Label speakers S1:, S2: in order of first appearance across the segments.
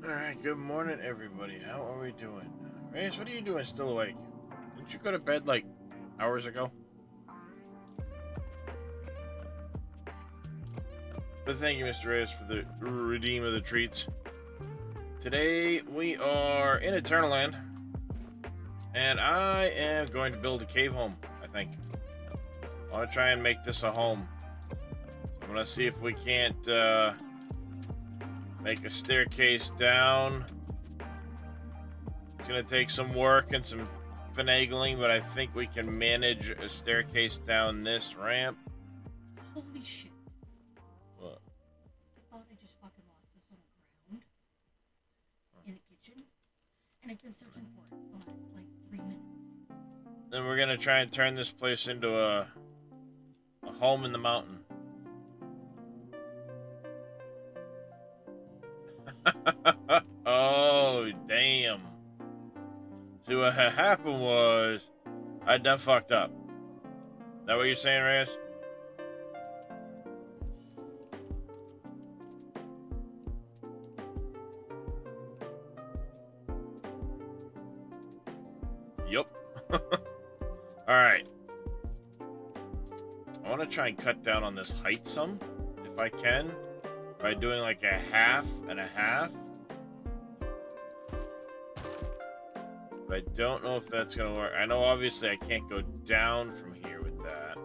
S1: Alright, good morning, everybody. How are we doing? Reyes, what are you doing still awake? Didn't you go to bed like hours ago? But thank you, Mr. Reyes, for the redeem of the treats. Today, we are in Eternaland, and I am going to build a cave home, I think. I want to try and make this a home. I'm going to see if we can't make a staircase down. It's going to take some work and some finagling, but I think we can manage a staircase down this ramp.
S2: Holy shit.
S1: What?
S2: I thought I just fucking lost this on the ground. In the kitchen. And I've been searching for it the last, like, 3 minutes.
S1: Then we're going to try and turn this place into a home in the mountain. Oh, damn. See, what happened was, I done fucked up. Is that what you're saying, Reyes? Yup. Alright. I want to try and cut down on this height some, if I can, by doing like a half and a half. But I don't know if that's going to work. I know obviously I can't go down from here with that.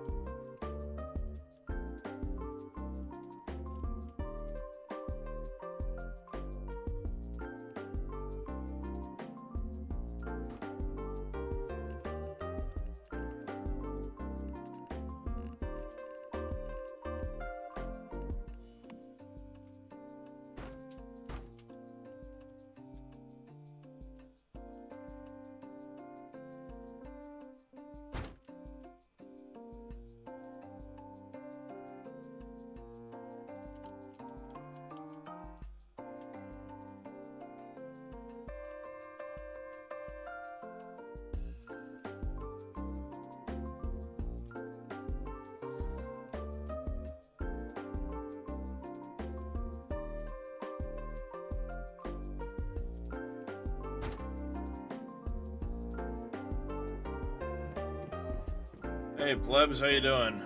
S1: Hey, plebs, how you doing?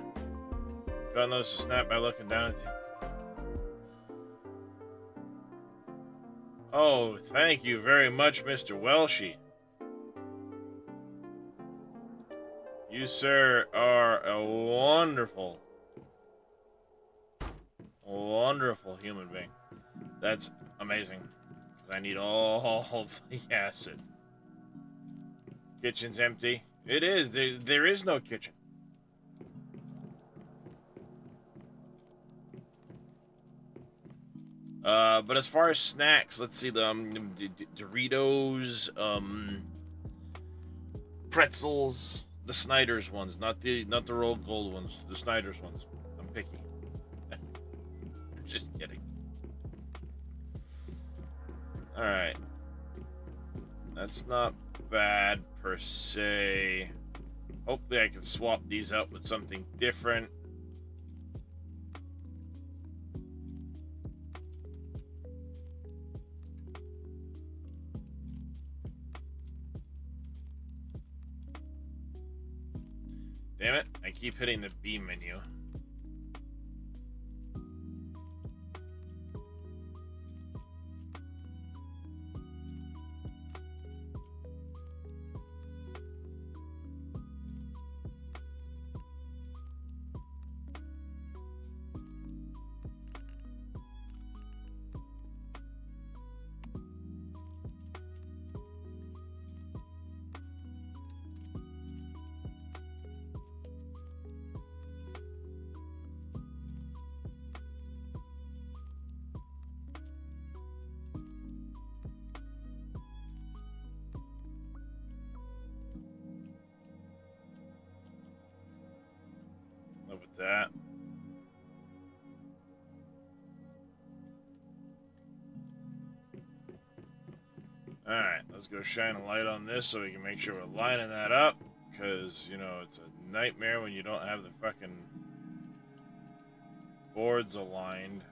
S1: Got those to snap by looking down at you. Oh, thank you very much, Mr. Welshie. You, sir, are a wonderful, wonderful human being. That's amazing, because I need all the acid. Kitchen's empty. It is. There is no kitchen. But as far as snacks, let's see the Doritos, pretzels, the Snyder's ones, not the rolled gold ones, the Snyder's ones. I'm picky. Just kidding. All right, that's not bad per se. Hopefully, I can swap these out with something different. Damn it, I keep hitting the B menu. Look at that. Alright, let's go shine a light on this so we can make sure we're lining that up. Because, you know, it's a nightmare when you don't have the fucking boards aligned.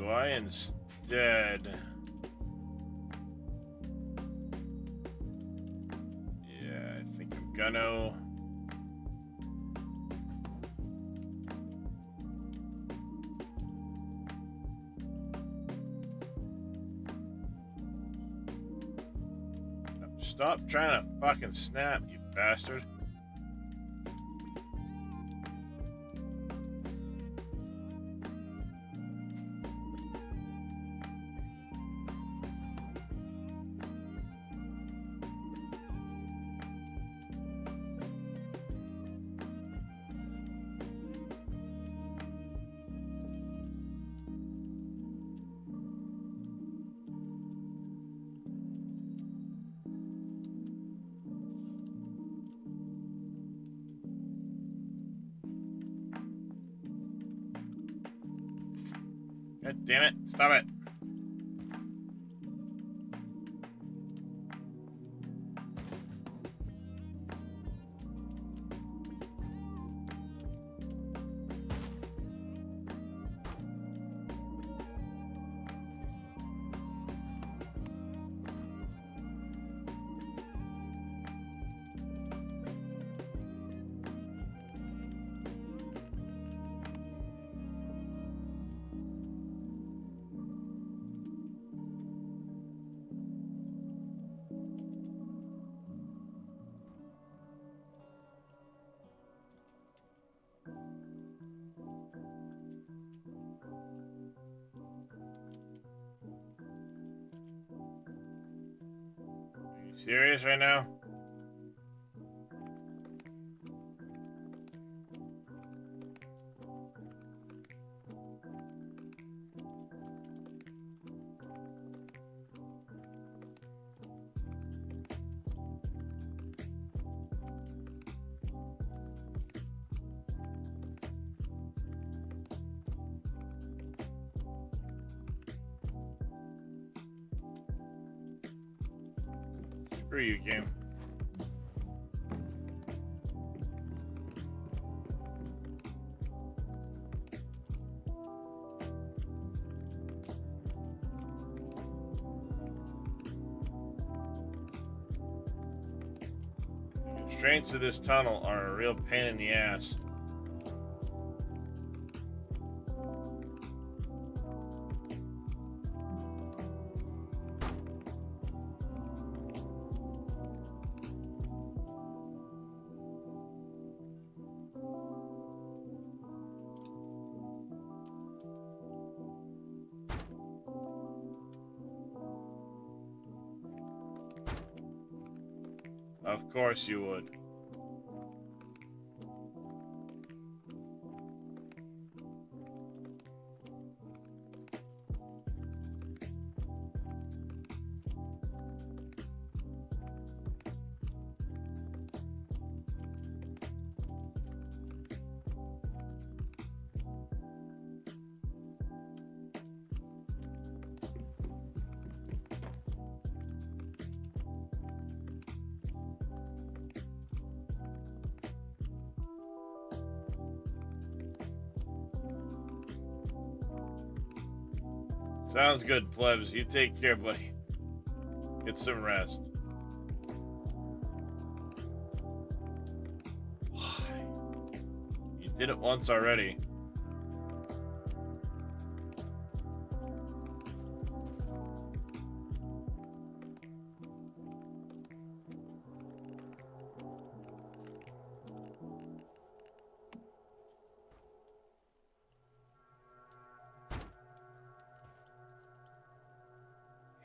S1: do I instead... Yeah, I think I'm gonna... Stop trying to fucking snap, you bastard. God damn it, stop it. Are you serious right now? Screw you, game. The constraints of this tunnel are a real pain in the ass. Of course you would. Sounds good, plebs. You take care, buddy. Get some rest. You did it once already.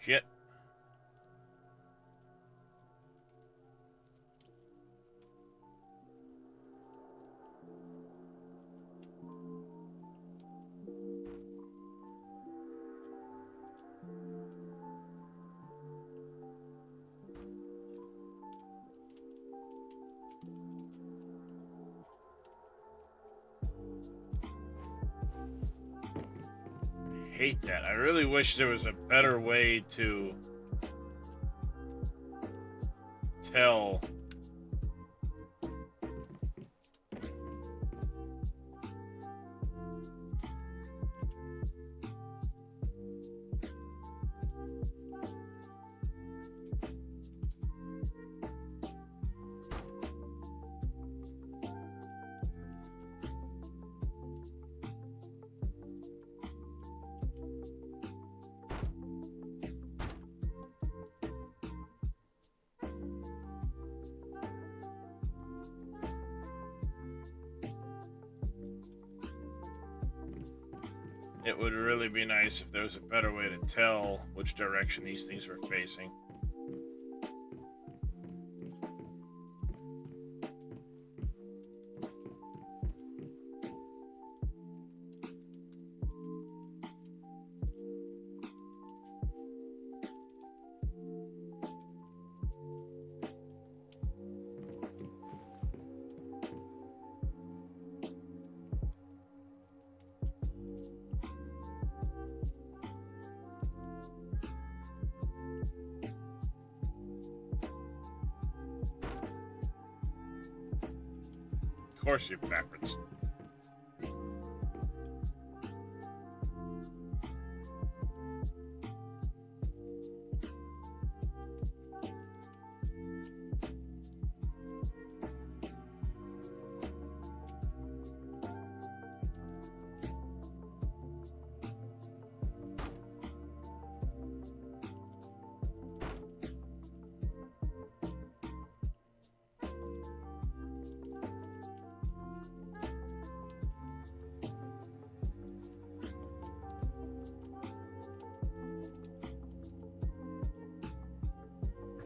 S1: Shit. Hate that. I really wish there was a better way to tell. It would really be nice if there was a better way to tell which direction these things were facing. Of course you're backwards.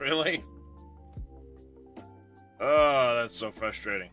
S1: Really? Oh, that's so frustrating.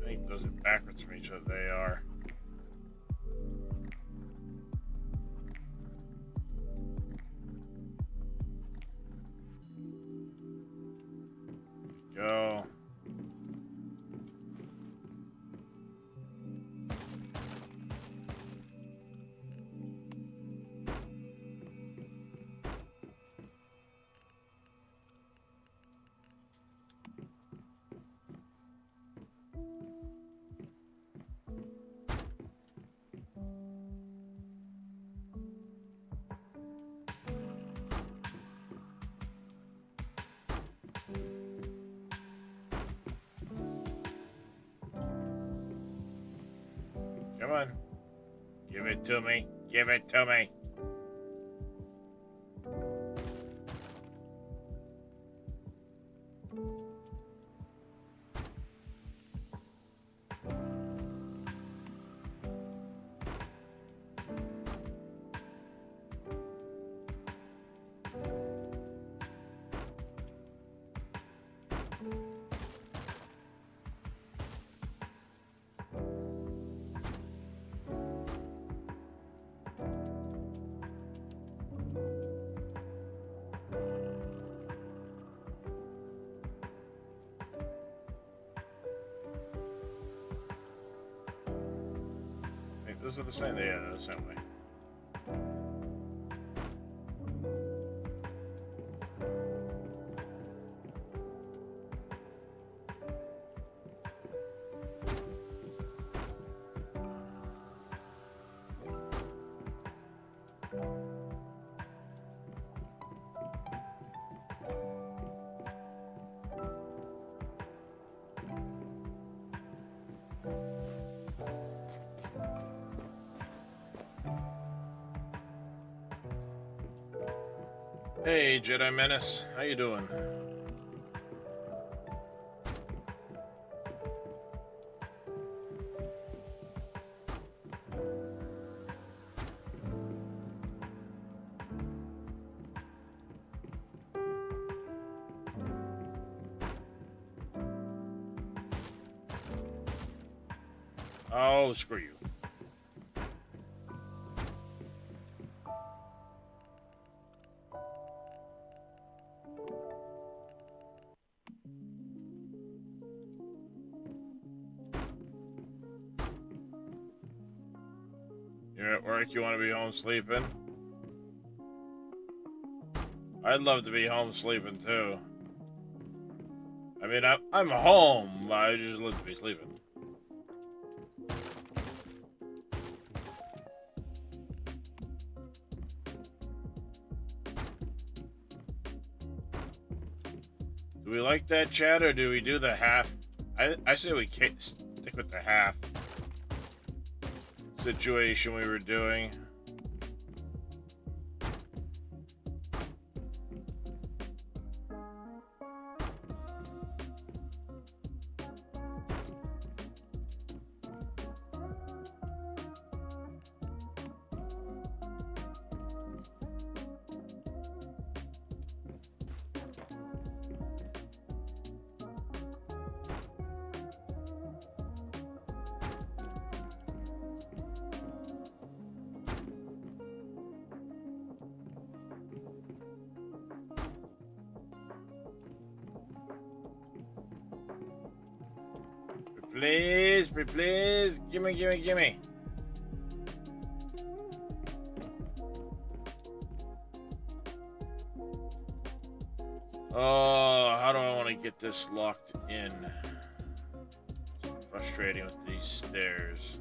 S1: I think those are backwards from each other. They are. Go. Come on. Give it to me. Give it to me. Wait, those are the same. Yeah, they're the same way. Hey, Jedi Menace. How you doing? Oh, screw you. You're at work, you want to be home sleeping? I'd love to be home sleeping too. I mean, I'm home, I just love to be sleeping. Do we like that, chat, or do we do the half? I say we stick with the half situation we were doing. Please, gimme. Oh, how do I want to get this locked in? It's frustrating with these stairs.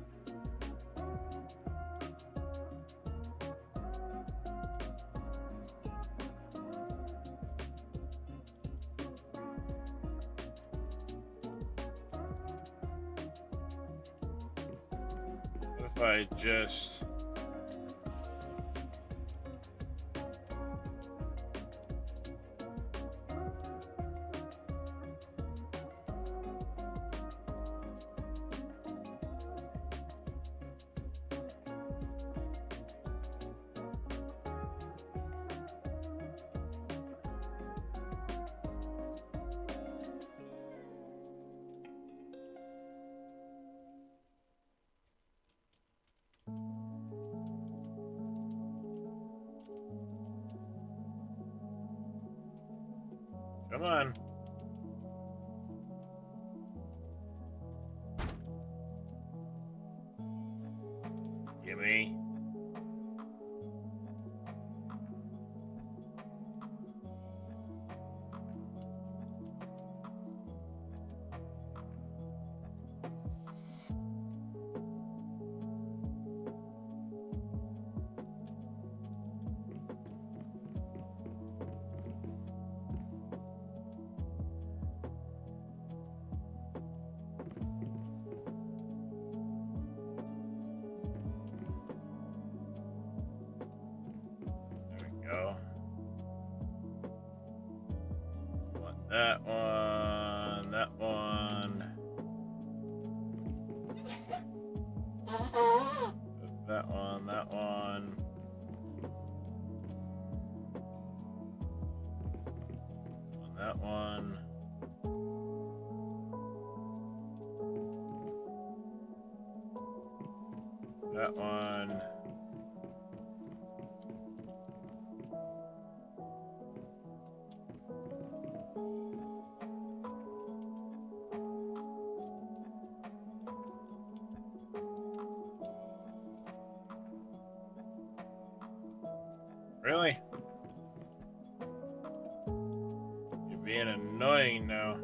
S1: What if I just... Come on. Gimme. Go. Want that one, that one. That one, that one. That one. That one. Really? You're being annoying now.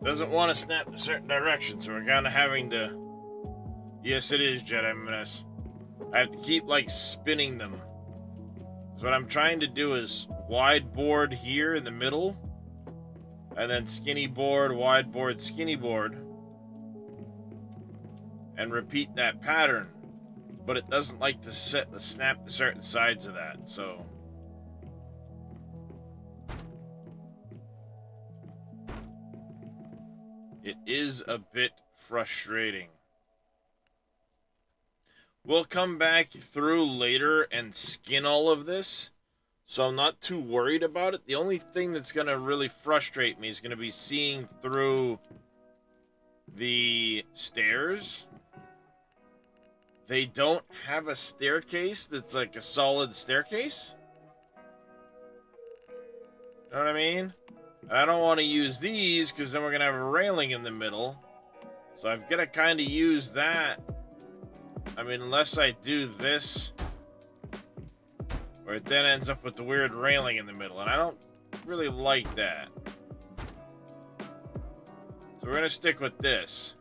S1: doesn't want to snap in a certain direction, so we're kind of having to... Yes, it is, Jedi Menace. I have to keep, like, spinning them. So what I'm trying to do is wide board here in the middle, and then skinny board, wide board, skinny board, and repeat that pattern. But it doesn't like to set the snap to certain sides of that, so... It is a bit frustrating. We'll come back through later and skin all of this, so I'm not too worried about it. The only thing that's going to really frustrate me is going to be seeing through the stairs. They don't have a staircase that's like a solid staircase. You know what I mean? And I don't want to use these because then we're going to have a railing in the middle. So I've got to kind of use that. I mean, unless I do this, where it then ends up with the weird railing in the middle. And I don't really like that. So we're going to stick with this.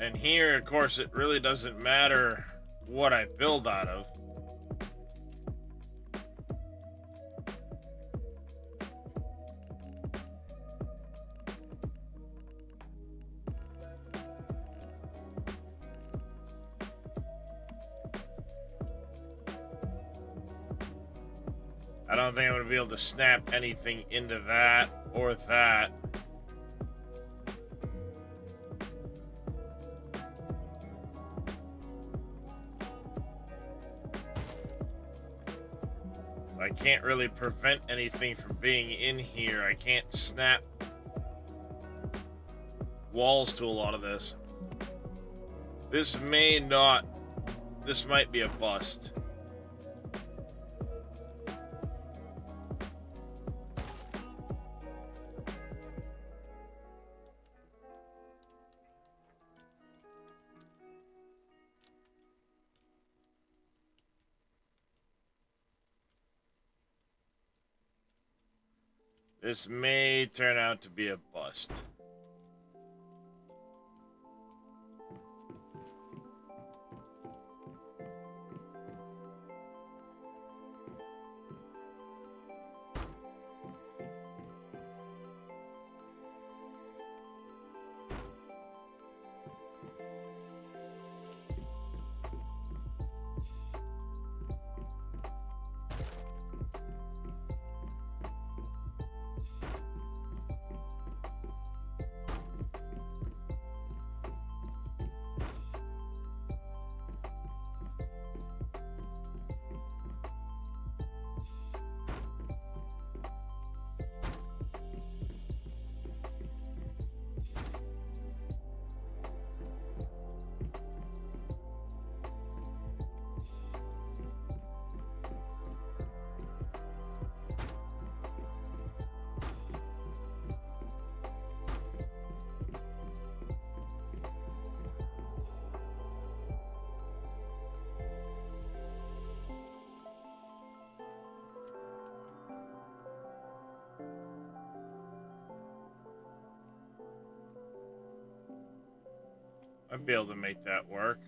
S1: And here, of course, it really doesn't matter what I build out of. I don't think I'm going to be able to snap anything into that or that. I can't really prevent anything from being in here. I can't snap walls to a lot of this. This might be a bust. This may turn out to be a bust. I'd be able to make that work.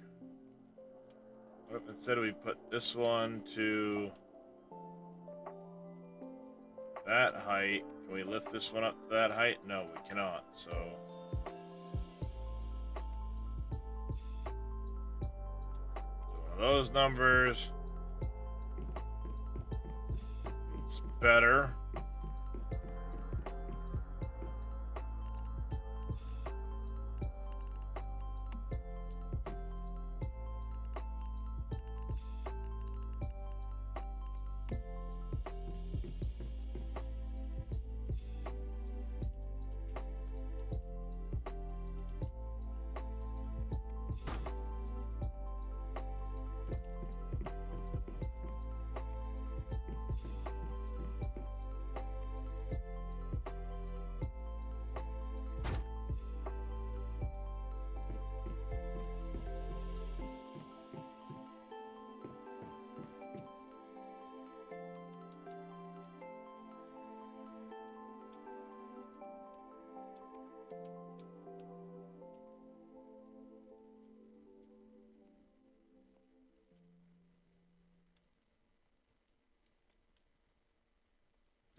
S1: But instead we put this one to that height. Can we lift this one up to that height? No, we cannot. So one of those numbers. It's better.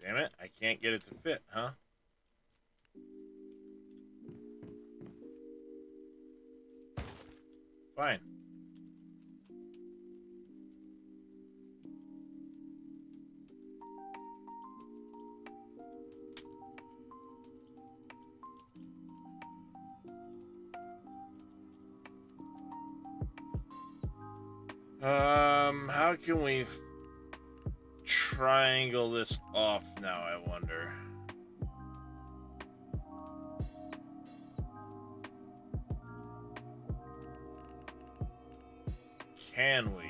S1: Damn it, I can't get it to fit, huh? Fine. How can we triangle this off now, I wonder? Can we?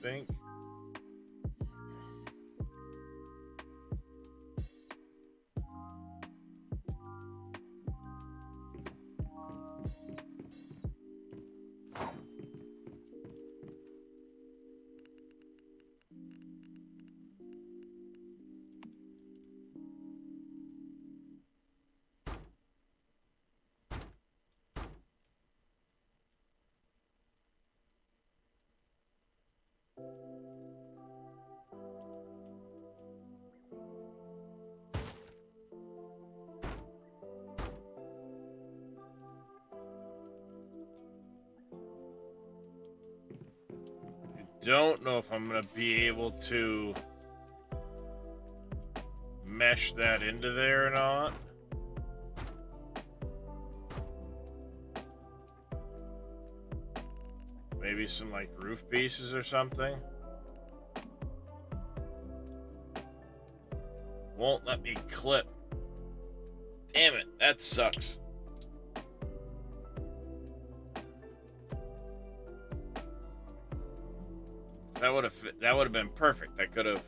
S1: Think. Don't know if I'm gonna be able to mesh that into there or not. Maybe some like roof pieces or something. Won't let me clip. Damn it, that sucks. That would have been perfect. I could have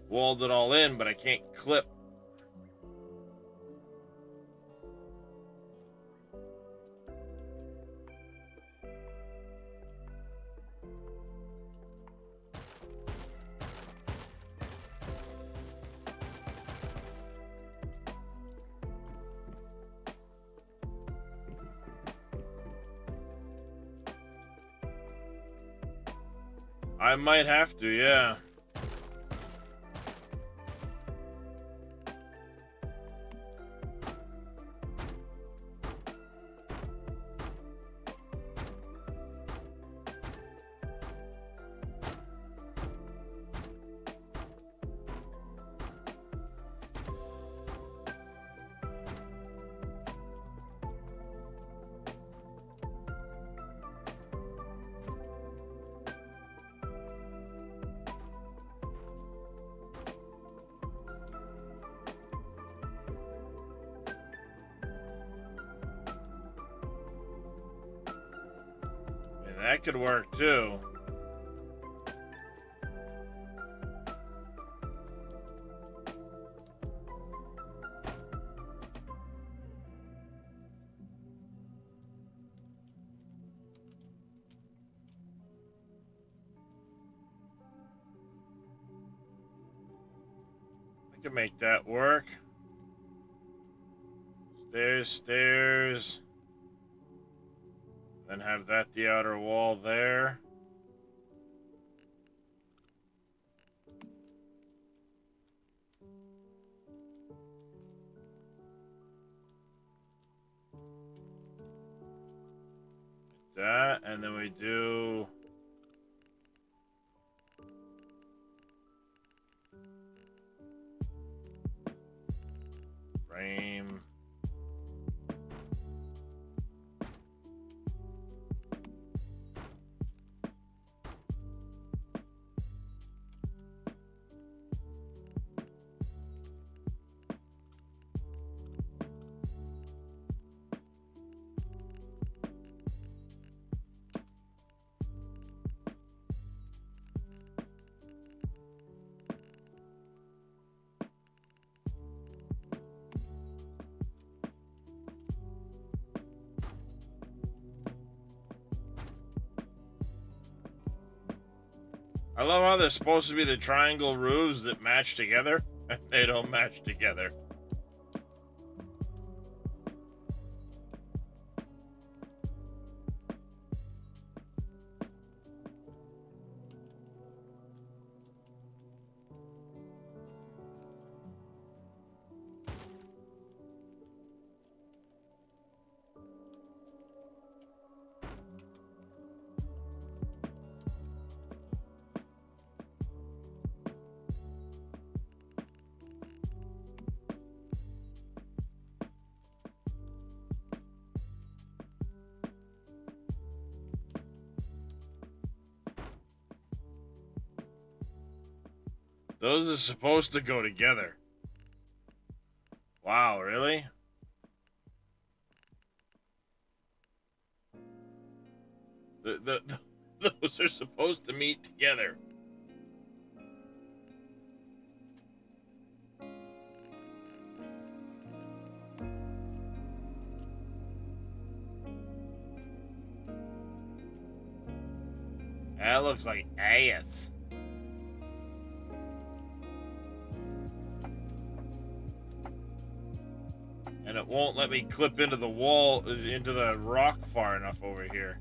S1: walled it all in, but I can't clip. I might have to, yeah. That could work too. I can make that work. Stairs, stairs. Then have that the outer wall there. That, and then we do frame. I love how they're supposed to be the triangle roofs that match together, and they don't match together. Those are supposed to go together. Wow, really? Those are supposed to meet together. That looks like ass. And it won't let me clip into the wall, into the rock far enough over here.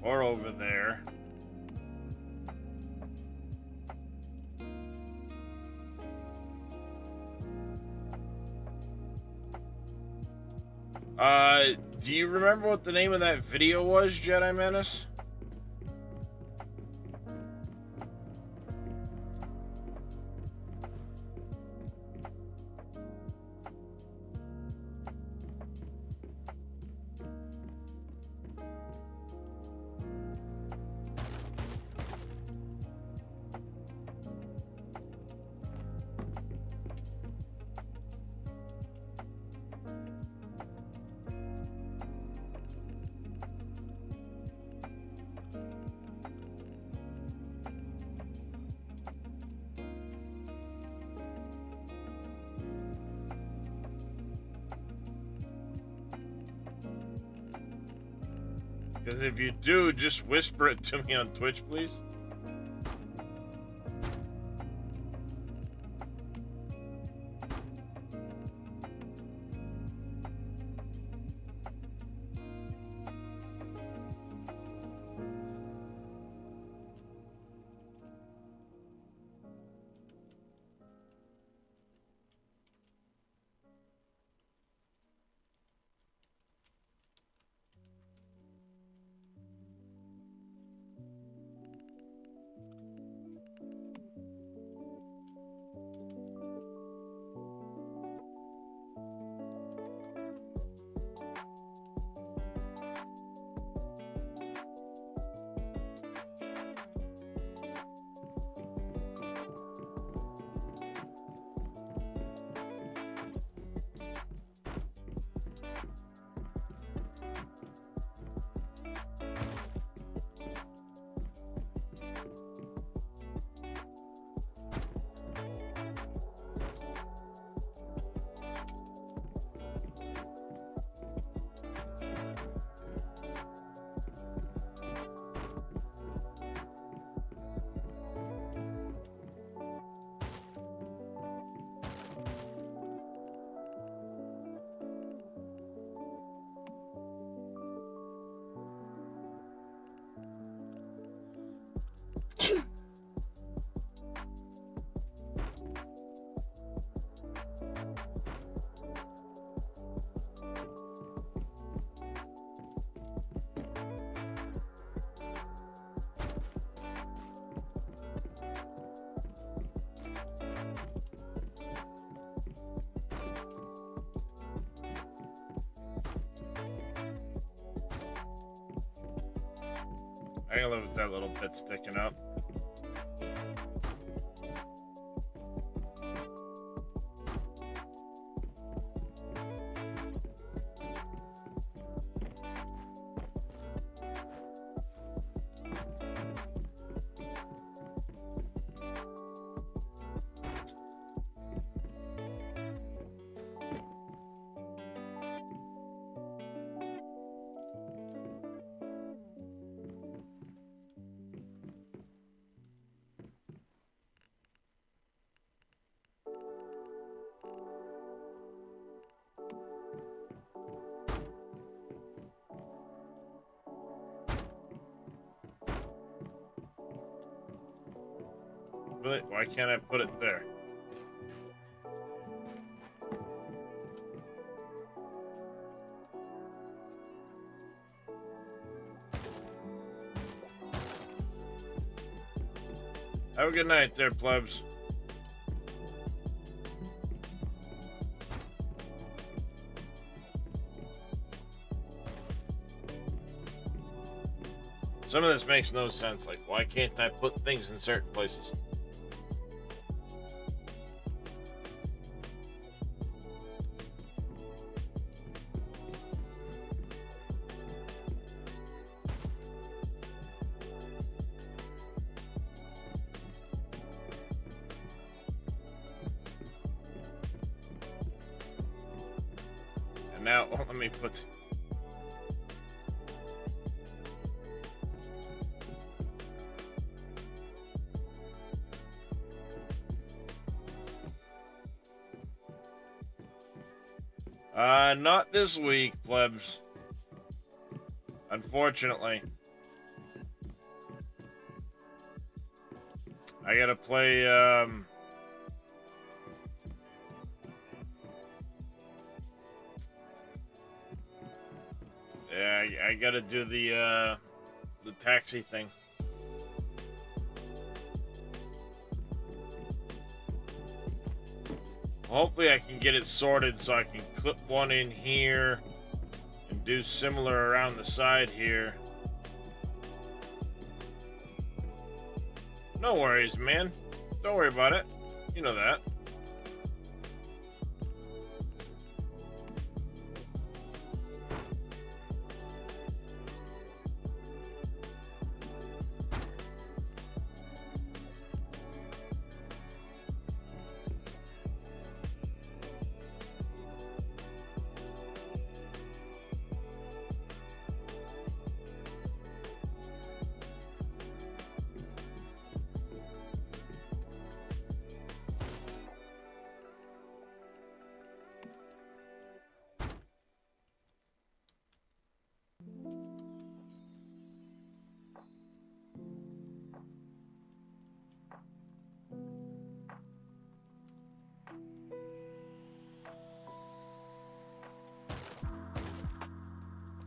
S1: Or over there. Do you remember what the name of that video was, Jedi Menace? Because if you do, just whisper it to me on Twitch, please. I can live with that little bit sticking up. Really? Why can't I put it there? Have a good night there, plebs. Some of this makes no sense. Like, why can't I put things in certain places? And now, let me put... not this week, plebs. Unfortunately. I gotta play, yeah, I gotta do the taxi thing. Hopefully I can get it sorted so I can clip one in here and do similar around the side here. No worries, man. Don't worry about it. You know that.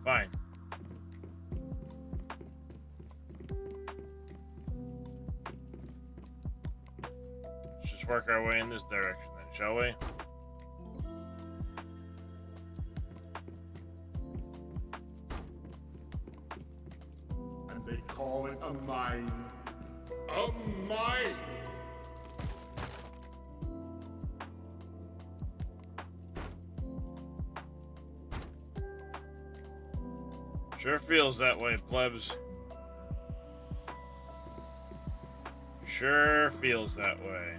S1: Fine. Let's just work our way in this direction then, shall we?
S3: And they call it a mine. A mine!
S1: Sure feels that way, plebs. Sure feels that way.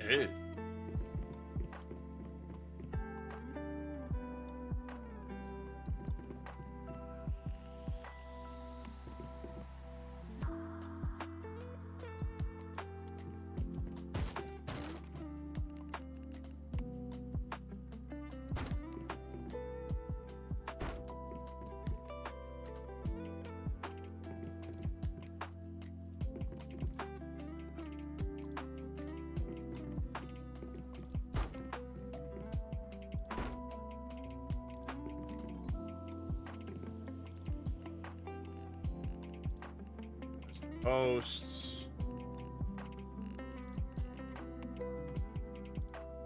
S1: Ew. Posts.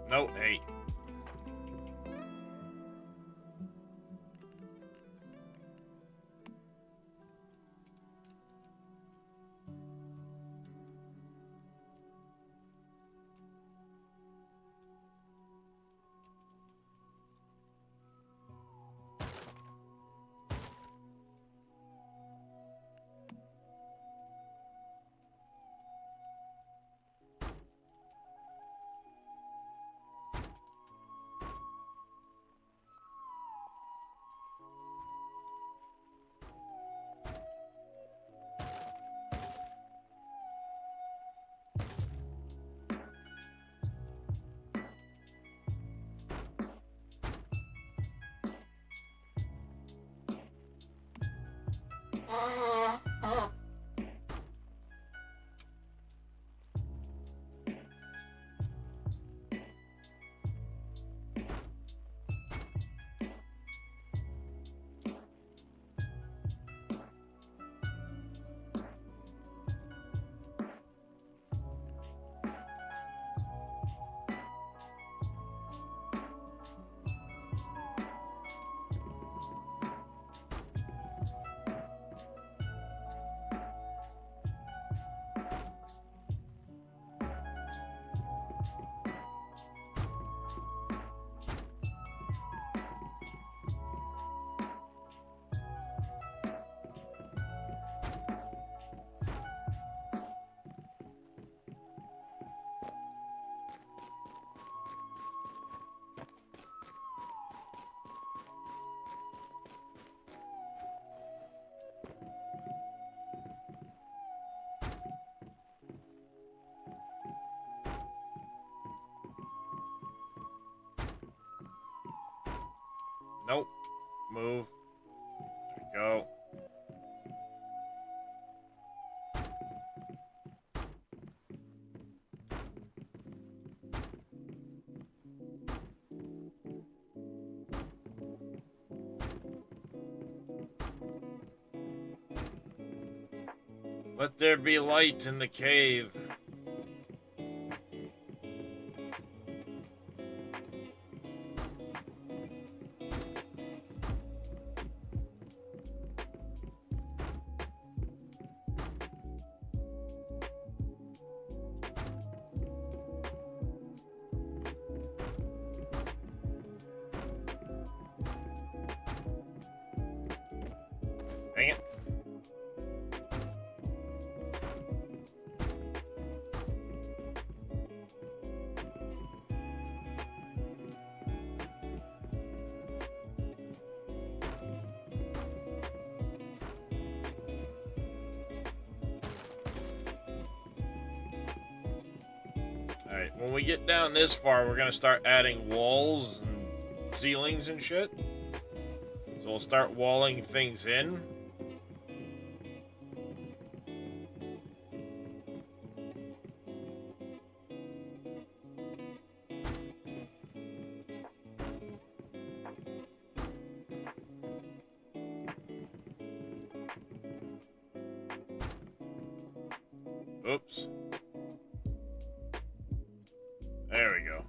S1: No, hey. Nope. Move. There we go. Let there be light in the cave. Dang it. Alright, when we get down this far, we're gonna start adding walls and ceilings and shit. So we'll start walling things in. Oops. There we go.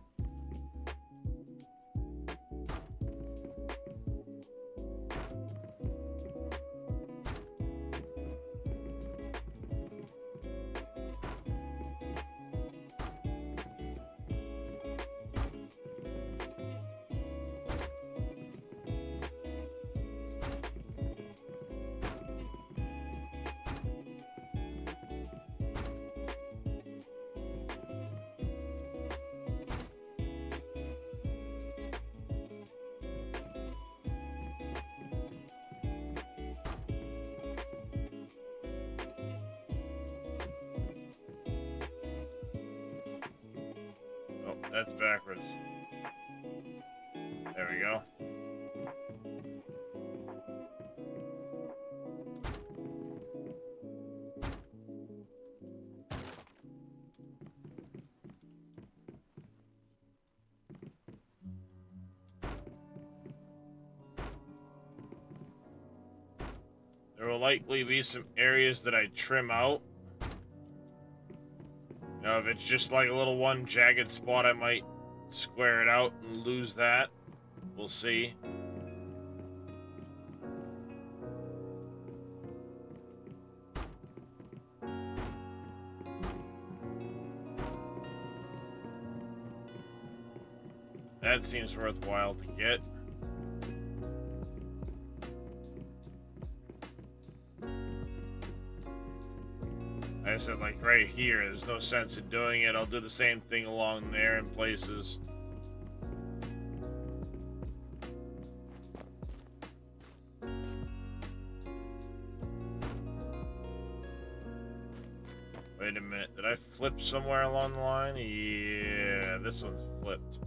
S1: Oh, that's backwards. There we go. There will likely be some areas that I trim out. You know, if it's just like a little one jagged spot, I might square it out and lose that. We'll see. That seems worthwhile to get. I said, like, right here, there's no sense in doing it. I'll do the same thing along there in places. Wait a minute, did I flip somewhere along the line? Yeah, this one's flipped.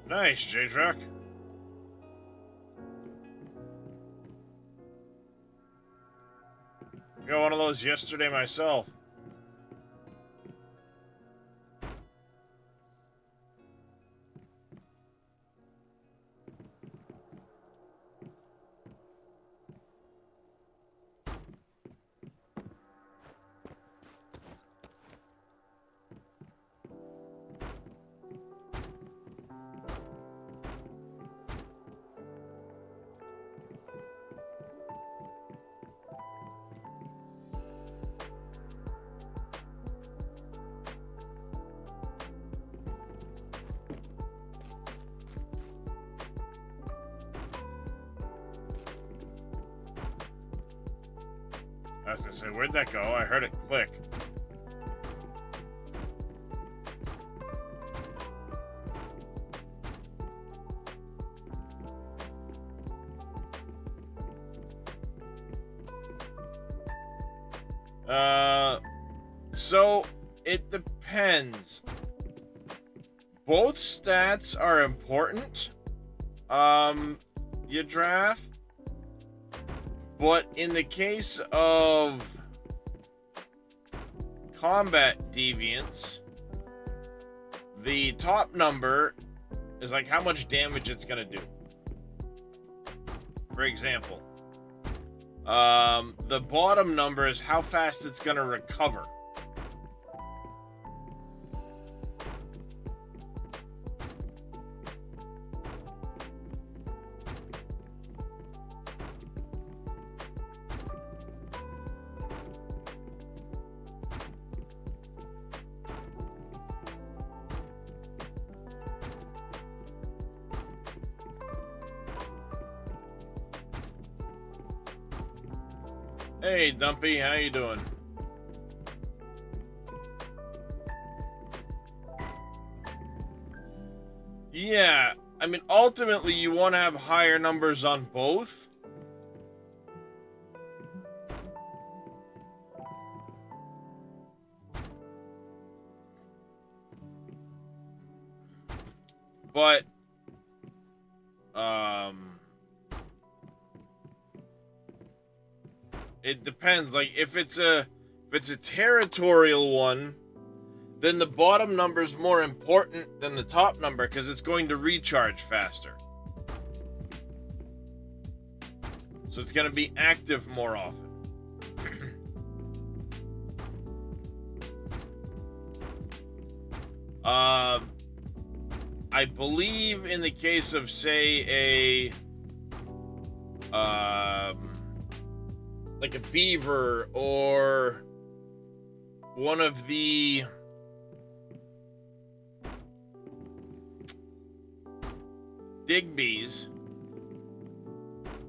S1: Nice, J-Truck. Got one of those yesterday myself. I was gonna say, where'd that go? I heard it click. So it depends. Both stats are important. Your draft. But in the case of combat deviants, the top number is like how much damage it's gonna do. For example, the bottom number is how fast it's gonna recover. Hey, Dumpy, how you doing? Yeah, I mean, ultimately, you want to have higher numbers on both. But, it depends. Like, if it's a territorial one, then the bottom number is more important than the top number because it's going to recharge faster. So it's going to be active more often. I believe in the case of, say, like a beaver or one of the Digby's,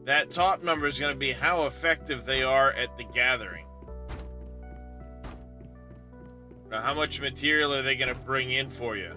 S1: that top number is going to be how effective they are at the gathering. Now, how much material are they going to bring in for you?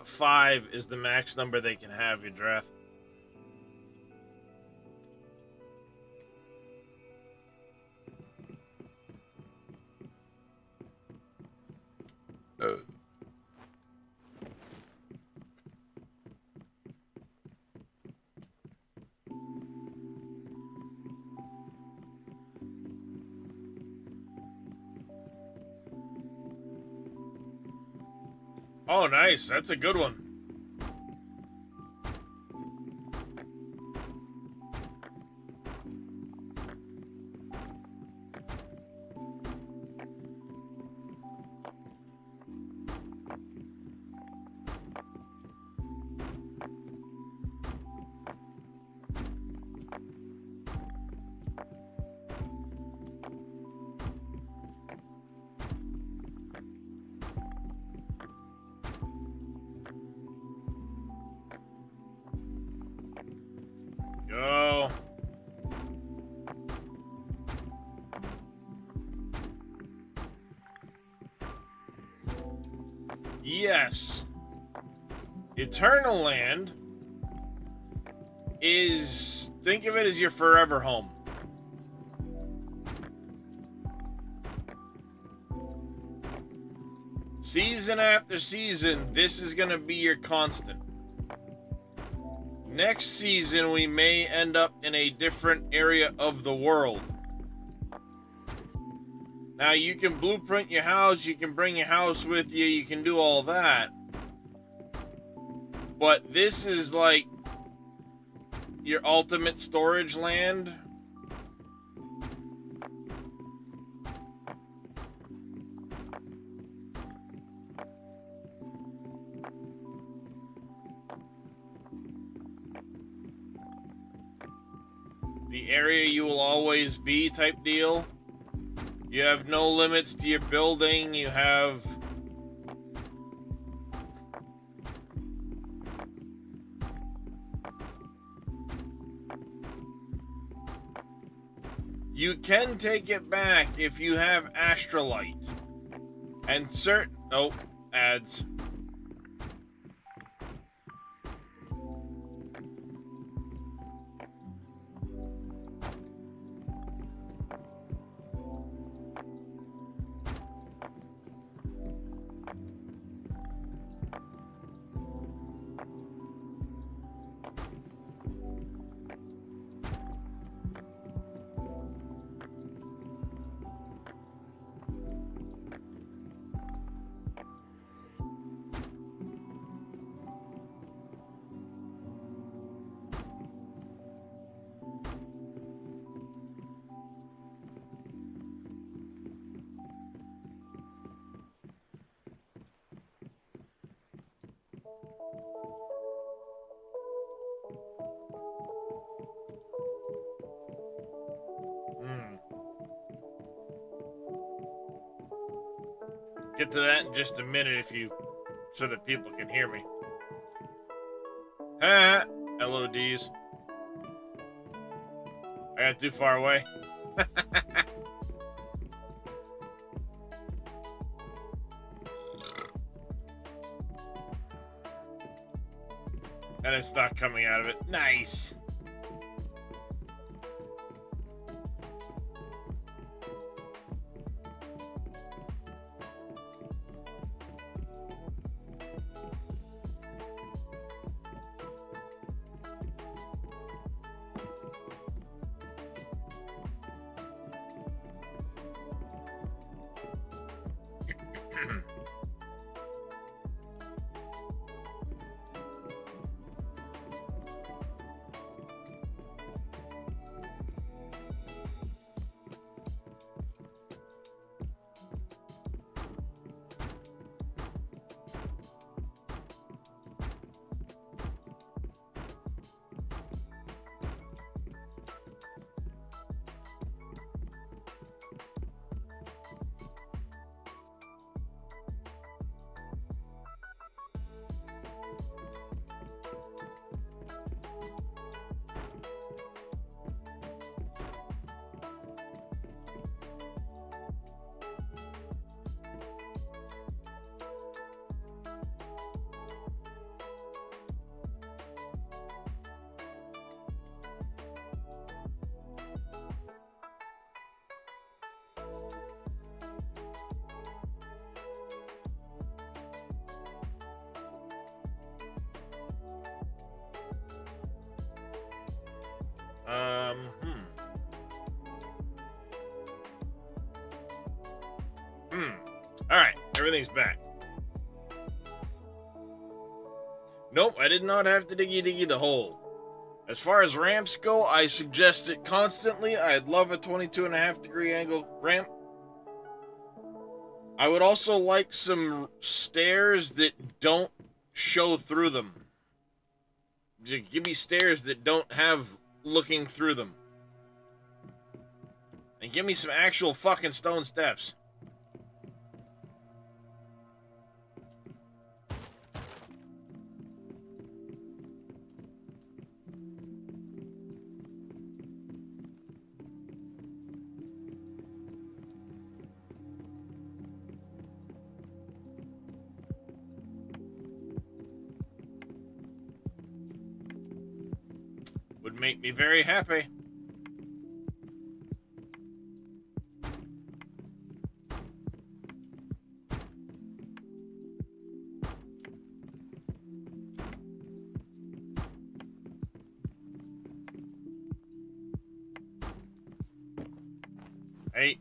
S1: Five is the max number they can have, your draft. Oh, nice. That's a good one. Yes. Eternaland is, think of it as your forever home. Season after season, this is going to be your constant. Next season, we may end up in a different area of the world. Now, you can blueprint your house, you can bring your house with you, you can do all that. But this is like your ultimate storage land. The area you will always be type deal. You have no limits to your building. You have... You can take it back if you have Astrolite. And certain... Oh, ads. Get to that in just a minute so that people can hear me. Ha! LODs. I got too far away. And it's not coming out of it. Nice. Alright, everything's back. Nope, I did not have to diggy the hole. As far as ramps go, I suggest it constantly. I'd love a 22.5-degree angle ramp. I would also like some stairs that don't show through them. Just give me stairs that don't have looking through them. And give me some actual fucking stone steps. would make me very happy. Hey.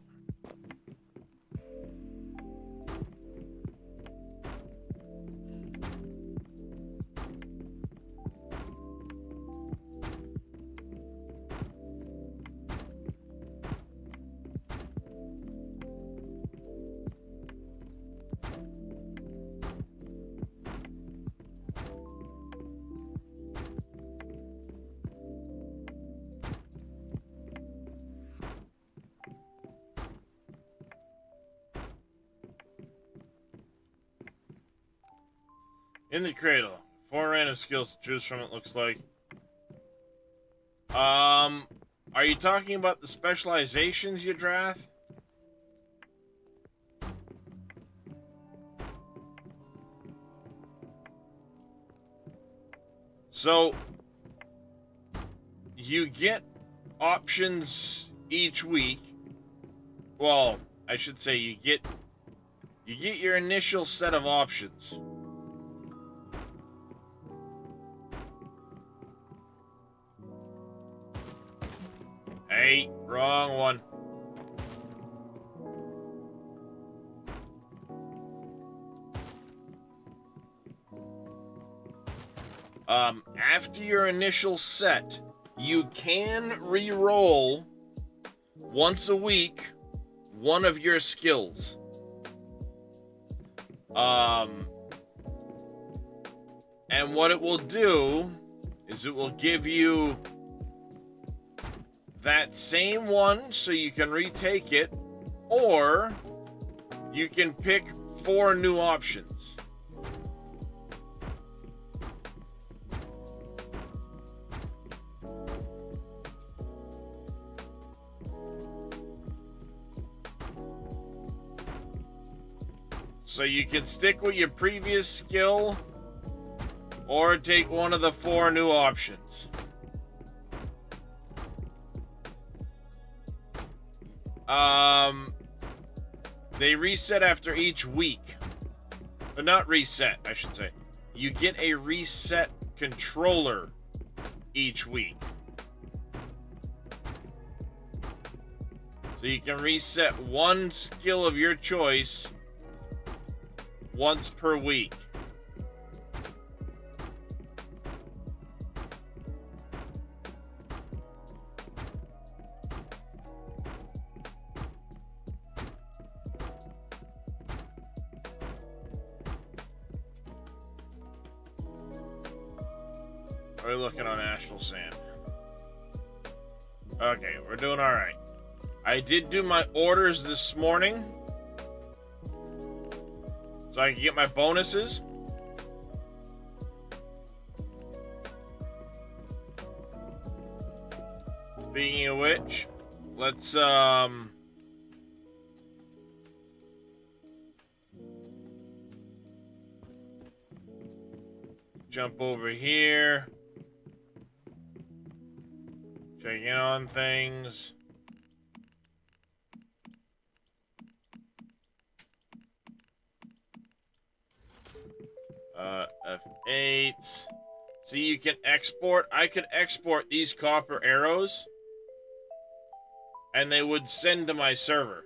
S1: In the cradle. 4 random skills to choose from, it looks like. Are you talking about the specializations, Yadrath? So, you get options each week. Well, I should say you get your initial set of options. Hey, wrong one. After your initial set, you can re-roll once a week one of your skills. And what it will do is it will give you that same one so you can retake it, or you can pick 4 new options. So you can stick with your previous skill or take one of the 4 new options. They reset after each week. But not reset, I should say. You get a reset controller each week. So you can reset one skill of your choice once per week. We're looking on Astral Sand. Okay, we're doing alright. I did do my orders this morning, so I can get my bonuses. Speaking of which, let's jump over here. Checking on things. F8. See, you can export. I could export these copper arrows, and they would send to my server.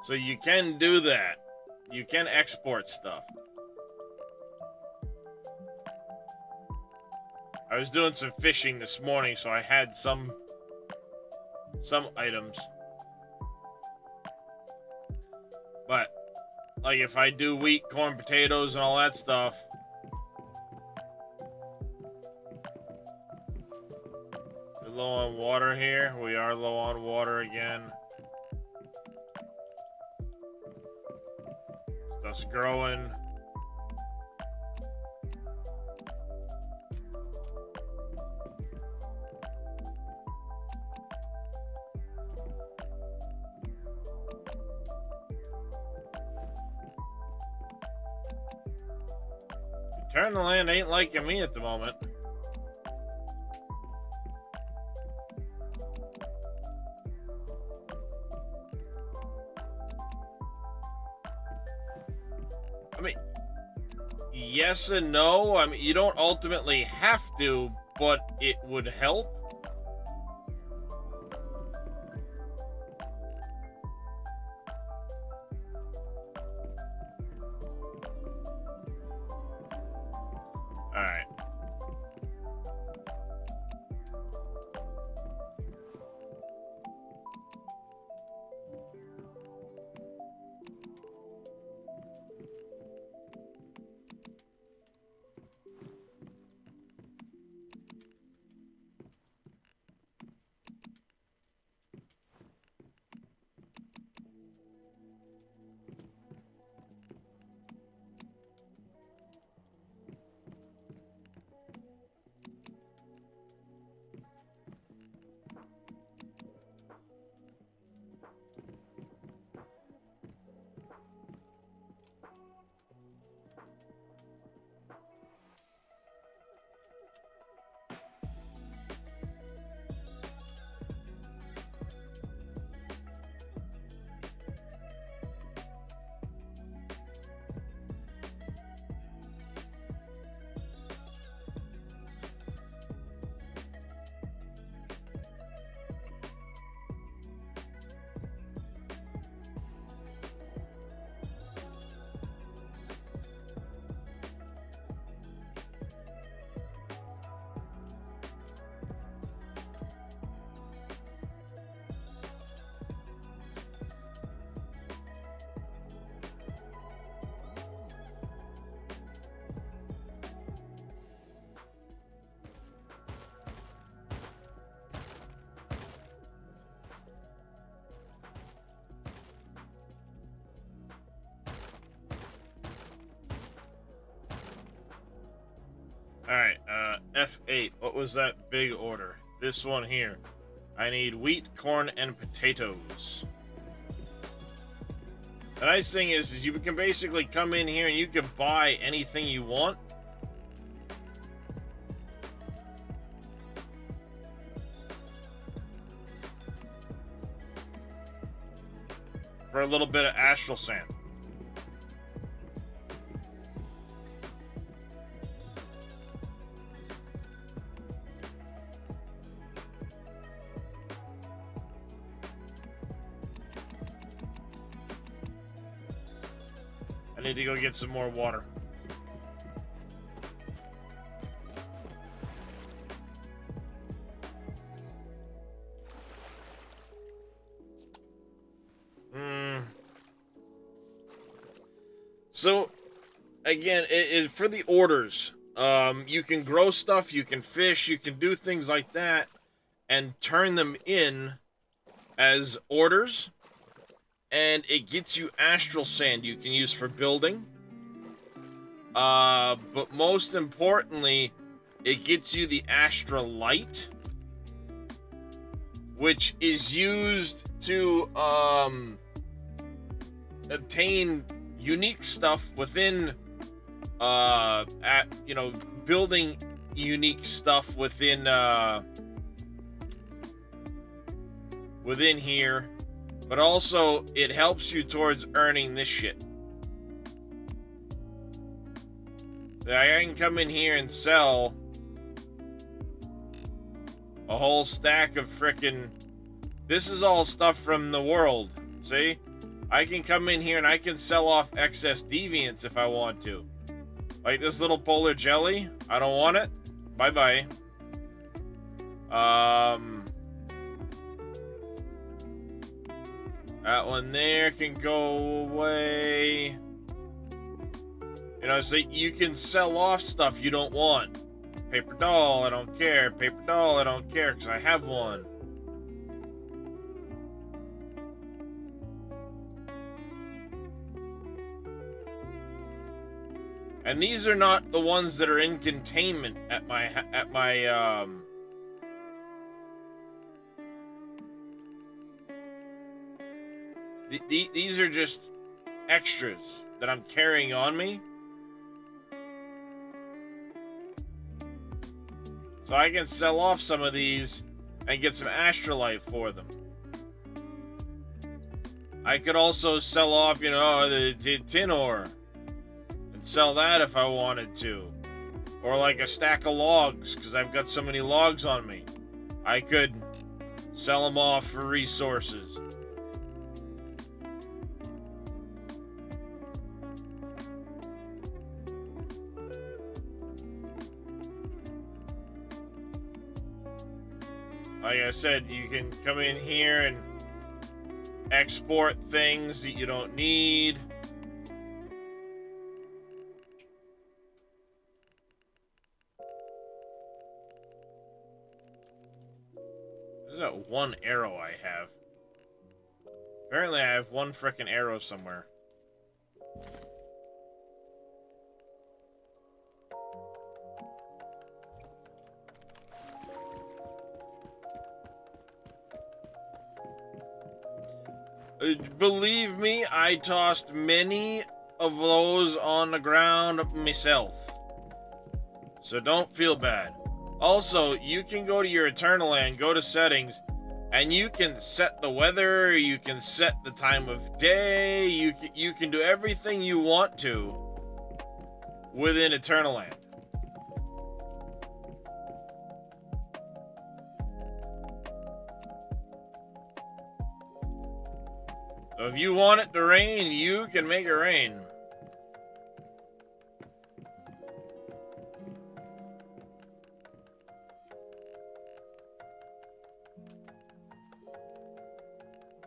S1: So you can do that. You can export stuff. I was doing some fishing this morning, so I had some items. But, like, if I do wheat, corn, potatoes, and all that stuff, we're low on water here. We are low on water again. Stuff's growing. Eternaland ain't liking me at the moment. I mean, yes and no. I mean, you don't ultimately have to, but it would help. Alright. Alright, F8. What was that big order? This one here. I need wheat, corn, and potatoes. The nice thing is you can basically come in here and you can buy anything you want. For a little bit of astral sand. I need to go get some more water. So, again, it is for the orders. You can grow stuff, you can fish, you can do things like that, and turn them in as orders. And it gets you astral sand you can use for building. But most importantly, it gets you the astral light, which is used to obtain unique stuff within building unique stuff within here. But also, it helps you towards earning this shit. I can come in here and sell a whole stack of frickin'... This is all stuff from the world, see? I can come in here and I can sell off excess deviants if I want to. Like this little polar jelly. I don't want it. Bye-bye. That one there can go away. You know, so you can sell off stuff you don't want. Paper doll, I don't care. Paper doll, I don't care because I have one. And these are not the ones that are in containment at my these are just extras that I'm carrying on me. So I can sell off some of these and get some astrolite for them. I could also sell off, you know, the tin ore and sell that if I wanted to. Or like a stack of logs, because I've got so many logs on me. I could sell them off for resources. Like I said, you can come in here and export things that you don't need. There's that one arrow I have. Apparently I have one frickin' arrow somewhere. Believe me, I tossed many of those on the ground myself. So don't feel bad. Also, you can go to your Eternaland, go to settings, and you can set the weather, you can set the time of day, you can do everything you want to within Eternaland. So if you want it to rain, you can make it rain.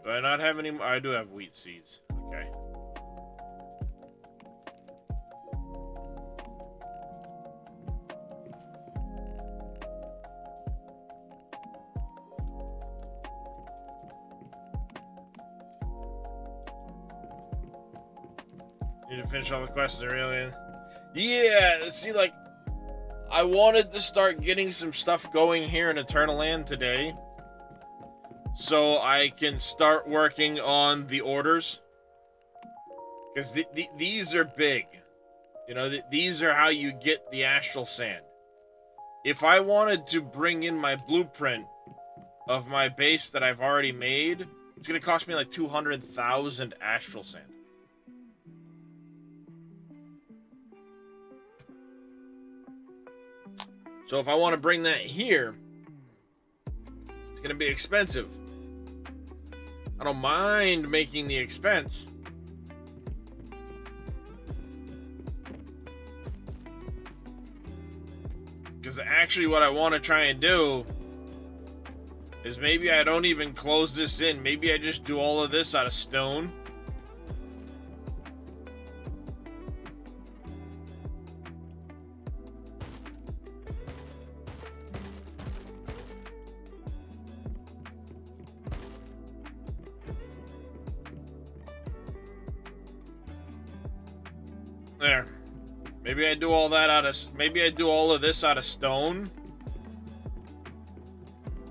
S1: Do I not have any? I do have wheat seeds. Okay. Need to finish all the quests in Eternaland. Yeah, see, like, I wanted to start getting some stuff going here in Eternaland today, so I can start working on the orders. Because these are big. You know, these are how you get the astral sand. If I wanted to bring in my blueprint of my base that I've already made, it's going to cost me like 200,000 astral sand. So if I want to bring that here, it's going to be expensive. I don't mind making the expense. Because actually what I want to try and do is maybe I don't even close this in. Maybe I just do all of this out of stone. There. Maybe I do all that out of... Maybe I do all of this out of stone.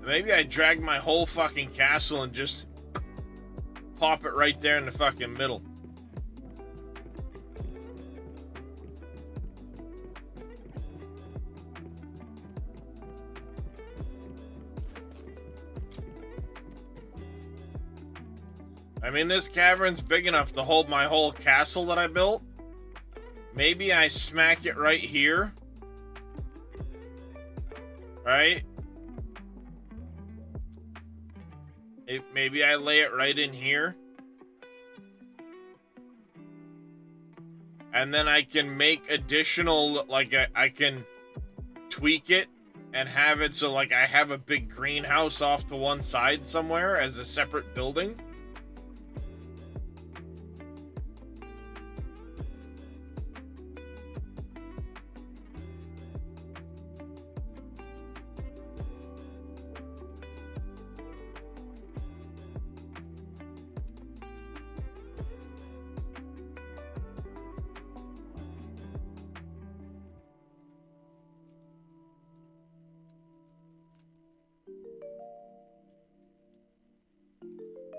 S1: Maybe I drag my whole fucking castle and just pop it right there in the fucking middle. I mean, this cavern's big enough to hold my whole castle that I built. Maybe I smack it right here. Right? Maybe I lay it right in here. And then I can make additional, like, I can tweak it and have it so, like, I have a big greenhouse off to one side somewhere as a separate building.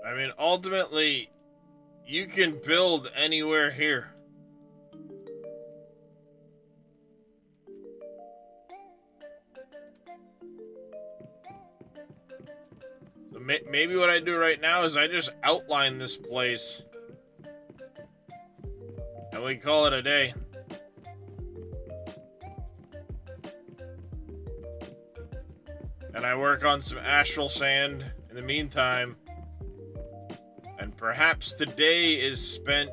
S1: I mean, ultimately, you can build anywhere here. maybe what I do right now is I just outline this place. And we call it a day. And I work on some astral sand in the meantime. And perhaps today is spent,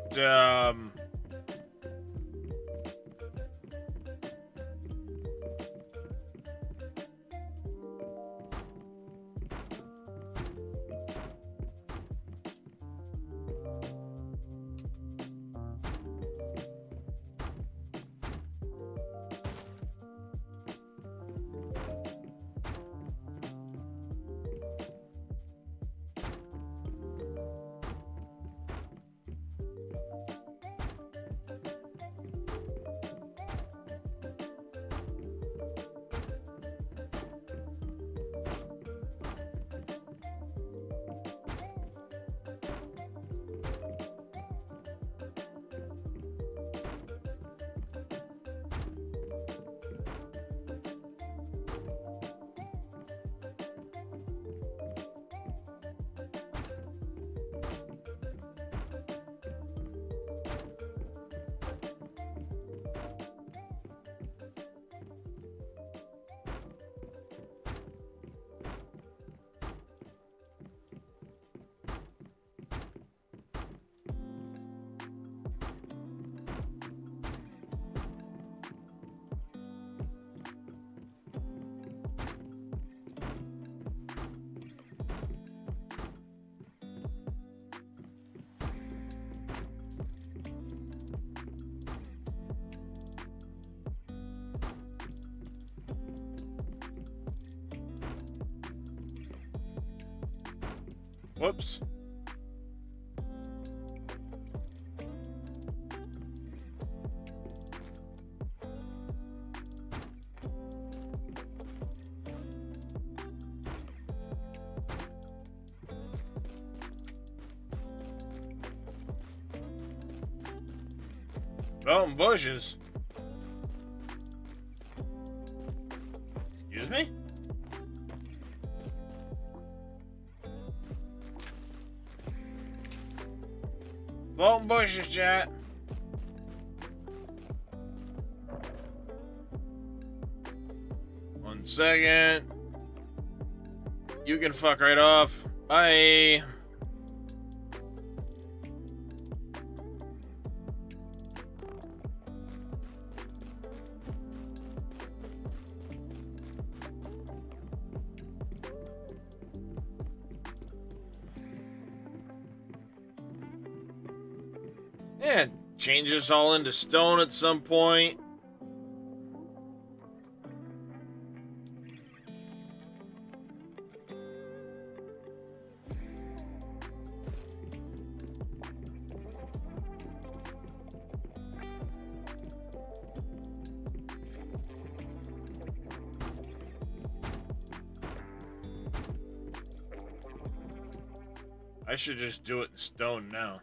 S1: whoops. Oh, bushes. Excuse me? Floating bushes, chat. One second. You can fuck right off. Bye. Yeah, change this all into stone at some point. I should just do it in stone now.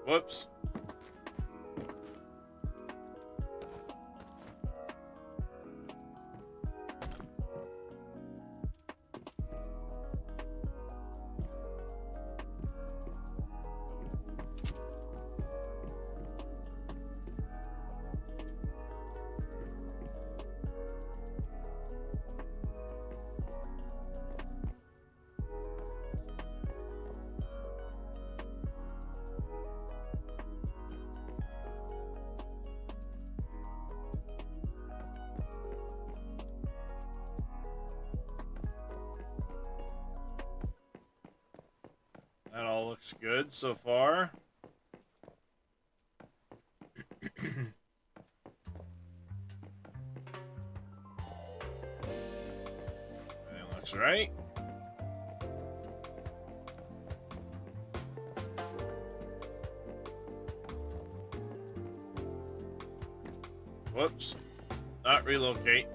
S1: Whoops. That all looks good so far. Everything looks right. Whoops. Not relocate.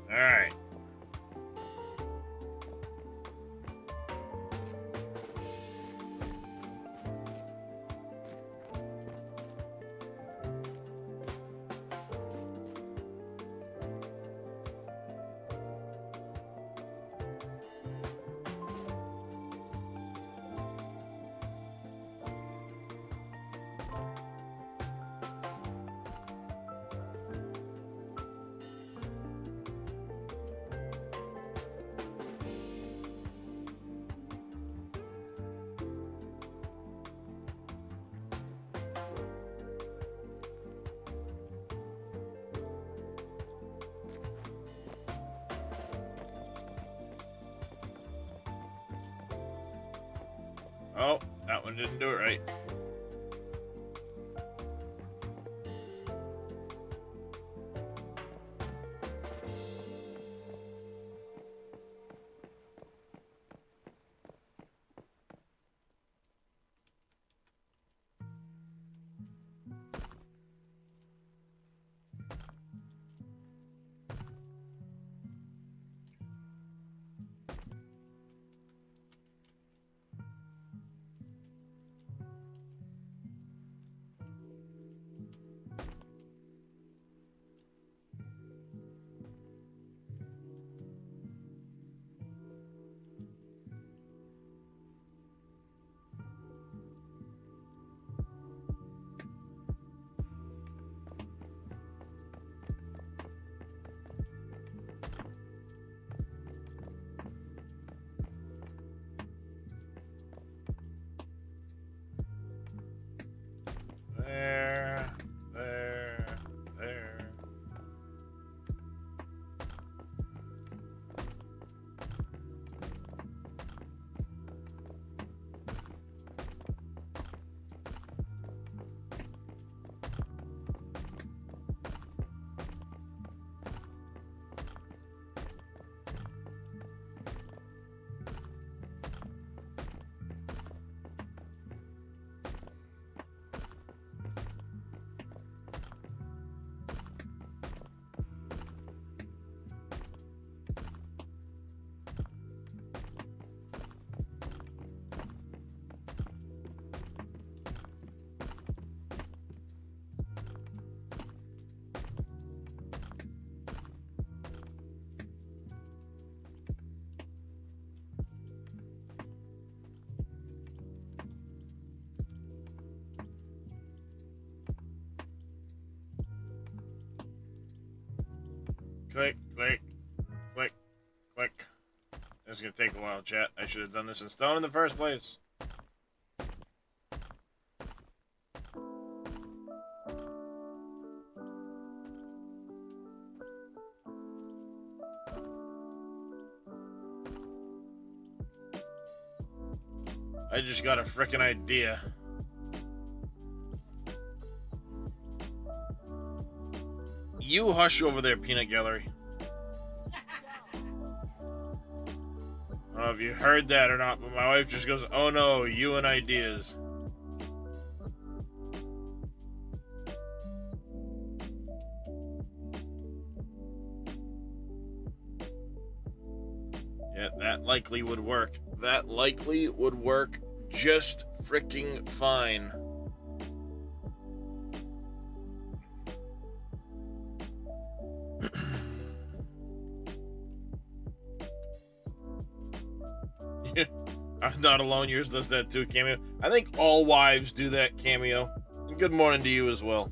S1: Alright. Oh, that one didn't do it right. There, there, there. Click, click, click, click. This is gonna take a while, chat. I should have done this in stone in the first place. I just got a frickin' idea. You hush over there, Peanut Gallery. I don't know if you heard that or not, but my wife just goes, "Oh no, you and ideas." Yeah, that likely would work. That likely would work just freaking fine. I'm not alone. Yours does that too, cameo. I think all wives do that, cameo. And good morning to you as well.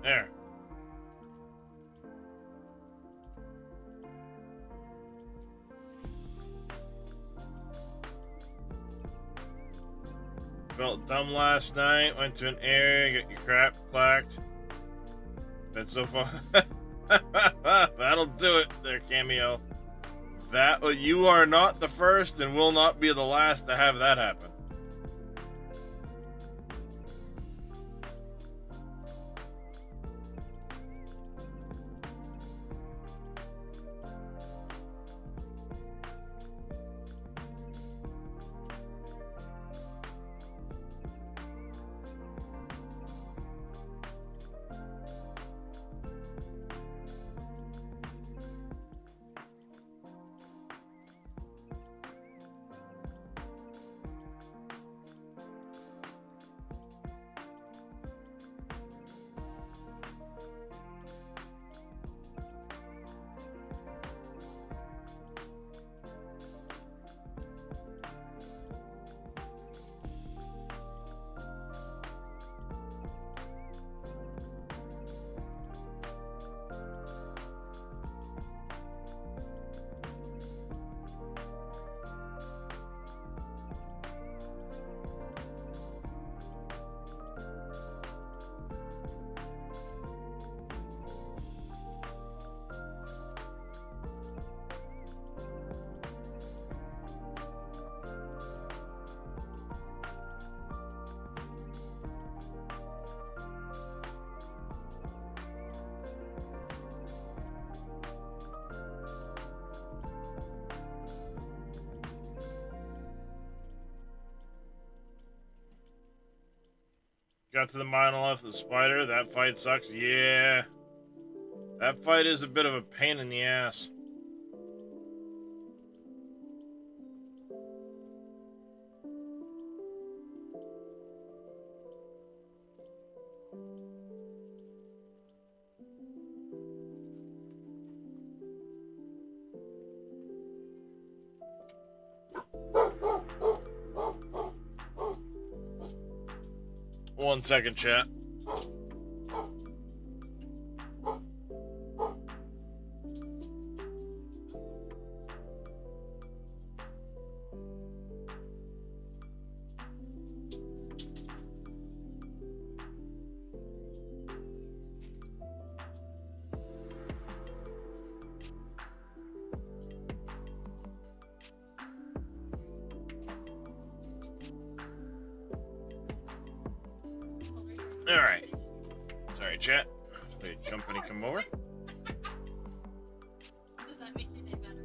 S1: There. Felt dumb last night. Went to an area, got your crap clacked. Been so far. That'll do it, there, cameo. That you are not the first, and will not be the last to have that happen. Got to the monolith of the spider. That fight sucks. Yeah. That fight is a bit of a pain in the ass. One second, chat. All right. Sorry, chat. The company come over.
S2: Does that make your day better?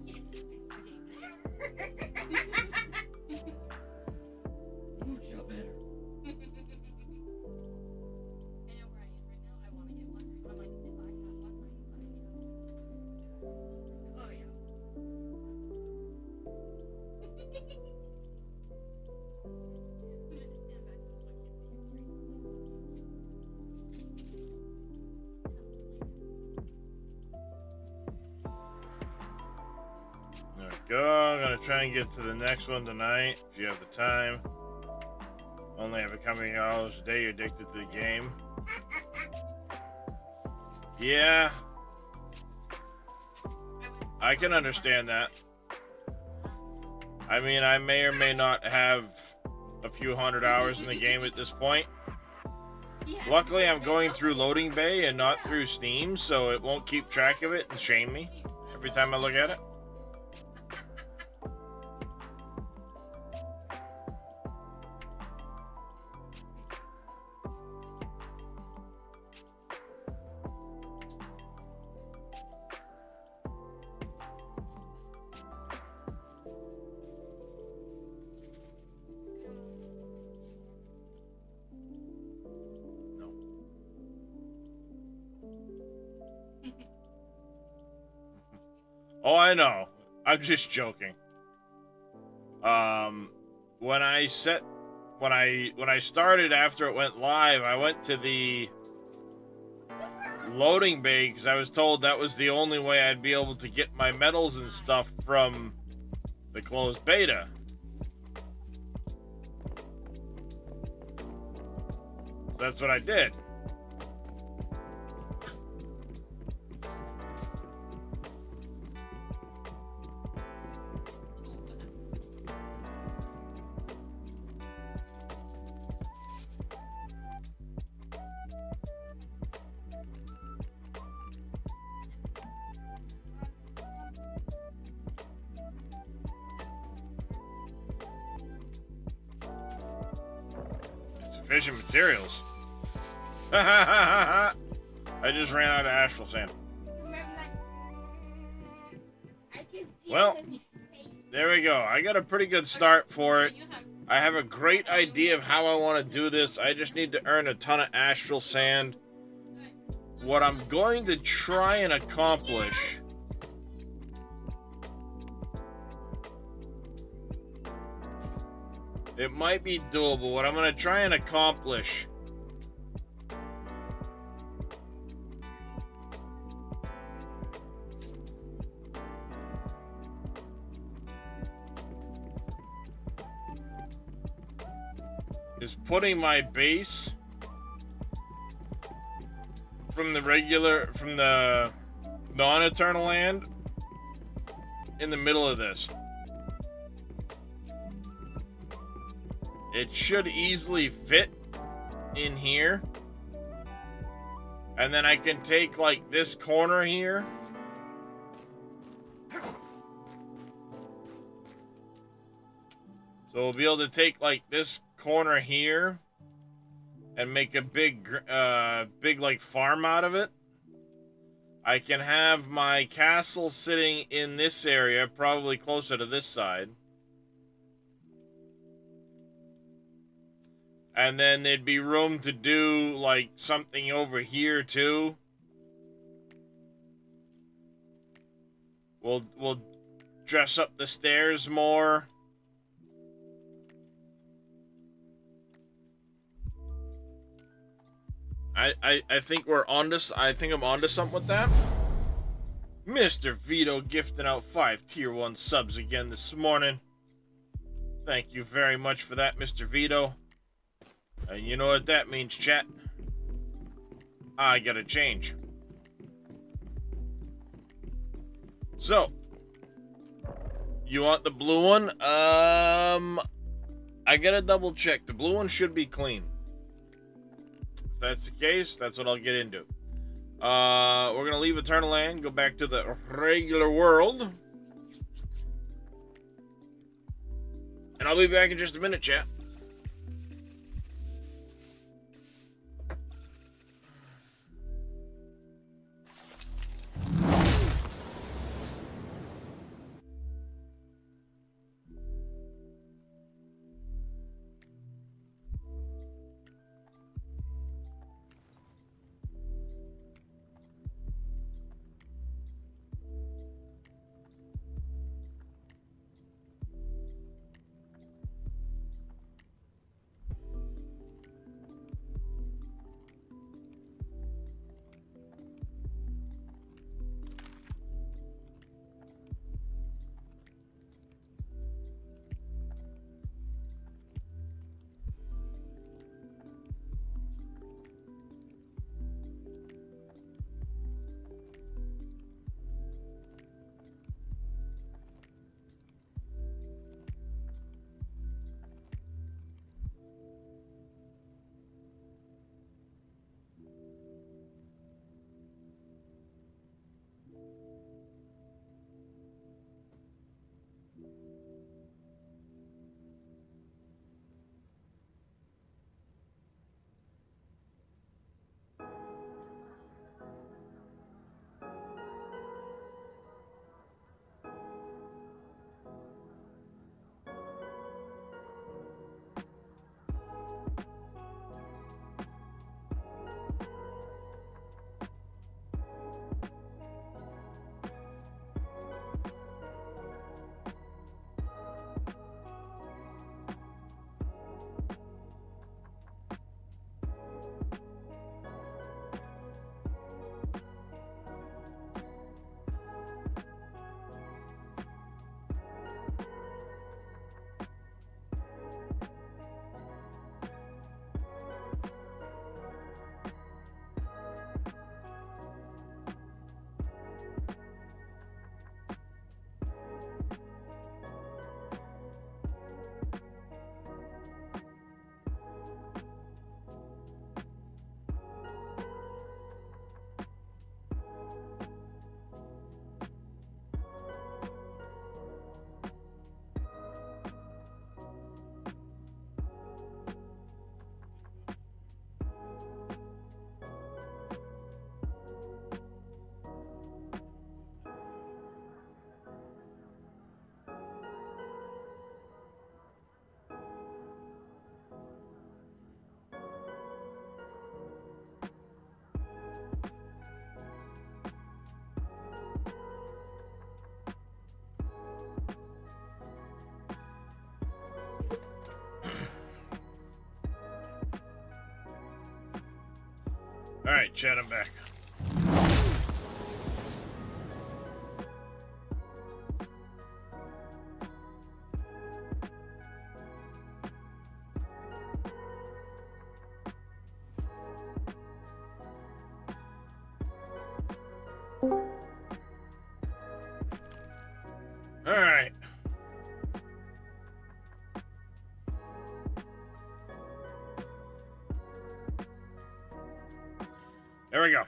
S2: Yes, it makes my day better. Mucho better. I know where I am right now. I want to get one because I'm like, if I have one, oh yeah.
S1: go. I'm gonna try and get to the next one tonight, if you have the time. Only have a couple of hours a day, you're addicted to the game. Yeah, I can understand that. I mean, I may or may not have a few hundred hours in the game at this point. Luckily, I'm going through Loading Bay and not through Steam, so it won't keep track of it and shame me every time I look at it. Oh, I know. I'm just joking. When I started after it went live, I went to the loading bay because I was told that was the only way I'd be able to get my medals and stuff from the closed beta. That's what I did. Insufficient materials. I just ran out of astral sand. Well, there we go. I got a pretty good start for it. I have a great idea of how I want to do this. I just need to earn a ton of astral sand. What I'm going to try and accomplish it might be doable. What I'm going to try and accomplish is putting my base from the non-Eternaland in the middle of this. It should easily fit in here. And then I can take like this corner here. So we'll be able to take like this corner here and make a big like farm out of it. I can have my castle sitting in this area, probably closer to this side. And then there'd be room to do like something over here too. We'll dress up the stairs more. I think we're onto. I think I'm onto something with that. Mr. Vito gifting out 5 tier 1 subs again this morning. Thank you very much for that, Mr. Vito. And you know what that means, chat? I gotta change. So, you want the blue one? I gotta double check. The blue one should be clean. If that's the case, that's what I'll get into. We're gonna leave Eternaland, go back to the regular world. And I'll be back in just a minute, chat. Alright, Chad, I'm back. Alright. There we go.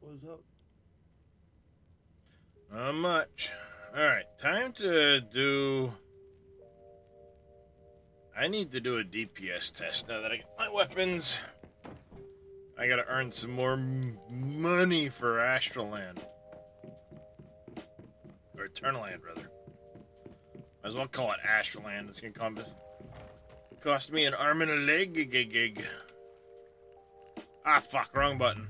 S4: What's up?
S1: Not much. Alright, time to do... I need to do a DPS test now that I get my weapons. I gotta earn some more money for Astraland. Or Eternaland, rather. Might as well call it Astraland. It's gonna cost me an arm and a leg gig. Ah, fuck, wrong button.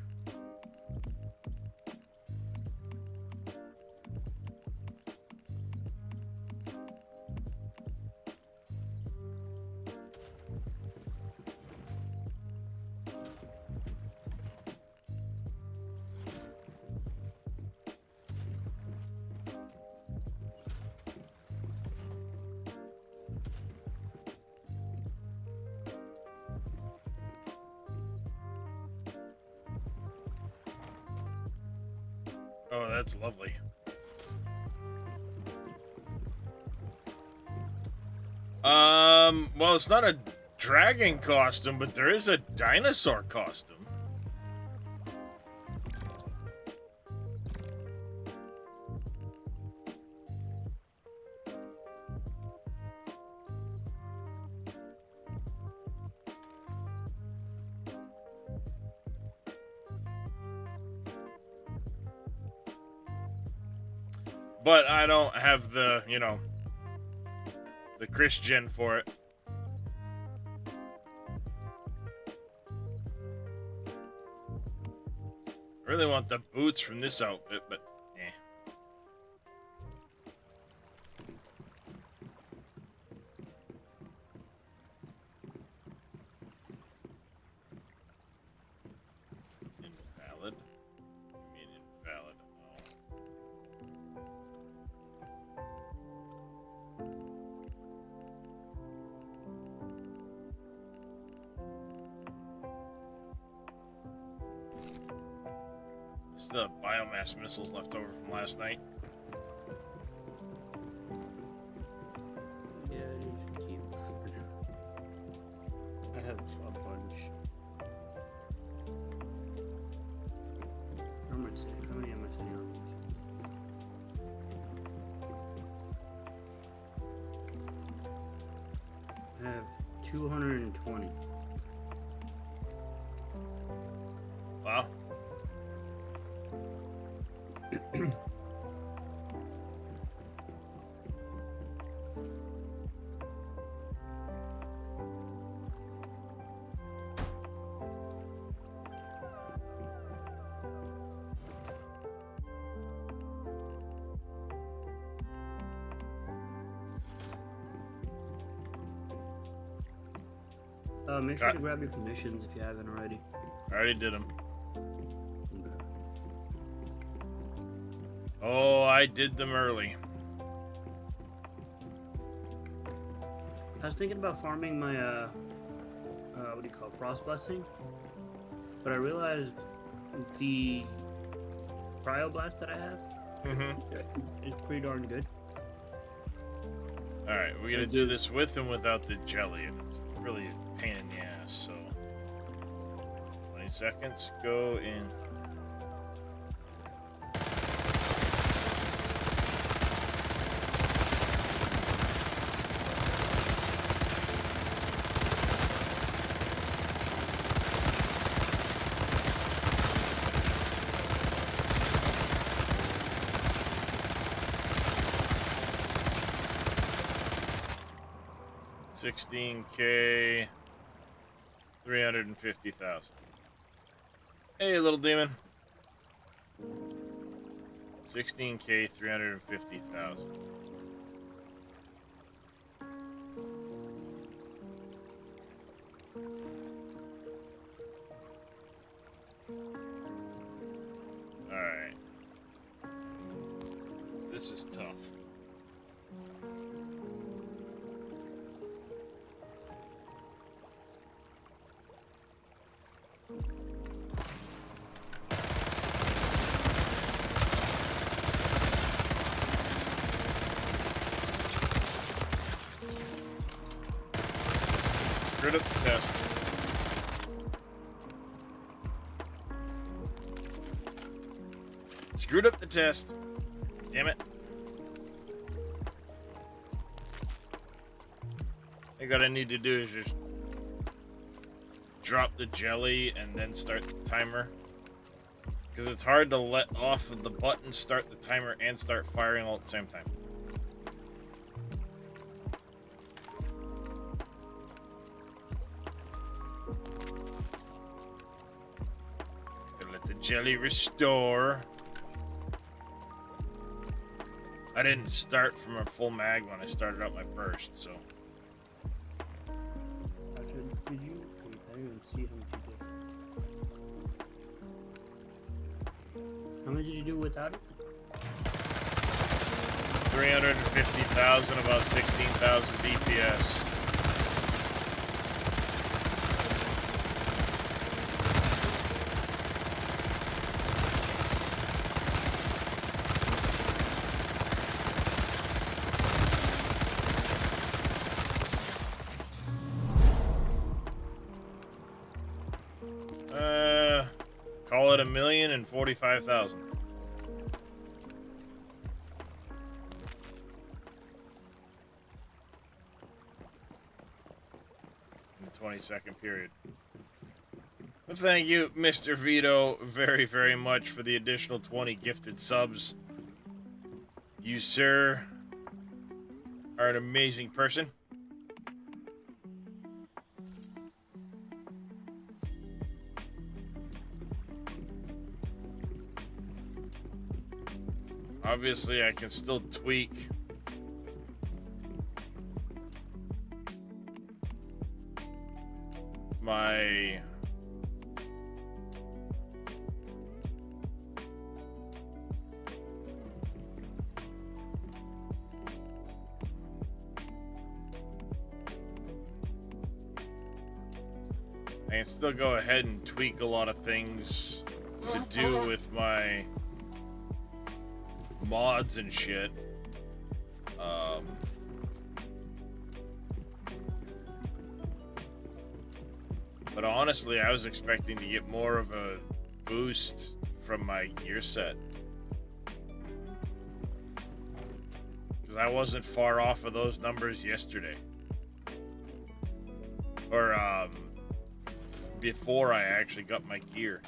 S1: Oh, that's lovely. Well, it's not a dragon costume, but there is a dinosaur costume. But I don't have the, you know, the Christian for it. I really want the boots from this outfit, but eh. Invalid? I mean invalid. The biomass missiles left over from last night.
S4: Yeah, you should keep. I have a bunch. How many am I sitting on these? I have 220.
S1: Wow.
S4: Make sure to grab your commissions if you haven't already.
S1: I already did them. Oh, I did them early.
S4: I was thinking about farming my, what do you call it, Frost Blessing? But I realized the Cryoblast that I have is pretty darn good.
S1: Alright, we're gonna do this with and without the jelly, and it's really a pain in the ass, so... 20 seconds, go in... $16K, 350,000. Hey, little demon. 16K, 350,000. This is tough. Screwed up the test. Screwed up the test. Damn it. I think what I need to do is just drop the jelly and then start the timer. Because it's hard to let off of the button, start the timer, and start firing all at the same time. Gotta let the jelly restore. I didn't start from a full mag when I started out my burst, so.
S4: Did you? I didn't even see how much you did. How much did you do without it?
S1: 350,000, about 16,000 DPS. Call it 1,045,000. In the 20-second period. Well, thank you, Mr. Vito, very, very much for the additional 20 gifted subs. You, sir, are an amazing person. Obviously, I can still tweak my I can still go ahead and tweak a lot of things to do with my mods and shit. But honestly, I was expecting to get more of a boost from my gear set. Because I wasn't far off of those numbers yesterday. Or, before I actually got my gear.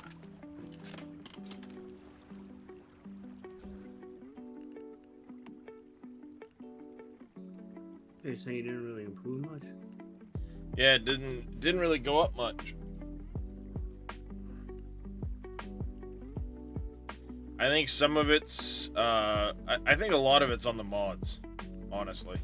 S4: You're saying you didn't really improve much?
S1: Yeah, it didn't really go up much. I think some of it's I think a lot of it's on the mods, honestly.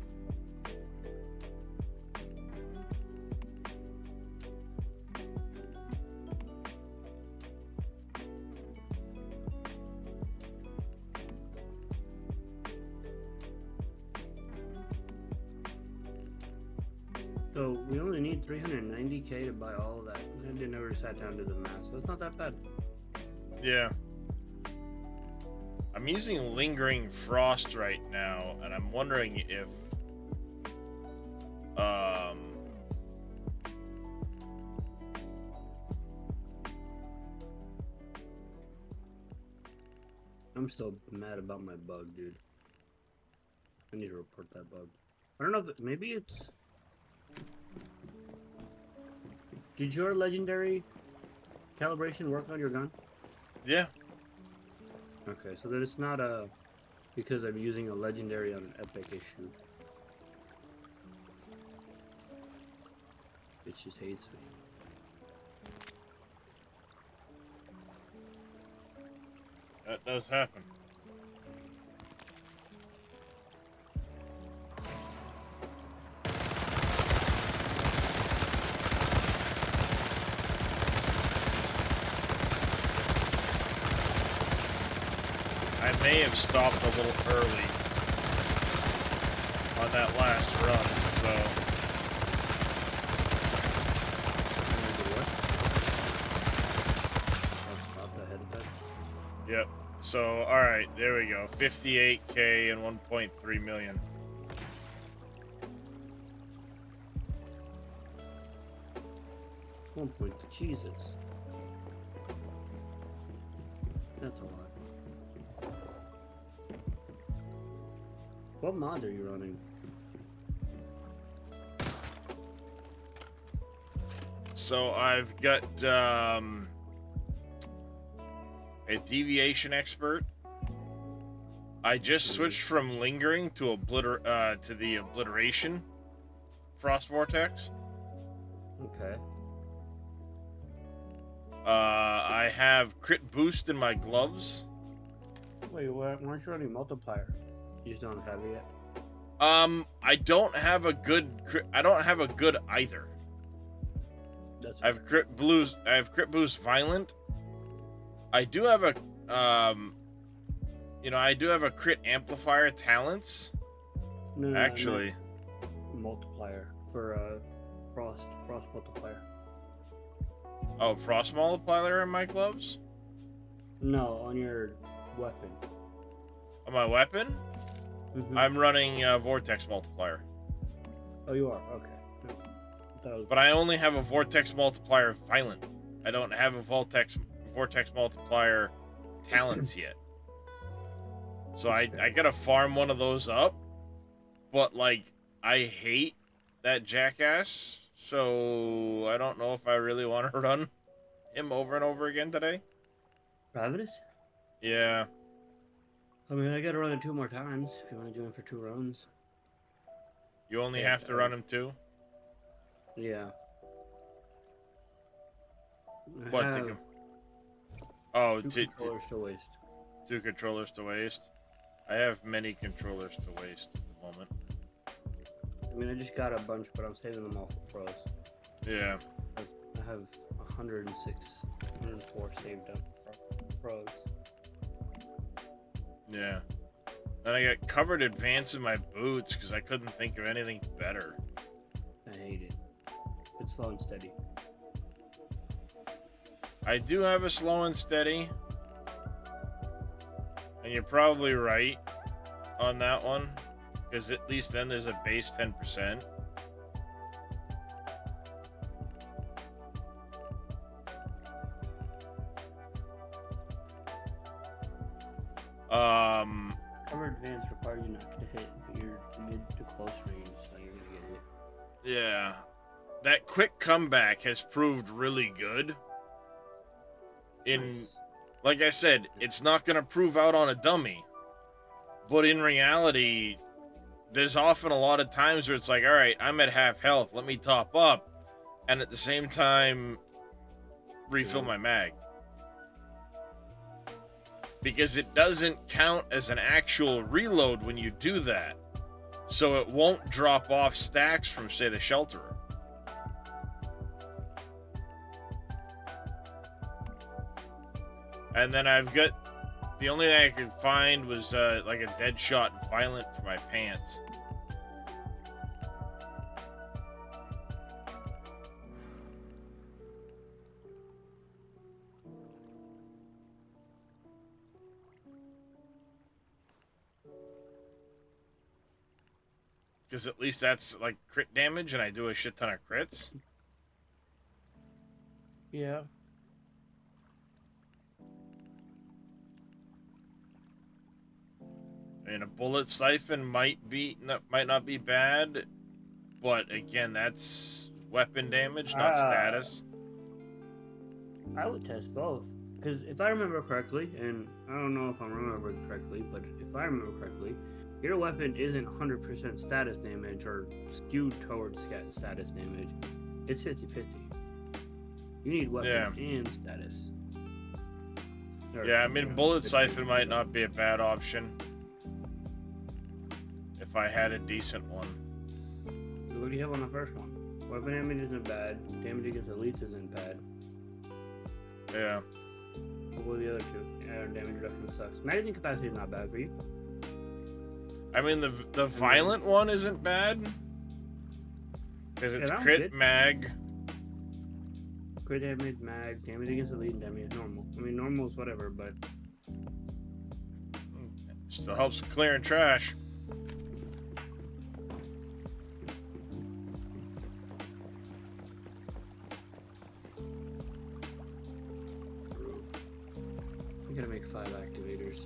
S4: So we only need 390k to buy all of that. I never sat down to the math, so it's not that bad.
S1: Yeah. I'm using Lingering Frost right now, and I'm wondering if
S4: I'm still mad about my bug, dude. I need to report that bug. I don't know if maybe it's... Did your legendary calibration work on your gun?
S1: yeah.
S4: Okay, so that it's not a... because I'm using a legendary on an epic issue. It just hates me.
S1: That does happen. I may have stopped a little early. on that last run, so yep. So alright, there we go. 58K and 1.3 million.
S4: One point to Jesus. That's a lot. What mod are you running?
S1: So I've got a deviation expert. I just switched from lingering to the obliteration frost vortex.
S4: Okay.
S1: I have crit boost in my gloves.
S4: Wait, why aren't you running multiplier? You just don't have it yet?
S1: I don't have a good I don't have a good either.
S4: That's
S1: I have crit boost violent. I do have a I do have a crit amplifier talents.
S4: no,
S1: Actually,
S4: multiplier for frost multiplier.
S1: oh, frost multiplier in my gloves?
S4: No, on your weapon.
S1: On my weapon?
S4: Mhm.
S1: I'm running vortex multiplier.
S4: Oh, you are? Okay. That was...
S1: But I only have a vortex multiplier violent. I don't have a vortex multiplier talents yet. So I gotta farm one of those up. But like, I hate that jackass. So I don't know if I really want to run him over and over again today.
S4: Ravenous?
S1: Yeah.
S4: I mean, I gotta run it 2 more times if you want to join for 2 runs.
S1: You only
S4: Yeah,
S1: have to run him 2?
S4: Yeah.
S1: What? Oh,
S4: 2 controllers to waste.
S1: 2 controllers to waste? I have many controllers to waste at the moment.
S4: I mean, I just got a bunch, but I'm saving them all for pros.
S1: Yeah.
S4: I have 104 saved up for pros.
S1: Yeah. Then I got covered advance in my boots because I couldn't think of anything better.
S4: I hate it. It's slow and steady.
S1: I do have a slow and steady. And you're probably right on that one. Because at least then there's a base 10%.
S4: Cover advance requires you not to hit, but you're mid to close range, so you're gonna get hit.
S1: Yeah. That quick comeback has proved really good.
S4: Nice.
S1: Like I said, it's not going to prove out on a dummy. But in reality, there's often a lot of times where it's like, all right, I'm at half health, let me top up. And at the same time, refill my mag. Because it doesn't count as an actual reload when you do that. So it won't drop off stacks from, say, the Shelterer. And then I've got... The only thing I could find was like a dead shot violent for my pants. Because at least that's like crit damage and I do a shit ton of crits.
S4: Yeah.
S1: And a bullet siphon might not be bad, but again, that's weapon damage, not status.
S4: I would test both, because if I remember correctly, and I don't know if I'm remembering correctly, but if I remember correctly, your weapon isn't 100% status damage or skewed towards status damage. It's 50-50. You need weapon and status.
S1: Yeah, I mean, bullet siphon might not be a bad option. If I had a decent one.
S4: So what do you have on the first one? Weapon damage isn't bad. Damage against elites isn't bad.
S1: Yeah.
S4: What were the other two? Damage reduction sucks. Magazine capacity is not bad for you.
S1: I mean, the violent one isn't bad. Because it's
S4: that one's
S1: crit
S4: good.
S1: mag.
S4: Crit damage, mag, damage against the lead, damage normal. I mean, normal is whatever, but
S1: Still helps with clearing trash.
S4: we gotta make 5 activators.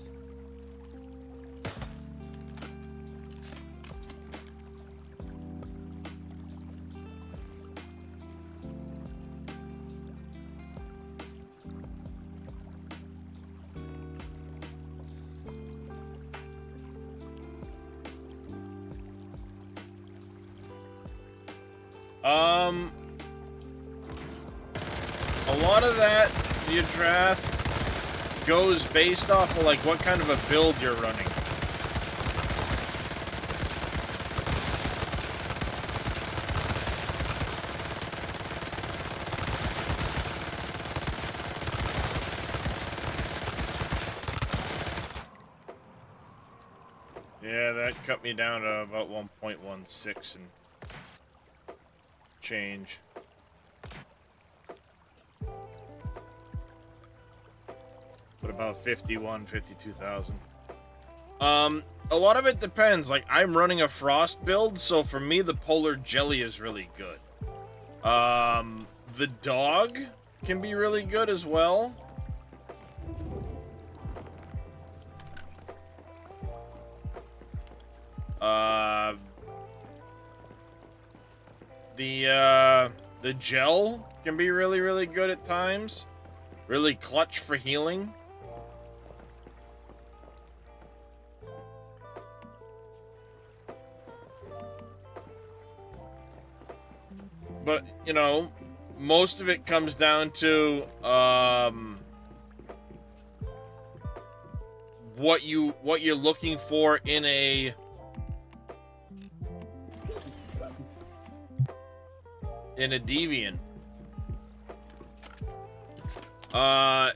S1: A lot of that, the draft, goes based off of like what kind of a build you're running. Yeah, that cut me down to about 1.16 and change. But about 52,000. A lot of it depends. Like, I'm running a frost build, so for me, the polar jelly is really good. The dog can be really good as well. The gel can be really, really good at times. Really clutch for healing. But, you know, most of it comes down to what you're looking for in a deviant.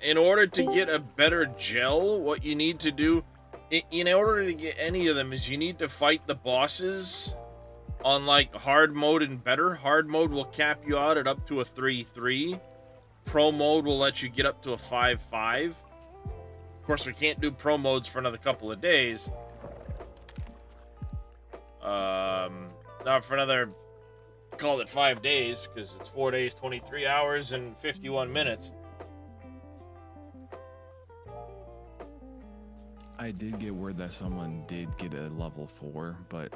S1: In order to get a better gel, what you need to do in order to get any of them is you need to fight the bosses on like hard mode and better. Hard mode will cap you out at up to a 3-3. Pro mode will let you get up to a 5-5. Of course, we can't do pro modes for another couple of days. Not for another, call it 5 days, because it's 4 days, 23 hours, and 51 minutes.
S5: I did get word that someone did get a level 4, but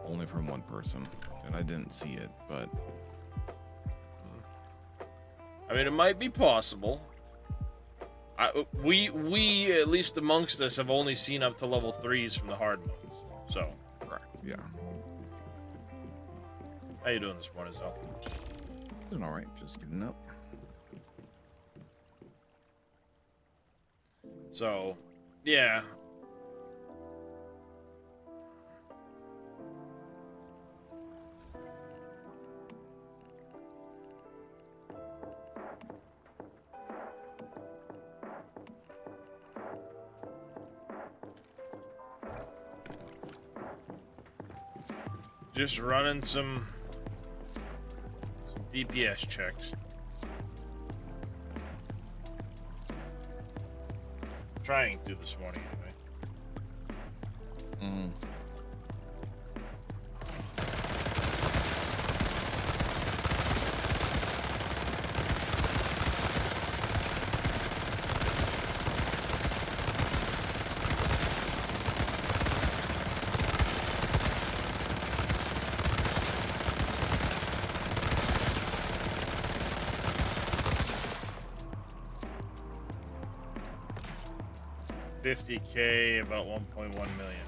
S5: only from one person, and I didn't see it, but
S1: I mean, it might be possible. We at least amongst us have only seen up to level 3s from the hard modes. So,
S5: correct, yeah.
S1: How you doing this morning, Zell?
S5: Doing all right, just getting up.
S1: So, yeah. Just running some DPS checks. Trying to this morning anyway. 50K, about 1.1 million.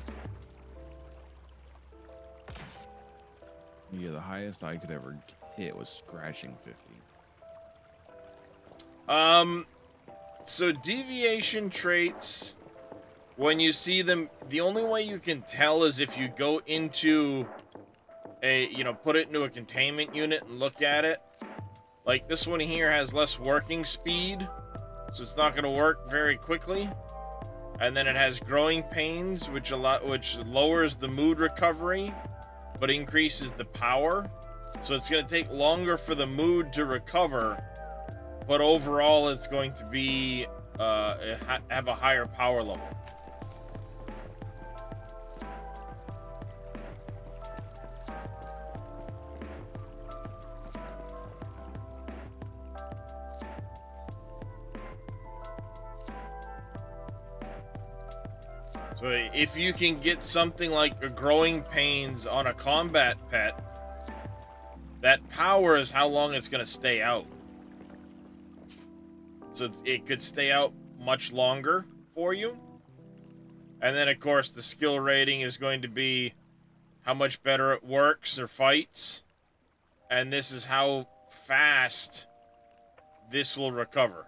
S5: Yeah, the highest I could ever hit was scratching 50.
S1: So deviation traits, when you see them, the only way you can tell is if you go into a, put it into a containment unit and look at it. Like this one here has less working speed, so it's not going to work very quickly. and then it has growing pains, which lowers the mood recovery, but increases the power. So it's going to take longer for the mood to recover, but overall it's going to be have a higher power level. So if you can get something like a growing pains on a combat pet, that power is how long it's going to stay out. So it could stay out much longer for you. And then, of course, the skill rating is going to be how much better it works or fights. And this is how fast this will recover.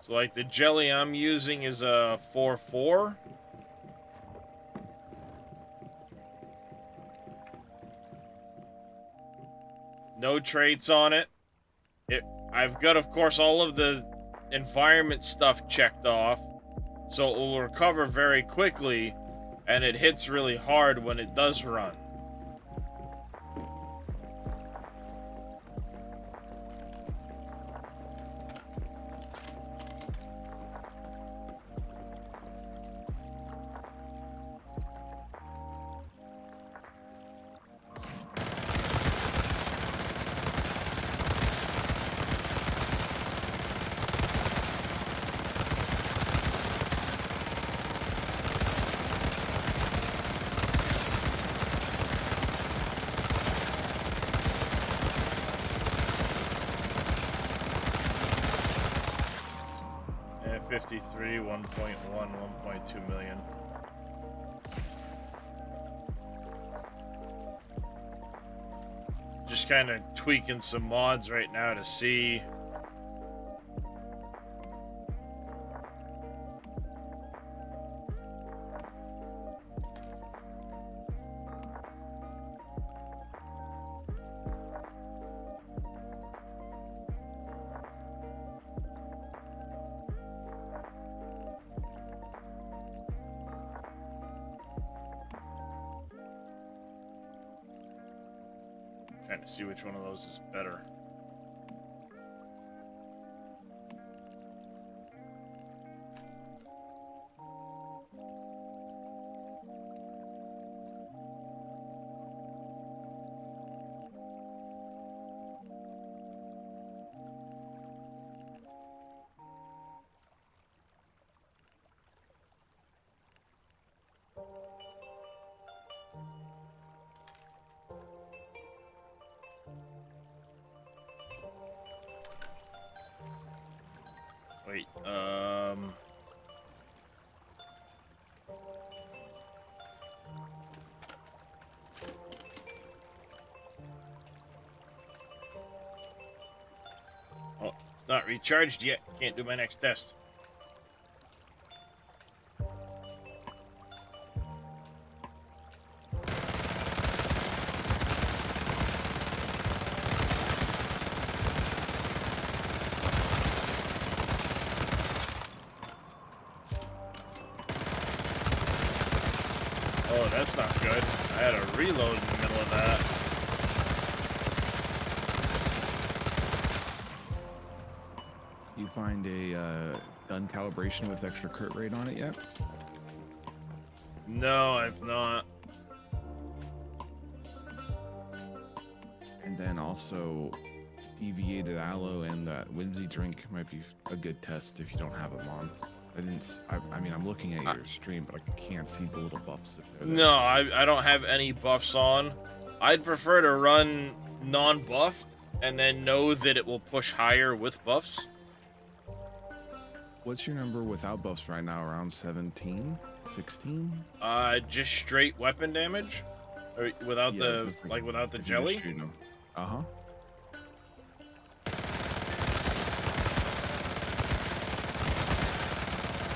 S1: So, like, the jelly I'm using is a 4-4. No traits on it. I've got, of course, all of the environment stuff checked off, so it will recover very quickly, and it hits really hard when it does run. And 53, 1.1, 1.2 million. Just kind of tweaking some mods right now to see. Trying to see which one of those is better. Wait, oh, it's not recharged yet. Can't do my next test. Oh, that's not good. I had a reload in the middle of that.
S5: You find a gun calibration with extra crit rate on it yet?
S1: No, I've not.
S5: And then also, deviated aloe and that whimsy drink might be a good test if you don't have them on. I mean, I'm looking at your stream, but I can't see the little buffs. If they're there.
S1: No, I don't have any buffs on. I'd prefer to run non-buffed and then know that it will push higher with buffs.
S5: What's your number without buffs right now? Around 17? 16?
S1: Just straight weapon damage? Or without without the jelly?
S5: Uh-huh.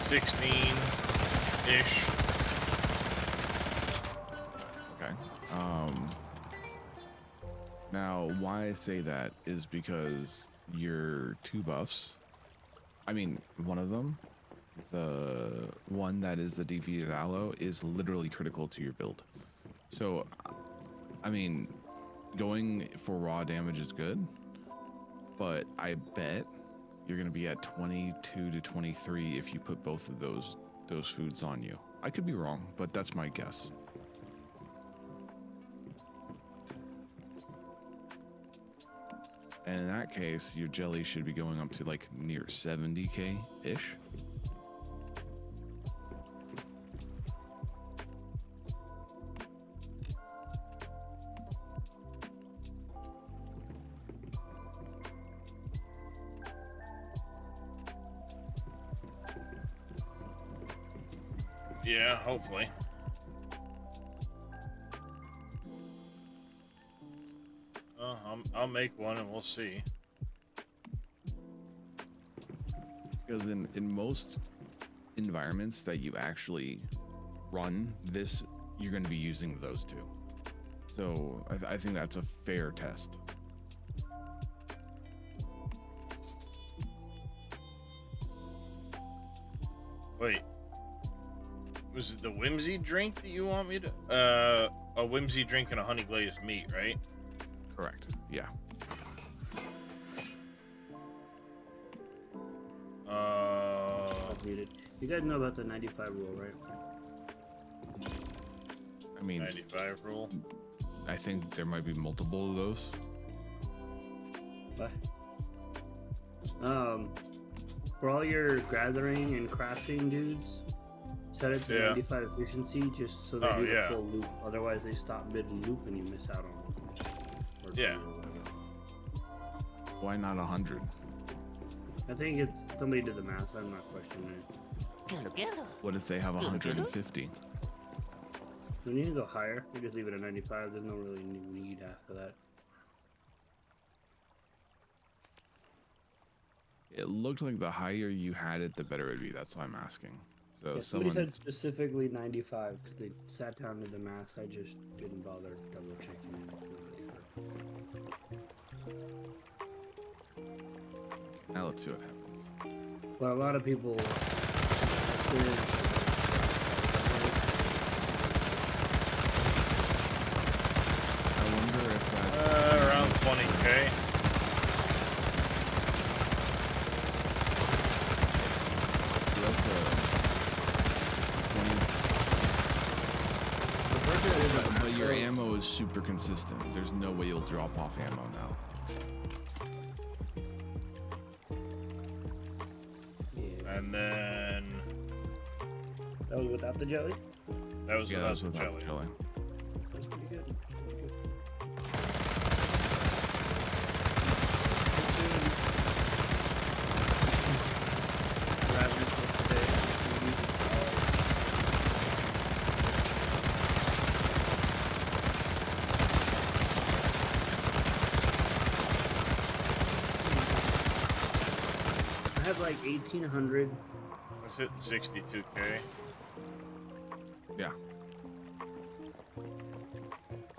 S1: 16-ish.
S5: Okay. Now, why I say that is because your two buffs, I mean, one of them, the one that is the defeated aloe, is literally critical to your build. So, I mean, going for raw damage is good, but I bet you're going to be at 22 to 23 if you put both of those foods on you. I could be wrong, but that's my guess. And in that case, your jelly should be going up to like near 70k-ish.
S1: Yeah, hopefully. I'll make one and we'll see.
S5: Because in most environments that you actually run this, you're going to be using those two. So I think that's a fair test.
S1: Wait. Was it the whimsy drink that you want me to? A whimsy drink and a honey glazed meat, right?
S5: Correct. Yeah.
S4: You guys know about the 95 rule, right?
S5: I mean,
S1: 95 rule.
S5: I think there might be multiple of those.
S4: What? For all your gathering and crafting dudes, set it to 95 efficiency just so they do the full loop. Otherwise, they stop mid loop and you miss out on them.
S1: Yeah.
S5: Why not 100?
S4: I think it's somebody did the math. I'm not questioning it.
S5: What if they have 150?
S4: We need to go higher. We just leave it at 95. There's no really need after that.
S5: It looked like the higher you had it, the better it would be. That's why I'm asking. So
S4: Yeah,
S5: someone
S4: somebody said specifically 95 because they sat down to the math. I just didn't bother double checking it.
S5: Now let's see what happens.
S4: But a lot of people experience
S5: I wonder if that's
S1: Around 20k.
S5: But your ammo is super consistent. There's no way you'll drop off ammo now.
S4: Yeah.
S1: And then
S4: That was without the jelly?
S1: that was
S5: Yeah,
S1: without
S5: that's
S1: the
S5: without
S1: jelly.
S5: jelly.
S4: That's pretty good. I have like 1,800.
S1: Let's hit 62k.
S5: Yeah.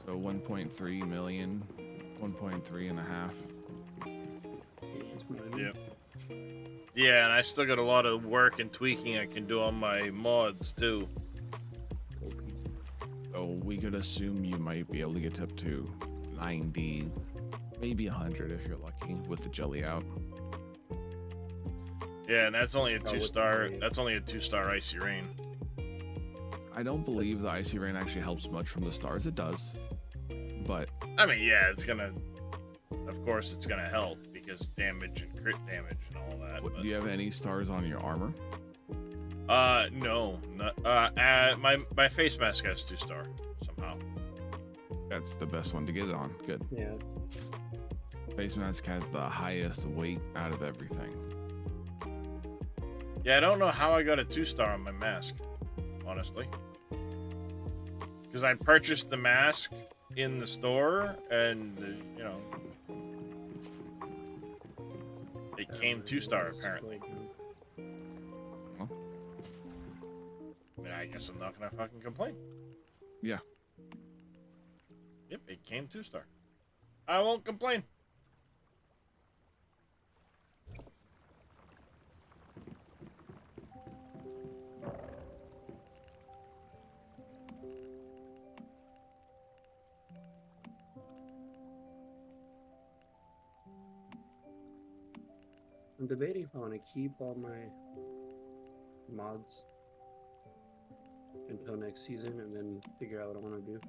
S5: So 1.3 million, 1.3 and a half.
S1: Yep. Yeah, and I still got a lot of work and tweaking I can do on my mods too.
S5: So we could assume you might be able to get up to 90, maybe 100 if you're lucky with the jelly out.
S1: Yeah, and that's only a
S4: with the
S1: 2-star.
S4: jelly.
S1: That's only a 2-star icy rain.
S5: I don't believe the icy rain actually helps much from the stars. It does, but
S1: I mean, yeah, it's gonna. Of course, it's gonna help because damage and crit damage and all that.
S5: what, do you have any stars on your armor?
S1: No, my face mask has 2-star somehow.
S5: That's the best one to get it on. Good.
S4: Yeah.
S5: Face mask has the highest weight out of everything.
S1: Yeah, I don't know how I got a 2-star on my mask, honestly. Because I purchased the mask in the store, and you know, it came 2-star apparently.
S5: Well,
S1: I mean, I guess I'm not gonna fucking complain.
S5: yeah.
S1: Yep, it came 2-star. I won't complain.
S4: I'm debating if I want to keep all my mods until next season and then figure out what I want to do.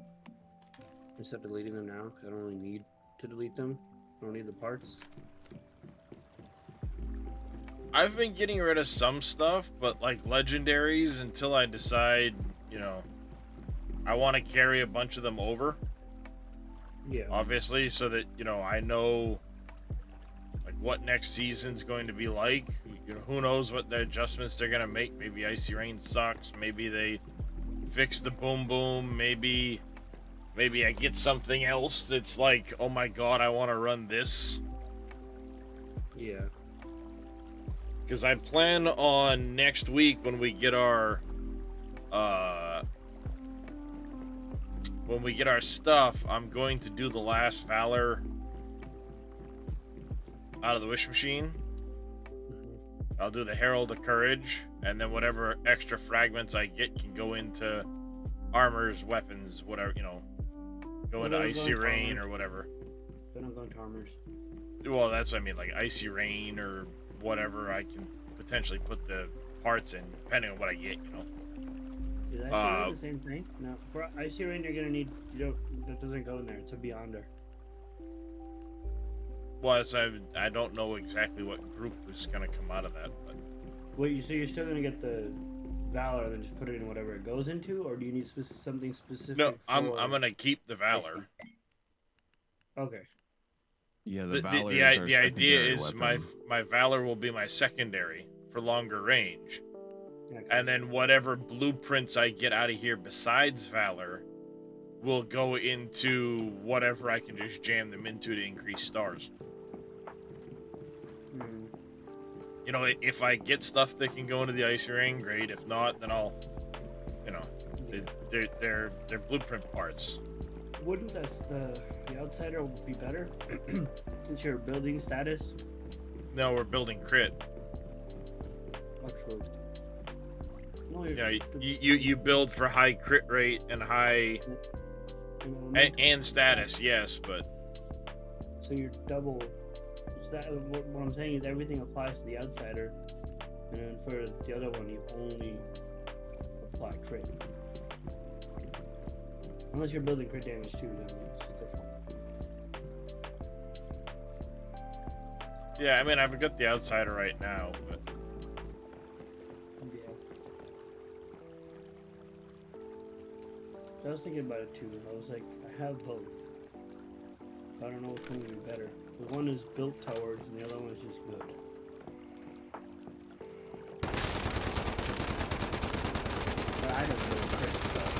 S4: Instead of deleting them now, because I don't really need to delete them. I don't need the parts.
S1: I've been getting rid of some stuff, but like legendaries until I decide, you know, I want to carry a bunch of them over.
S4: Yeah.
S1: Obviously, so that, you know, I know like what next season's going to be like. You know, who knows what the adjustments they're gonna make. Maybe Icy Rain sucks. Maybe they fix the boom boom. Maybe I get something else that's like, oh my god, I want to run this.
S4: Yeah.
S1: Because I plan on next week when we get our stuff, I'm going to do the last Valor out of the wish machine. I'll do the Herald of Courage, and then whatever extra fragments I get can go into armors, weapons, whatever, you know, go into Icy Rain or whatever.
S4: Then I'm going to armors.
S1: Well, that's what I mean, like Icy Rain or whatever I can potentially put the parts in, depending on what I get, you know.
S4: Is Icy Rain the same thing? No, for Icy Rain you're gonna need, that doesn't go in there, it's a Beyonder.
S1: Well, I don't know exactly what group is gonna come out of that, but...
S4: Wait, so you're still gonna get the Valor and then just put it in whatever it goes into, or do you need something specific?
S1: No, I'm gonna keep the Valor.
S4: Okay.
S5: Yeah,
S1: The
S5: Valor
S1: idea is my Valor will be my secondary for longer range.
S4: Okay.
S1: And then whatever blueprints I get out of here besides Valor will go into whatever I can just jam them into to increase stars.
S4: Hmm.
S1: You know, if I get stuff that can go into the Icy Rain, great. If not, then I'll, you know, they're blueprint parts.
S4: Wouldn't the Outsider be better since you're building status?
S1: No, we're building crit.
S4: Actually, no,
S1: Yeah, you build for high crit rate and high and status, yes, but
S4: so you're double. What I'm saying is everything applies to the Outsider, and then for the other one you only apply crit. Unless you're building crit damage too, then it's different.
S1: yeah, I mean I've got the Outsider right now, but
S4: Yeah. I was thinking about it too, and I was like, I have both. I don't know which one would be better. The one is built towards, and the other one is just good. But I don't know crit stuff.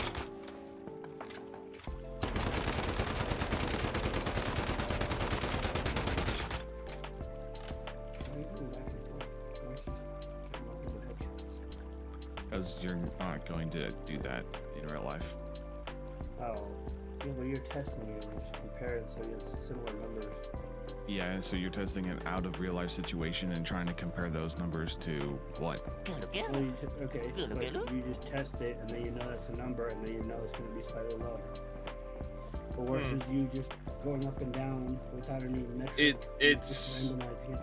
S4: Why are you going back and forth? Why don't you just get multiple headshots?
S5: Because you're not going to do that in real life.
S4: Oh, yeah, but you're testing it and just compare it so you have similar numbers.
S5: Yeah, so you're testing an out of real life situation and trying to compare those numbers to what?
S4: Well, okay, but you just test it and then you know that's a number and then you know it's going to be slightly lower. But versus you just going up and down without any metric.
S1: It's
S4: randomizing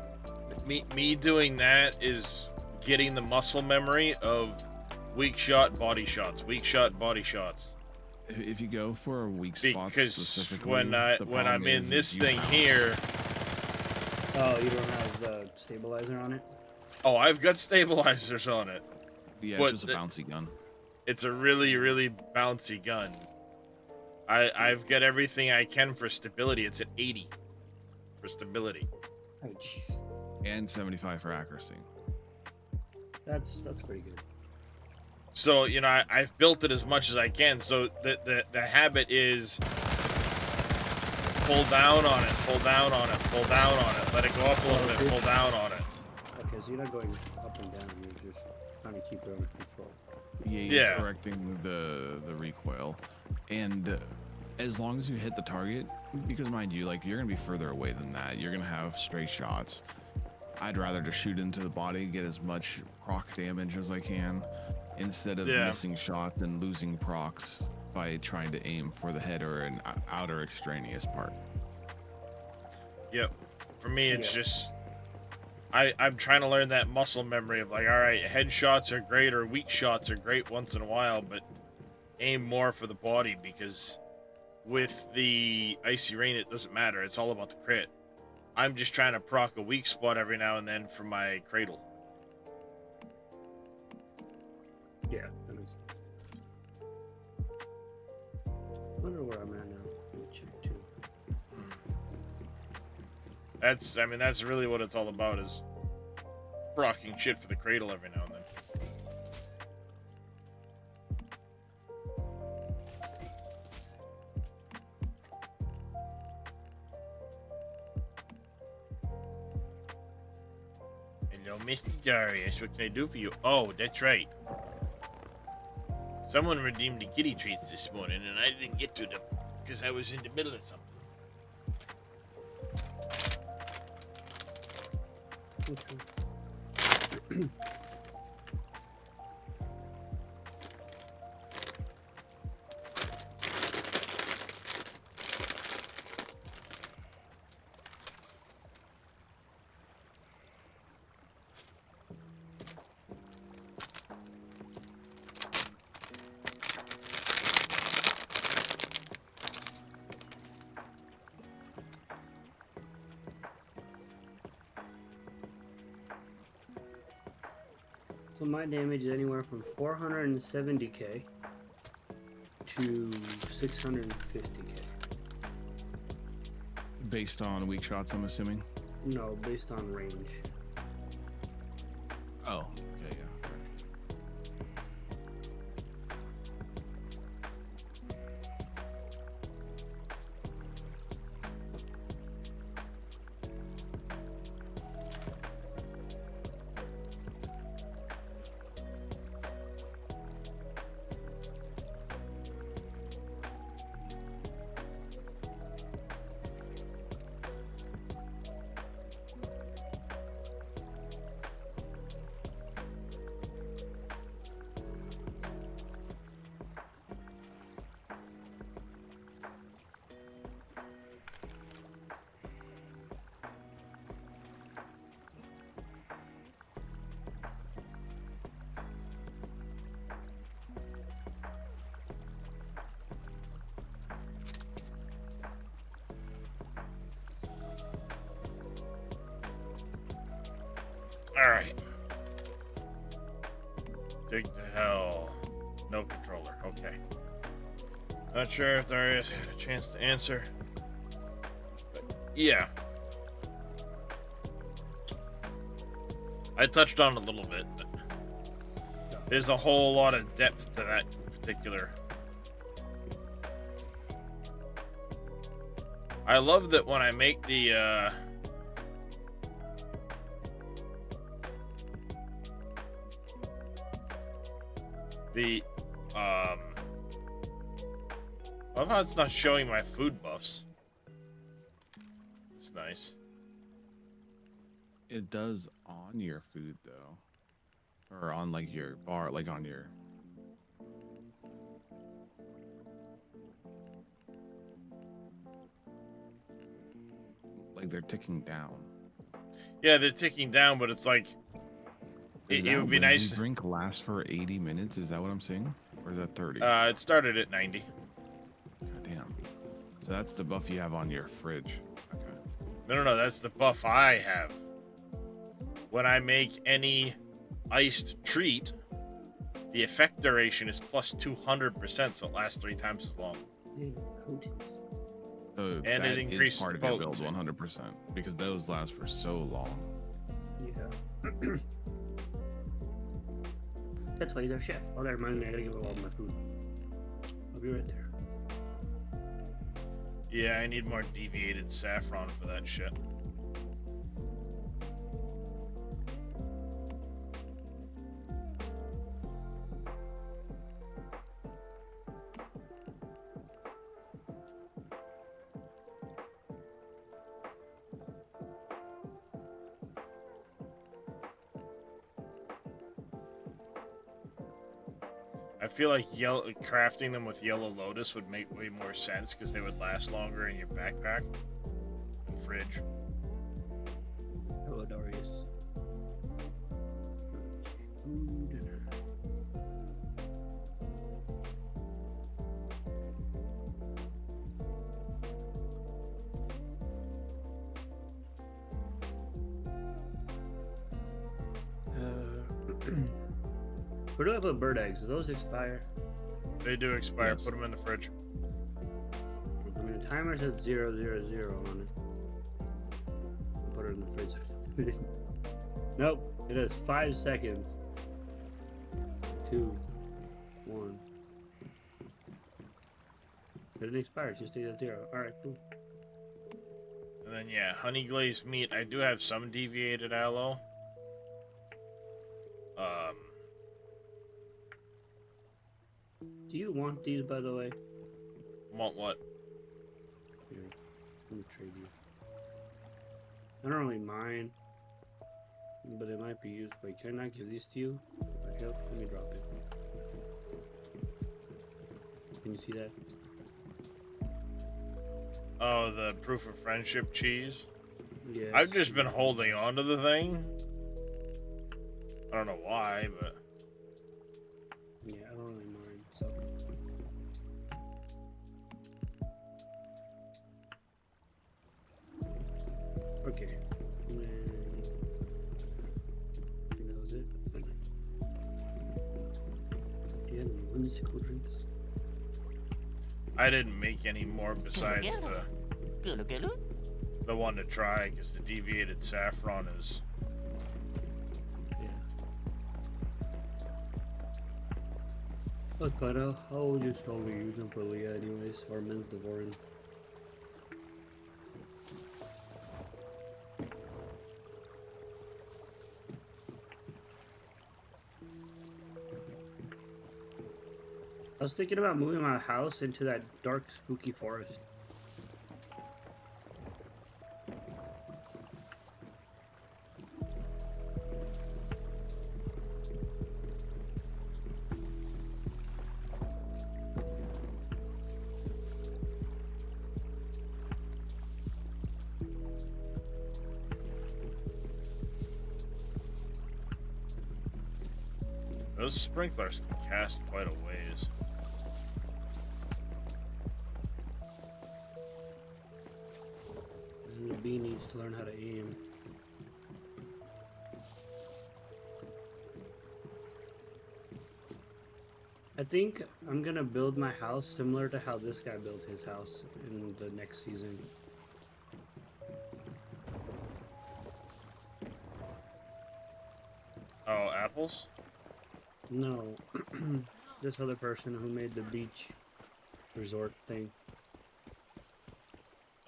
S4: it.
S1: me doing that is getting the muscle memory of weak shot body shots, weak shot body shots.
S5: If you go for a weak spot
S1: Because
S5: specifically,
S1: when I'm in this thing here,
S4: Oh, you don't have the stabilizer on it?
S1: oh, I've got stabilizers on it.
S5: yeah,
S1: but
S5: it's just a bouncy gun.
S1: It's a really, really bouncy gun. I've got everything I can for stability. It's at 80 for stability.
S4: Oh, jeez.
S5: And 75 for accuracy.
S4: That's pretty good.
S1: So, you know, I've built it as much as I can. So the habit is pull down on it, pull down on it, pull down on it, let it go up a little bit, pull down on it.
S4: Okay, so you're not going up and down, you're just trying to keep it under control.
S5: Yeah, you're
S1: Yeah.
S5: correcting the recoil. And as long as you hit the target, because mind you, like you're gonna be further away than that. You're gonna have stray shots. I'd rather just shoot into the body, get as much proc damage as I can, instead of
S1: Yeah.
S5: missing shots and losing procs by trying to aim for the head or an outer extraneous part.
S1: Yep. For me, it's
S4: Yeah.
S1: just I'm trying to learn that muscle memory of like, all right, headshots are great or weak shots are great once in a while, but aim more for the body because with the icy rain, it doesn't matter. It's all about the crit. I'm just trying to proc a weak spot every now and then for my cradle.
S4: Yeah, that makes sense. I wonder where I'm at now. Let me check too.
S1: That's really what it's all about is procking shit for the cradle every now and then. Hello, Mr. Darius. What can I do for you? Oh, that's right. Someone redeemed the kitty treats this morning, and I didn't get to them because I was in the middle of something.
S4: Okay. So my damage is anywhere from 470k to 650k.
S5: Based on weak shots, I'm assuming.
S4: No, based on range.
S5: Oh, okay, yeah.
S1: Alright. Dig to hell. No controller. Okay. Not sure if Darius had a chance to answer. But yeah. I touched on it a little bit, but there's a whole lot of depth to that particular. I love that when I make the I love how it's not showing my food buffs. It's nice.
S5: It does on your food though, or on like your bar, like on your. Like they're ticking down.
S1: Yeah, they're ticking down, but it's like
S5: Is
S1: it
S5: that
S1: would be
S5: when
S1: nice.
S5: the drink lasts for 80 minutes. Is that what I'm seeing, or is that 30?
S1: It started at 90.
S5: God damn. So that's the buff you have on your fridge. Okay.
S1: No, that's the buff I have. When I make any iced treat, the effect duration is plus 200%, so it lasts 3 times as long.
S5: So
S1: And
S5: that
S1: it
S5: is
S1: increases
S5: part of
S1: the
S5: your build
S1: potency.
S5: 100% because those last for so long.
S4: Yeah. That's why he's our chef. Oh, that reminds me, I gotta give him all my food. I'll be right there.
S1: Yeah, I need more deviated saffron for that shit. I feel like crafting them with yellow lotus would make way more sense because they would last longer in your backpack and fridge.
S4: Hello, Darius. Food. Where do I put bird eggs? Do those expire?
S1: They do expire.
S5: Yes.
S1: Put them in the fridge.
S4: I mean, the timer says 000 on it. I'll put it in the fridge. Nope, it has 5 seconds. 2, 1. It didn't expire, it just stays at 0. Alright, cool.
S1: And then yeah, honey glazed meat. I do have some deviated aloe.
S4: Do you want these, by the way?
S1: Want what?
S4: Here, let me trade you. I don't really mind, but it might be used. Wait, can I not give these to you? If I help, let me drop it. Can you see that?
S1: Oh, the proof of friendship cheese.
S4: Yeah.
S1: I've just been holding on to the thing. I don't know why, but
S4: Yeah, I don't really mind. So. Okay. And I think that was it. Do you have any whimsical drinks?
S1: I didn't make any more besides the one to try because the deviated saffron is.
S4: Yeah. That's fine. I'll just only use them for Leah anyways, or Men's Devorin. I was thinking about moving my house into that dark, spooky forest.
S1: Those sprinklers can cast quite a ways.
S4: And the bee needs to learn how to aim. I think I'm gonna build my house similar to how this guy built his house in the next season.
S1: Oh, apples?
S4: No, this other person who made the beach resort thing.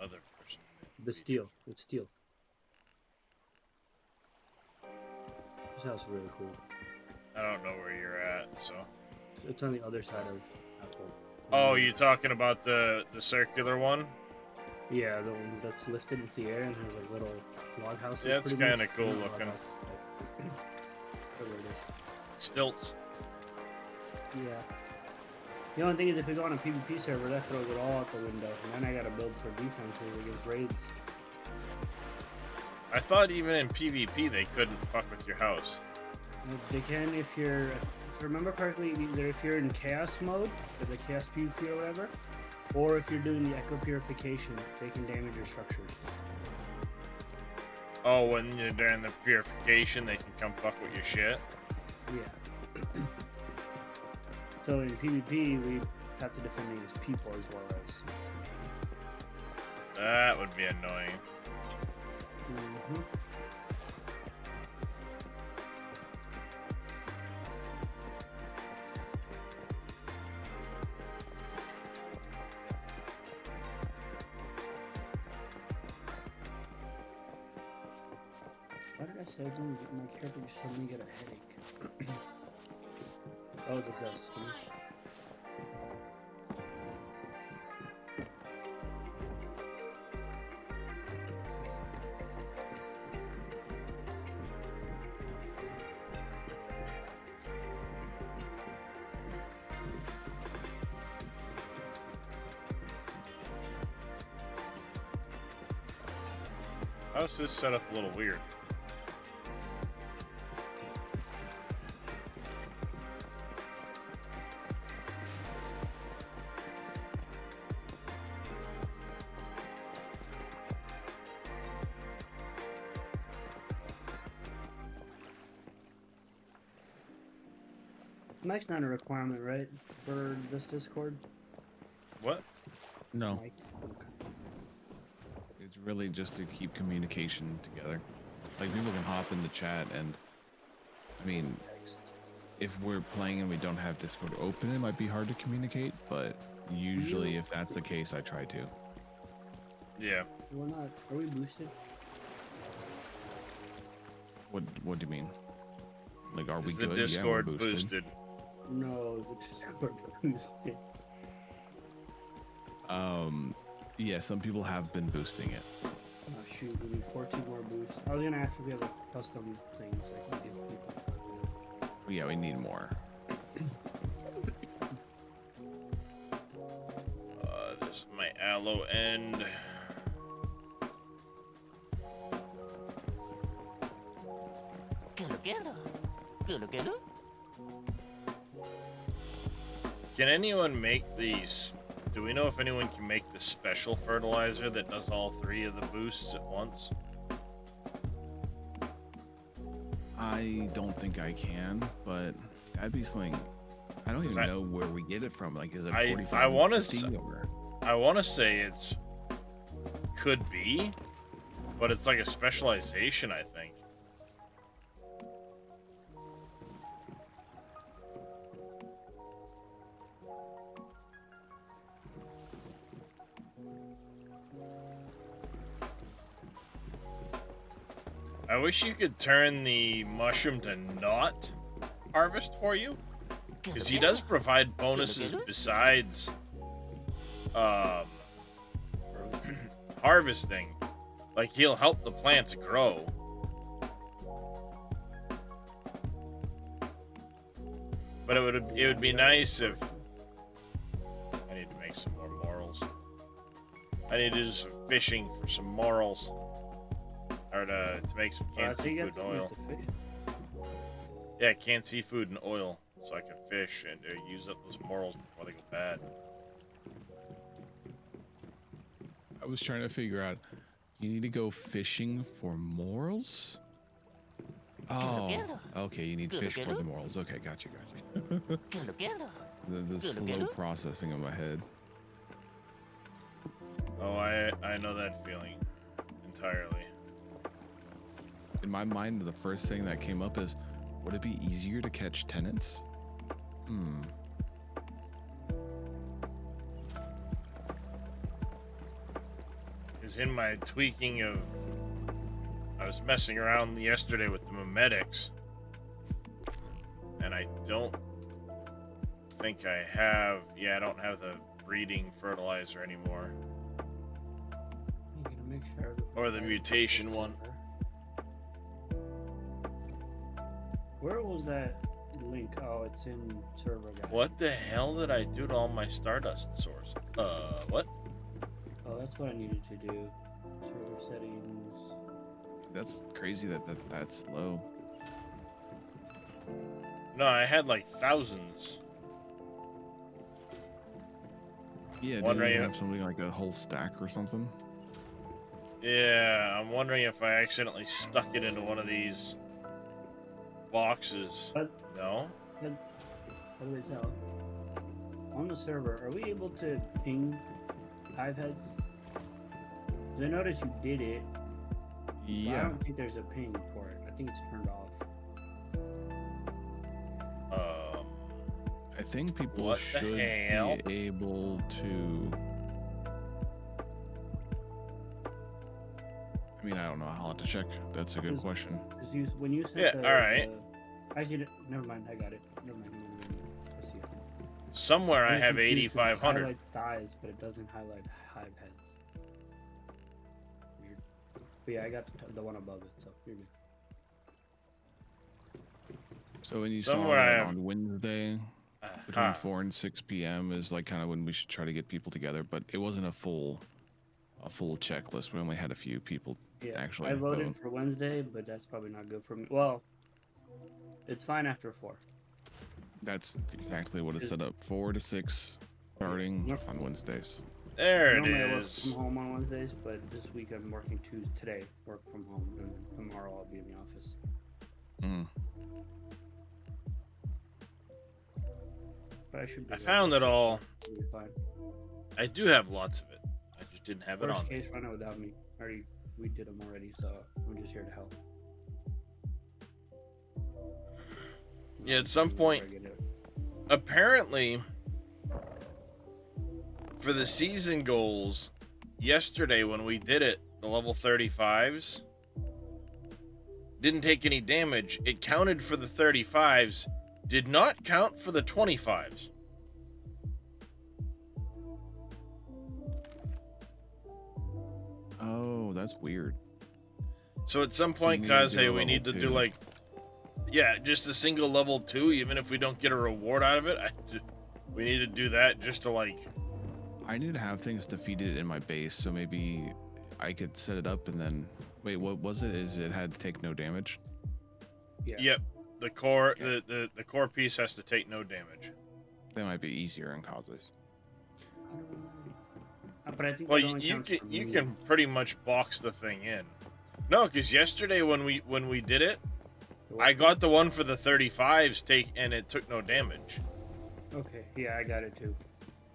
S1: Other person.
S4: The steel. It's steel. This house is really cool.
S1: I don't know where you're at, so.
S4: It's on the other side of Apple.
S1: Oh, you talking about the circular one?
S4: Yeah, the one that's lifted into the air and has like little log houses.
S1: Yeah, it's
S4: pretty
S1: kinda
S4: much.
S1: cool
S4: Not log
S1: looking.
S4: house, but whatever it is.
S1: Stilts.
S4: Yeah. The only thing is if we go on a PvP server, that throws it all out the window. And then I gotta build for defenses against raids.
S1: I thought even in PvP they couldn't fuck with your house.
S4: They can if you're, if I remember correctly, either if you're in chaos mode, or the chaos PvP or whatever, or if you're doing the echo purification, they can damage your structures.
S1: Oh, when you're during the purification, they can come fuck with your shit.
S4: Yeah. So in PvP, we have to defend against people as well as.
S1: That would be annoying.
S4: Mm-hmm. Why did I say I didn't get my character just suddenly get a headache? Oh, that's me.
S1: How's this set up a little weird?
S4: Mike's not a requirement, right, for this Discord?
S1: What?
S5: No,
S4: Mike? Okay.
S5: it's really just to keep communication together. Like people can hop in the chat, and I mean,
S4: Text.
S5: if we're playing and we don't have Discord open, it might be hard to communicate. But usually, if that's the case, I try to.
S1: Yeah.
S4: We're not. Are we boosted?
S5: What do you mean? Like, are we
S1: Is the
S5: good?
S1: Discord
S5: yeah, we're
S1: boosted?
S4: No, the Discord boosted.
S5: Yeah, some people have been boosting it.
S4: Oh shoot, we need 14 more boosts. I was gonna ask if we have a custom thing so I can give people.
S5: Yeah, we need more.
S1: This is my aloe end. Can anyone make these? Do we know if anyone can make the special fertilizer that does all 3 of the boosts at once?
S5: I don't think I can, but that'd be something. I don't even know where we get it from. Like, is it 45
S1: I want to
S5: 50 or?
S1: I want to say it's could be, but it's like a specialization, I think. I wish you could turn the mushroom to not harvest for you, because he does provide bonuses besides harvesting. Like, he'll help the plants grow. But it would be nice if I need to make some more morals. I need to do some fishing for some morals. Or to make some canned seafood and oil. Yeah, canned seafood and oil, so I can fish and use up those morals before they go bad.
S5: I was trying to figure out. You need to go fishing for morals. Oh, okay. You need fish for the morals. Okay, gotcha. The slow processing of my head.
S1: Oh, I know that feeling entirely.
S5: In my mind, the first thing that came up is, would it be easier to catch tenants?
S1: Because in my tweaking of, I was messing around yesterday with the mimetics, and I don't think I have. Yeah, I don't have the breeding fertilizer anymore, or the mutation one.
S4: Where was that link? Oh, it's in server guide.
S1: What the hell did I do to all my Stardust source? What?
S4: Oh, that's what I needed to do. Server settings.
S5: That's crazy that's low.
S1: No, I had like thousands.
S5: Yeah, do
S1: Wondering
S5: you
S1: if-
S5: have something like a whole stack or something?
S1: Yeah, I'm wondering if I accidentally stuck it into one of these boxes.
S4: But
S1: No?
S4: by the way, Sal, on the server, are we able to ping hive heads? 'Cause I noticed you did it. But I
S5: Yeah.
S4: don't think there's a ping for it. I think it's turned off.
S5: I think people
S1: What the
S5: should
S1: hell?
S5: be able to. I mean, I don't know. I'll have to check. That's a good
S4: Is-
S5: question.
S4: Cause when you sent
S1: Yeah,
S4: the,
S1: alright.
S4: actually, never mind. I got it. Never mind. I see it.
S1: Somewhere I
S4: was
S1: have
S4: confused 'cause it
S1: 8,500.
S4: highlights thighs, but it doesn't highlight hive heads. Weird. But yeah, I got the one above it, so you're good.
S5: So when you saw
S1: Somewhere
S5: that
S1: I have-
S5: on Wednesday between
S1: Huh.
S5: 4 and 6 p.m. is like kind of when we should try to get people together, but it wasn't a full a full checklist. We only had a few people
S4: Yeah,
S5: actually
S4: I voted
S5: vote.
S4: for Wednesday, but that's probably not good for me. Well, it's fine after 4.
S5: That's exactly what it's
S4: Is-
S5: set up. 4 to 6 starting
S4: Yep.
S5: on Wednesdays.
S1: There it
S4: Normally I work from
S1: is.
S4: home on Wednesdays, but this week I'm working today, work from home, and then tomorrow I'll be in the office.
S5: Mm.
S4: But I should be
S1: I
S4: ready.
S1: found it all.
S4: It'll be fine.
S1: I do have lots of it. I just didn't have it
S4: Worst
S1: on me.
S4: case, run it without me. We did them already, so I'm just here to help.
S1: Yeah, at some point, apparently, for the season goals, yesterday when we did it, the level 35s didn't take any damage. It counted for the 35s, did not count for the 25s.
S5: Oh, that's weird.
S1: So at some point,
S5: you need to
S1: Kaze,
S5: do a
S1: we
S5: level
S1: need to do
S5: 2.
S1: like, yeah, just a single level 2, even if we don't get a reward out of it. We need to do that just to like.
S5: I need to have things defeated in my base, so maybe I could set it up and then wait. What was it? Is it had to take no damage?
S4: Yeah.
S1: Yep, the core,
S5: Okay.
S1: the core piece has to take no damage.
S5: That might be easier in causes.
S4: But I think
S1: Well,
S4: that only
S1: you
S4: counts
S1: can
S4: for
S1: you
S4: me.
S1: can pretty much box the thing in. No, because yesterday when we did it, I got the one for the 35s and it took no damage.
S4: Okay, yeah, I got it too.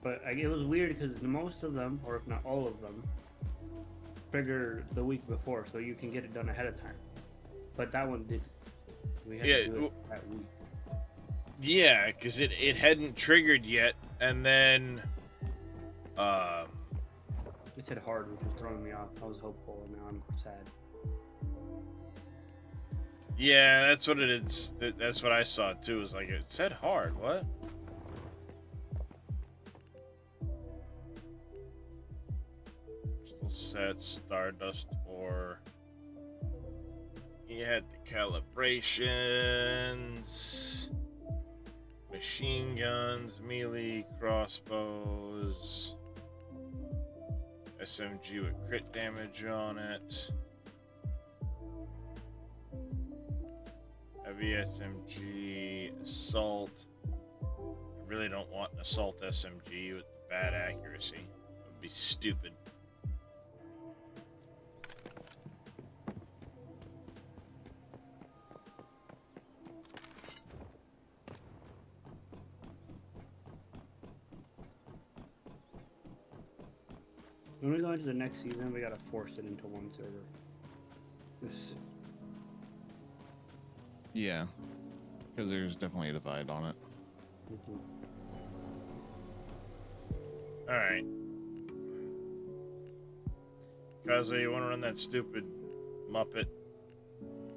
S4: But it was weird because most of them, or if not all of them, trigger the week before, so you can get it done ahead of time. But that one didn't. We had to do it that week.
S1: Yeah, because it hadn't triggered yet, and then
S4: It said hard, which was throwing me off. I was hopeful, and now I'm sad.
S1: yeah, that's what it is. That's what I saw too. It was like it said hard. What? Still set Stardust ore. He had the calibrations, machine guns, melee, crossbows, SMG with crit damage on it. Heavy SMG, assault. I really don't want an assault SMG with bad accuracy. It would be stupid.
S4: When we go into the next season, we gotta force it into one server. This-
S5: Yeah, because there's definitely a divide on it.
S1: Alright. Kaze, you want to run that stupid Muppet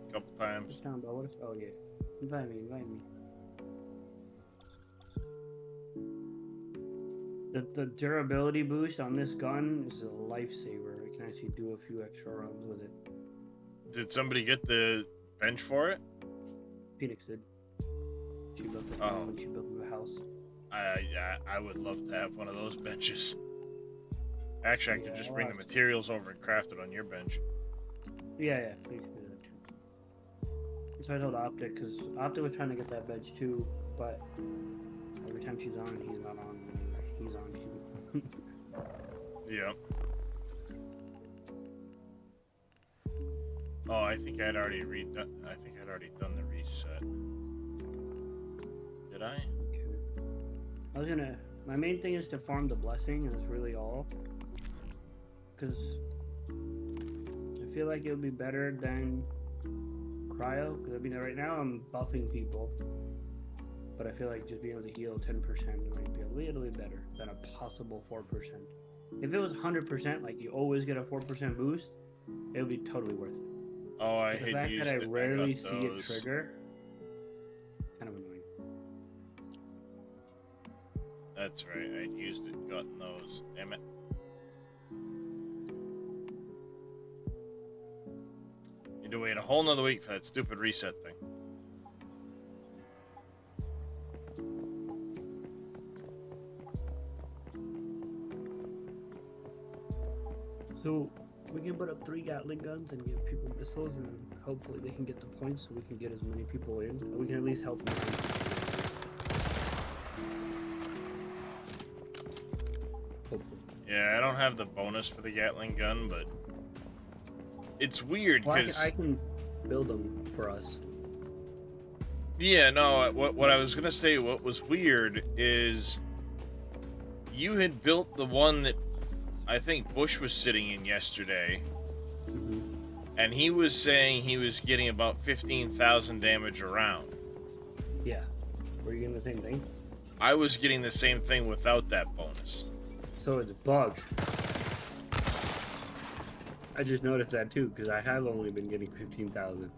S1: a couple times?
S4: What's down, bro? What if? Oh yeah. Invite me. Invite me. The durability boost on this gun is a lifesaver. I can actually do a few extra runs with it.
S1: Did somebody get the bench for it?
S4: Phoenix did. She built this
S1: Oh.
S4: one when she built the house.
S1: I would love to have one of those benches. Actually, I could
S4: Yeah,
S1: just
S4: I'll
S1: bring the
S4: have to.
S1: materials over and craft it on your bench.
S4: Yeah, we can do that too. So I told Optic, because Optic was trying to get that bench too, but every time she's on, he's not on. And he's on too.
S1: Yep. Oh, I think I'd already done the reset. Did I?
S4: Okay. I was gonna. My main thing is to farm the blessing, and that's really all. Because I feel like it would be better than cryo. Because I mean, right now I'm buffing people, but I feel like just being able to heal 10% might be a little bit better than a possible 4%. If it was 100%, like you always get a 4% boost, it would be totally worth it.
S1: Oh, I
S4: But the
S1: had
S4: fact
S1: used
S4: that I
S1: it.
S4: rarely
S1: got
S4: see it
S1: those.
S4: trigger, kind of annoying.
S1: That's right. I'd used it, gotten those. Damn it. Need to wait a whole nother week for that stupid reset thing.
S4: So we can put up 3 Gatling guns and give people missiles, and hopefully they can get the points so we can get as many people in. Or we can at least help them. Hopefully.
S1: Yeah, I don't have the bonus for the Gatling gun, but it's weird
S4: Well,
S1: because
S4: I can build them for us.
S1: yeah, no. What I was gonna say, what was weird is you had built the one that I think Bush was sitting in yesterday, and he was saying he was getting about 15,000 damage a round.
S4: Yeah. Were you getting the same thing?
S1: I was getting the same thing without that bonus.
S4: So it's bugged. I just noticed that too, because I have only been getting 15,000.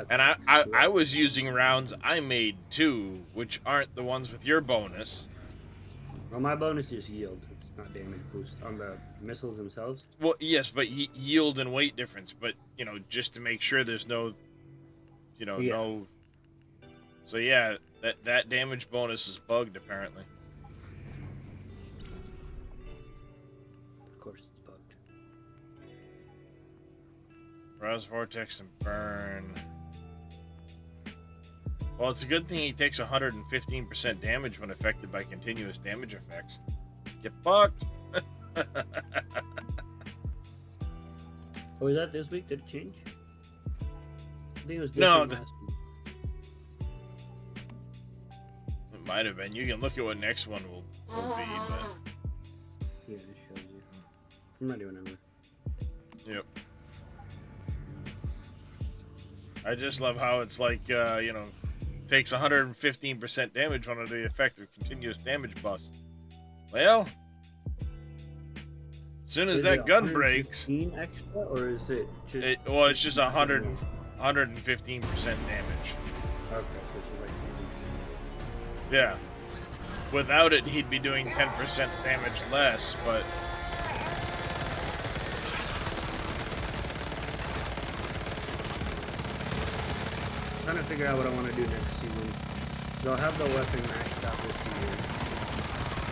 S1: And I was using rounds I made too, which aren't the ones with your bonus.
S4: Well, my bonus is yield. It's not damage boost on the missiles themselves.
S1: Well, yes, but yield and weight difference. But you know, just to make sure there's no, you know,
S4: Yeah.
S1: no. So yeah, that damage bonus is bugged apparently.
S4: Of course, it's bugged.
S1: Rouse vortex and burn. Well, it's a good thing he takes 115% damage when affected by continuous damage effects. Get fucked.
S4: Oh, is that this week? Did it change? I think it was
S1: No,
S4: different last week.
S1: It might have been. You can look at what next one will be, but
S4: Yeah, it shows you. I'm ready whenever.
S1: yep. I just love how it's like, you know, takes 115% damage under the effect of continuous damage buffs. Well, as soon as
S4: Is
S1: that
S4: it
S1: gun breaks,
S4: 115 extra, or is it just?
S1: it's just 100,
S4: 100%?
S1: 115% damage.
S4: Okay, so it's like
S1: Yeah. Without it, he'd be doing 10% damage less, but
S4: I'm trying to figure out what I want to do next season. So I'll have the weapon maxed out this season.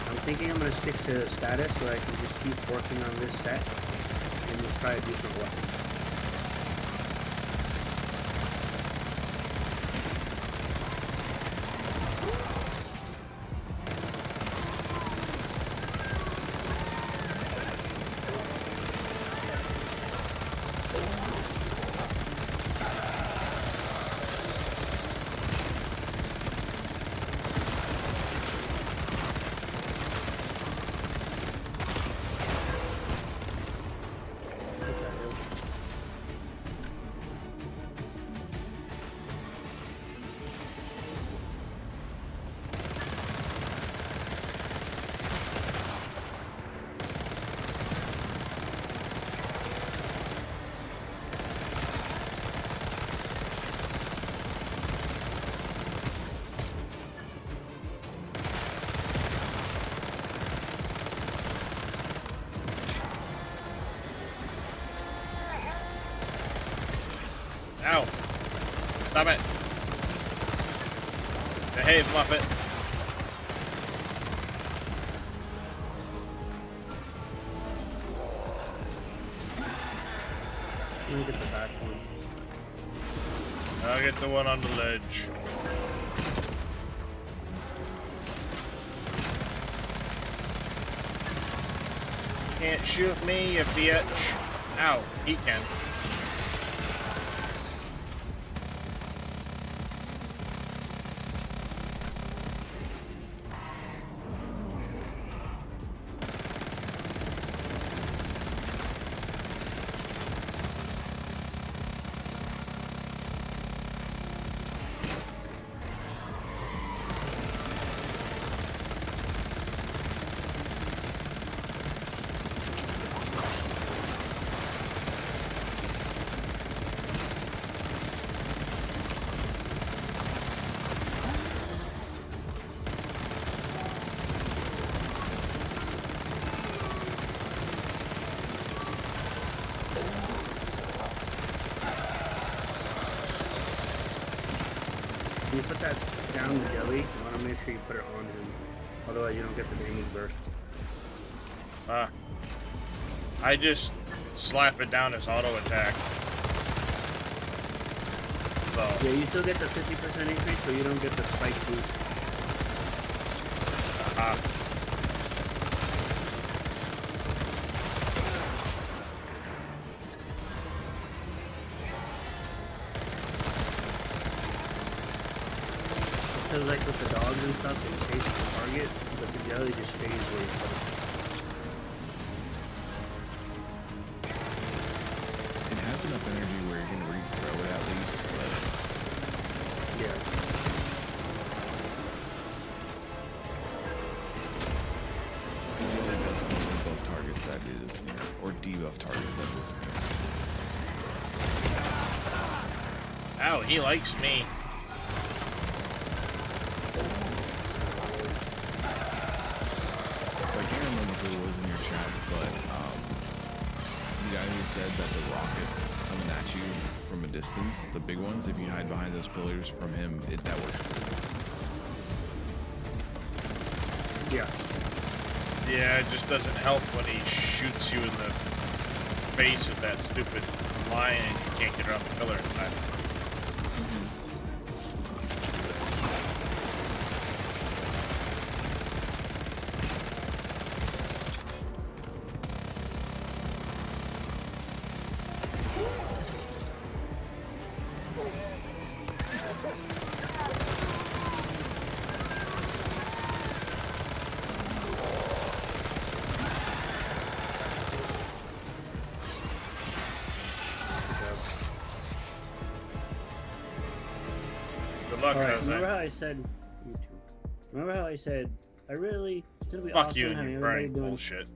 S4: I'm thinking I'm going to stick to status so I can just keep working on this set and just try a different weapon.
S1: ow! Stop it! Behave, Muppet!
S4: Let me get the back one.
S1: I'll get the one on the ledge. Can't shoot me, you bitch! Ow, he can.
S4: Can you put that down the jelly? I want to make sure you put it on him. Otherwise, you don't get the damage burst.
S1: I just slap it down as auto attack. So,
S4: Yeah, you still get the 50% increase, but you don't get the spike boost. Because like with the dogs and stuff, they chase the target, but the jelly just stays where it's supposed to.
S5: It has enough energy where you can re-throw it at least, but
S4: Yeah.
S5: that doesn't buff targets that is near, or debuff targets that is near.
S1: ow, he likes me.
S5: I can't remember who it was in your chat, but the guy who said that the rockets coming at you from a distance, the big ones, if you hide behind those pillars from him, that works.
S4: Yeah.
S1: Yeah, it just doesn't help when he shoots you in the face with that stupid line and you can't get around the pillar in time. Good luck,
S4: Alright,
S1: Jose.
S4: remember how I said you too. Remember how I said I really it's gonna be
S1: Fuck
S4: awesome
S1: you and
S4: having
S1: your
S4: everybody
S1: burning
S4: doing
S1: bullshit.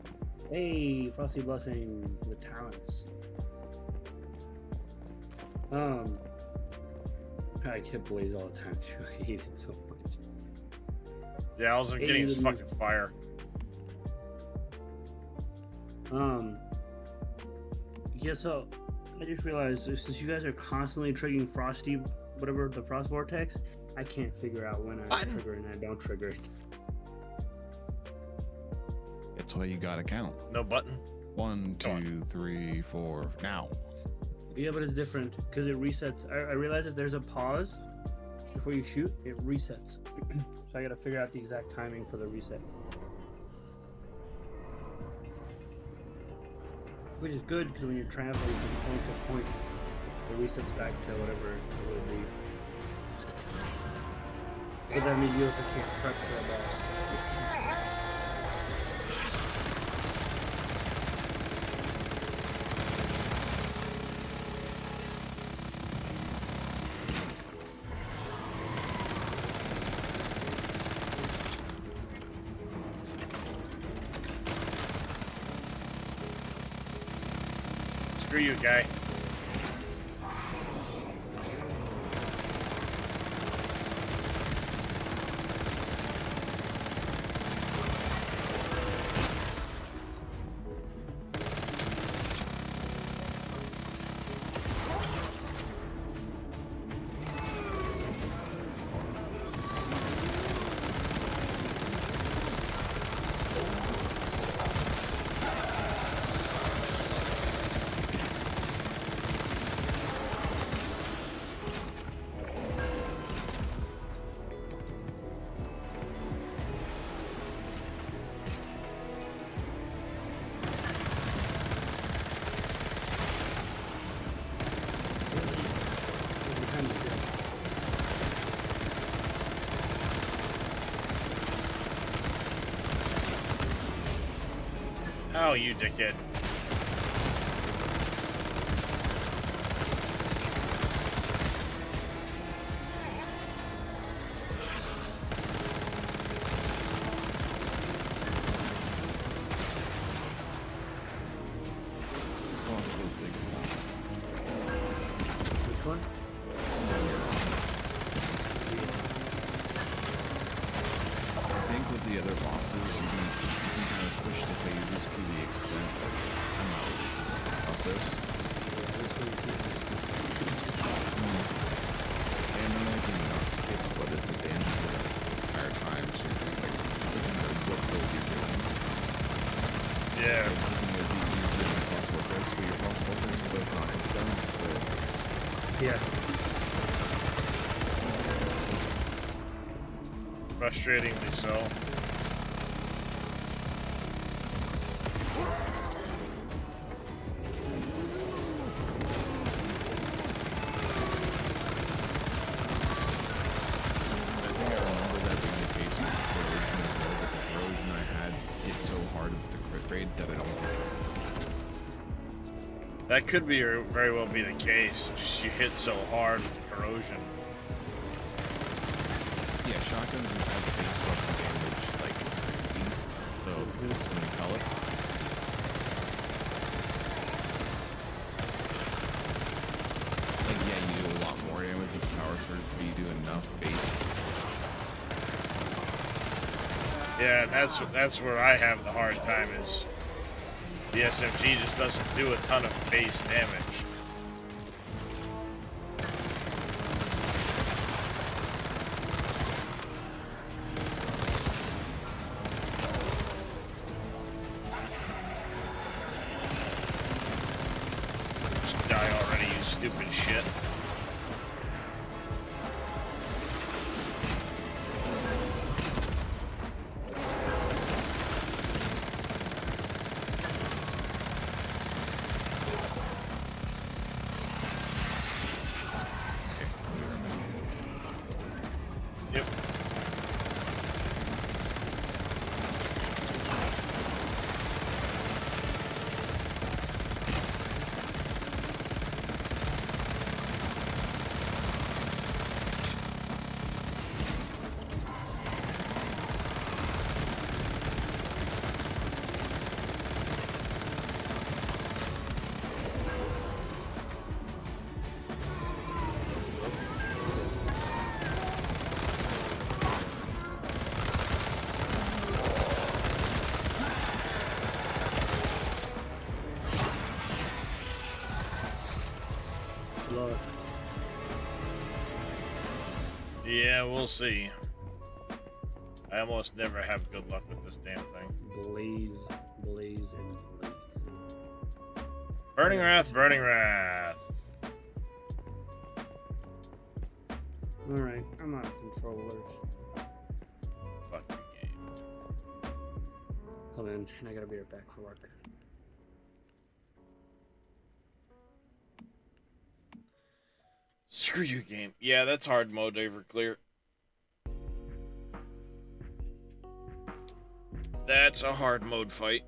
S4: hey, Frosty Blessing with talents. I get Blaze all the time too. I hate it so much.
S1: Yeah, all I'm getting is fucking fire.
S4: Yeah, so I just realized since you guys are constantly triggering Frosty, whatever the Frost Vortex, I can't figure out when I
S1: Button.
S4: trigger it and I don't trigger it.
S5: That's why you gotta count.
S1: No button.
S5: 1,
S1: Go on.
S5: 2, 3, 4, now.
S4: Yeah, but it's different because it resets. I realize if there's a pause before you shoot, it resets. So I gotta figure out the exact timing for the reset. Which is good because when you're traveling from point to point, it resets back to whatever it would be. But that means you also can't prep for a boss.
S1: Screw you, guy. Oh, you dickhead.
S4: Which one?
S5: I think with the other bosses, you can kind of push the phases to the extent that
S1: Frustratingly so.
S5: I think I remember that being the case with corrosion as well, but the corrosion I had hit so hard with the crit rate that I don't think.
S1: That could be or very well be the case. Just you hit so hard with the corrosion.
S5: Yeah, shotguns just have base weapon damage, like 60, so when you call it. Like, yeah, you do a lot more damage with the power surge, but you do enough base.
S1: Yeah, that's where I have the hard time is the SMG just doesn't do a ton of base damage. Just die already, you stupid shit. Yep.
S4: Lord.
S1: Yeah, we'll see. I almost never have good luck with this damn thing.
S4: Blaze, blaze, and blaze.
S1: Burning Wrath, Burning Wrath.
S4: Alright, I'm out of controllers.
S1: Fuck your game.
S4: Hold on, and I gotta be right back for work.
S1: Screw you, game. Yeah, that's hard mode over clear. That's a hard mode fight.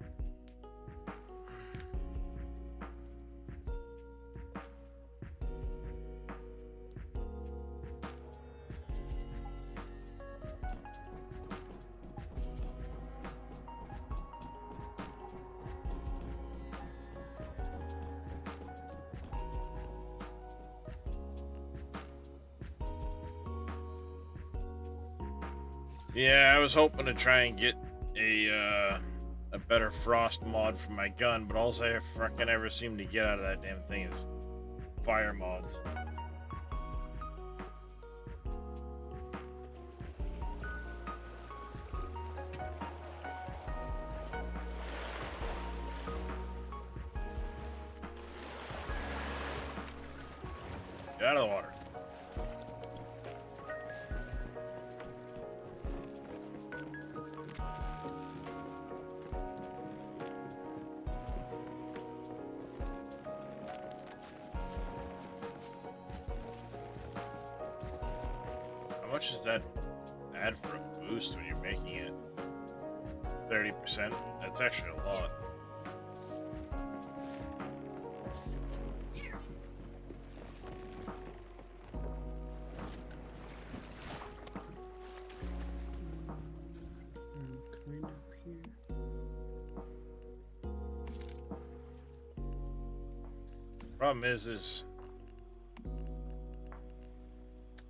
S1: Yeah, I was hoping to try and get a better frost mod for my gun, but all I frickin' ever seem to get out of that damn thing is fire mods. Get out of the water. How much does that add for a boost when you're making it? 30%? That's actually a lot.
S4: Coming up here.
S1: Problem is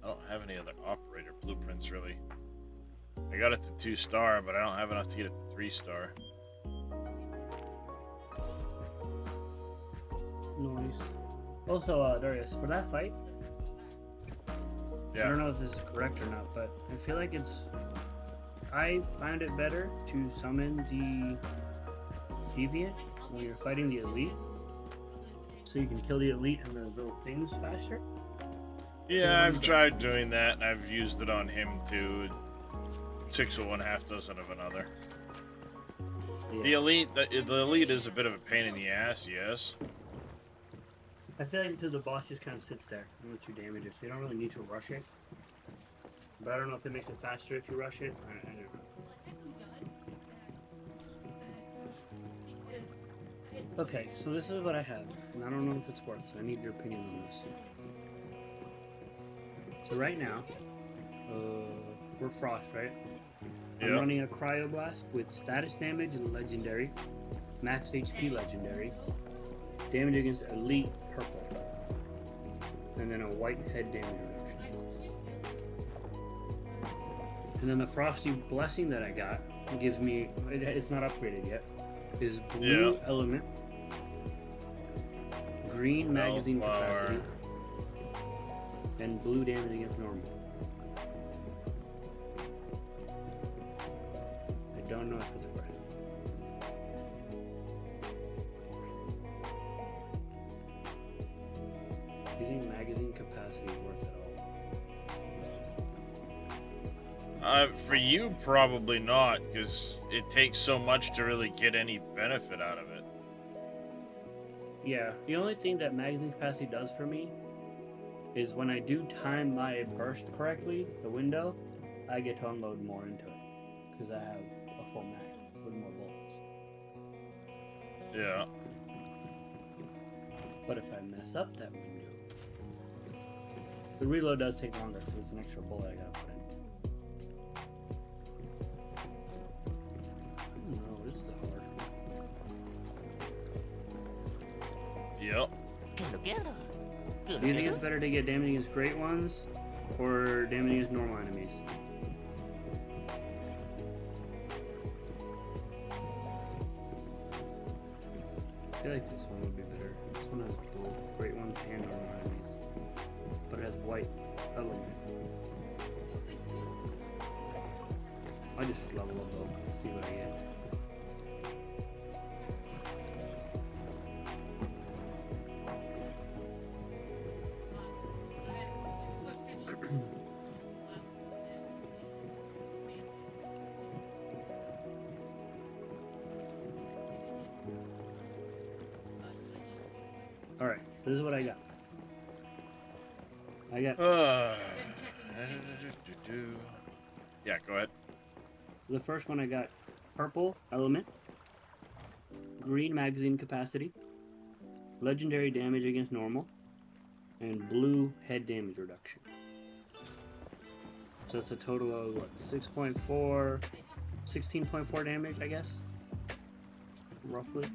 S1: I don't have any other operator blueprints really. I got it to 2-star, but I don't have enough to get it to 3-star.
S4: Nice. Also, Darius, for that fight, I
S1: Yeah.
S4: don't know if this is correct or not, but I feel like I find it better to summon the deviant when you're fighting the elite, so you can kill the elite and the little things faster.
S1: Yeah, I've tried doing that, and I've used it on him too. six of one, half dozen of another.
S4: Yeah.
S1: The elite is a bit of a pain in the ass, yes.
S4: I feel like until the boss just kind of sits there and lets you damage it, so you don't really need to rush it. But I don't know if it makes it faster if you rush it. I don't know. Okay, so this is what I have, and I don't know if it's worth, so I need your opinion on this. So right now, we're Frost, right? I'm
S1: Yeah.
S4: running a Cryoblast with status damage legendary, max HP legendary, damage against elite purple, and then a white head damage reduction. And then the Frosty Blessing that I got gives me, it's not upgraded yet, is blue
S1: Yeah.
S4: element, green magazine
S1: Bellflower.
S4: capacity, and blue damage against normal. I don't know if it's worth it. Using magazine capacity is worth it all.
S1: For you, probably not, because it takes so much to really get any benefit out of it.
S4: Yeah, the only thing that magazine capacity does for me is when I do time my burst correctly, the window, I get to unload more into it because I have a full mag with more bullets.
S1: Yeah.
S4: But if I mess up that window, the reload does take longer because it's an extra bullet I gotta put in. No, this is hard.
S1: Yep.
S4: Do you think it's better to get damage against great ones or damage against normal enemies? I feel like this one would be better. This one has both great ones and normal enemies. But it has white element. I just level them both and see what I get. Alright, so this is what I got. I got
S1: Yeah, go ahead.
S4: the first one I got purple element, green magazine capacity, legendary damage against normal, and blue head damage reduction. So it's a total of what, 6.4, 16.4 damage, I guess? Roughly.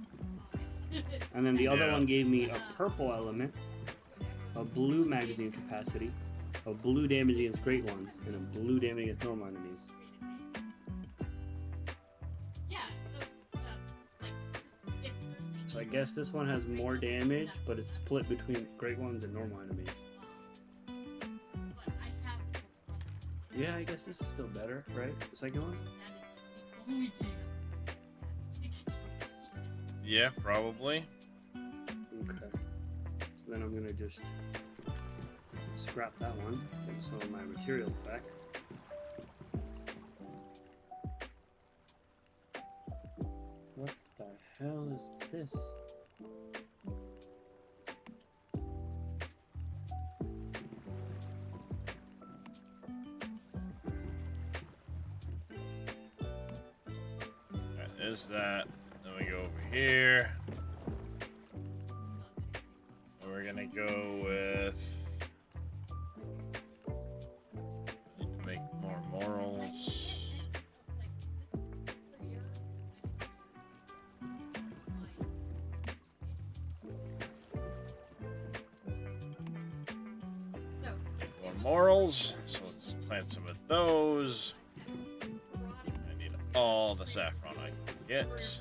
S4: And then the other
S1: Yeah.
S4: one gave me a purple element, a blue magazine capacity, a blue damage against great ones, and a blue damage against normal enemies. So I guess this one has more damage, but it's split between great ones and normal enemies. Yeah, I guess this is still better, right? The second one?
S1: Yeah, probably.
S4: Okay. So then I'm gonna just scrap that one, get some of my materials back. What the hell is this?
S1: That is that. Then we go over here. We're gonna go with. Need to make more morals. More morals. So let's plant some of those. I need all the saffron I can get.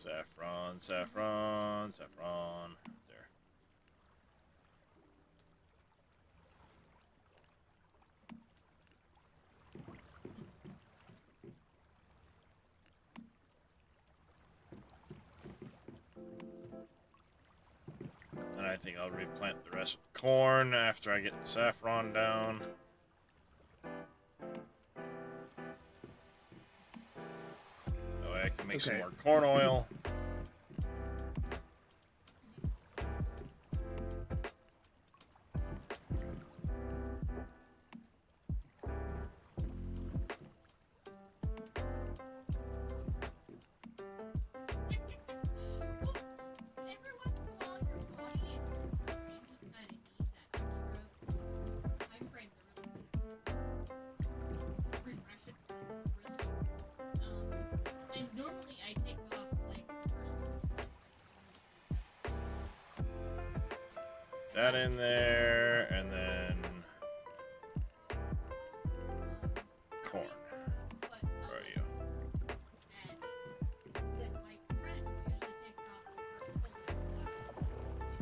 S1: Saffron, saffron, saffron. There. And I think I'll replant the rest with corn after I get the saffron down. That way I can make some
S4: Okay.
S1: more corn oil.
S2: Every once in a while, your body and your brain just kind of need that extra time frame to really refresh it. And normally I take off like the first week.
S1: That in there, and then corn.
S2: But
S1: Where are you?
S2: and then my friend usually takes off the first full week.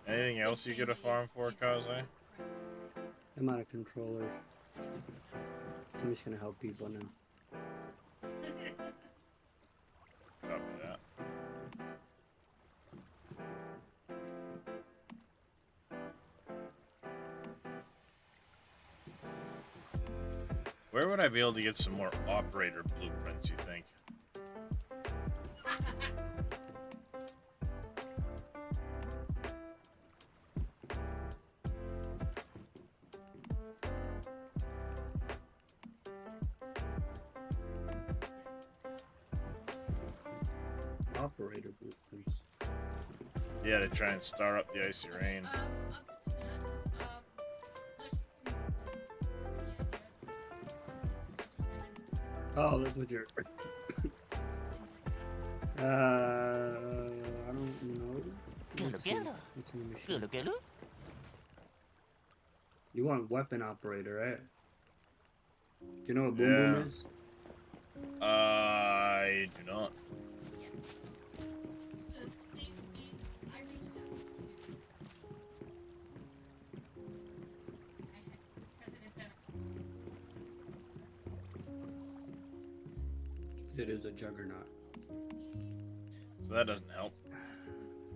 S1: Anything else you get a farm for, Kaze?
S4: I'm out of controllers. I'm just gonna help people now.
S1: Copy that. Where would I be able to get some more operator blueprints, you think?
S4: Operator blueprints.
S1: Yeah, to try and start up the icy rain.
S4: Oh, that's what you're. I don't know. Let's see. What's in the machine? You want weapon operator, right? Do you know what boom boom
S1: Yeah.
S4: is?
S1: I do not.
S4: It is a juggernaut.
S1: So that doesn't help.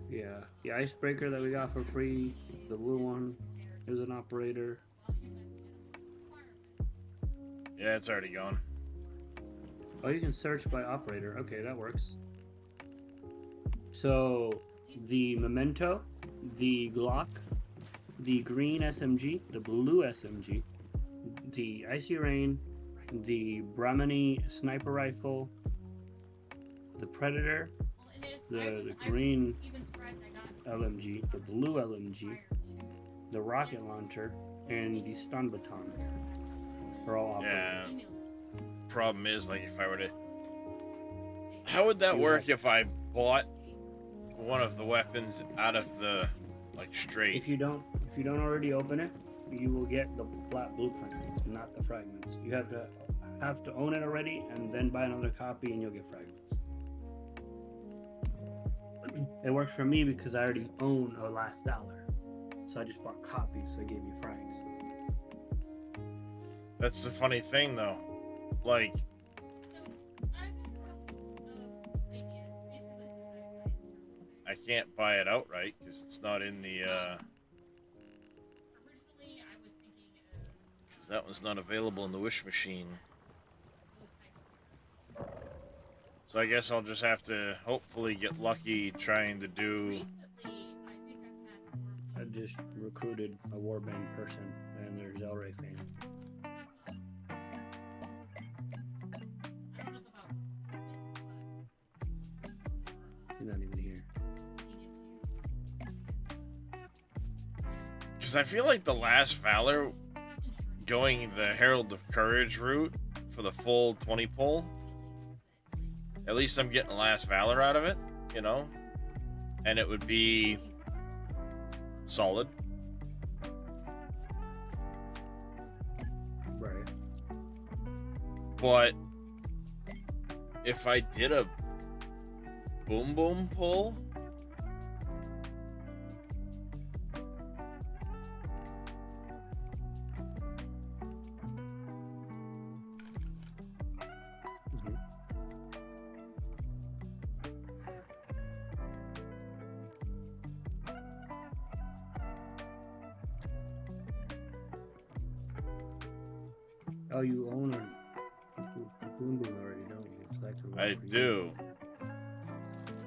S4: Yeah, the icebreaker that we got for free, the blue one, is an operator.
S1: Yeah, it's already gone.
S4: Oh, you can search by operator. Okay, that works. So, the Memento, the Glock, the green SMG, the blue SMG, the Icy Rain, the Brahmani sniper rifle, the Predator, the green LMG, the blue LMG, the rocket launcher, and the stun baton are all operator.
S1: Yeah. Problem is, like, if I were to... How would that
S4: You
S1: work
S4: have-
S1: if I bought one of the weapons out of the, like, straight?
S4: If you don't already open it, you will get the flat blueprint, not the fragments. You have to own it already, and then buy another copy, and you'll get fragments. It works for me because I already own a Last Valor, so I just bought copies, so it gave me frags.
S1: That's the funny thing, though. Like, I can't buy it outright because it's not in the, because that one's not available in the Wish machine. So I guess I'll just have to hopefully get lucky trying to do...
S4: I just recruited a warband person, and there's Elray fan. He's not even here.
S1: Because I feel like the last Valor, going the Herald of Courage route for the full 20 pull, at least I'm getting the last Valor out of it, you know? And it would be solid.
S4: Right.
S1: But if I did a boom boom pull,
S4: Mhm. Oh, you own a boom boom already, don't you? So that's a
S1: I
S4: lot for you.
S1: do.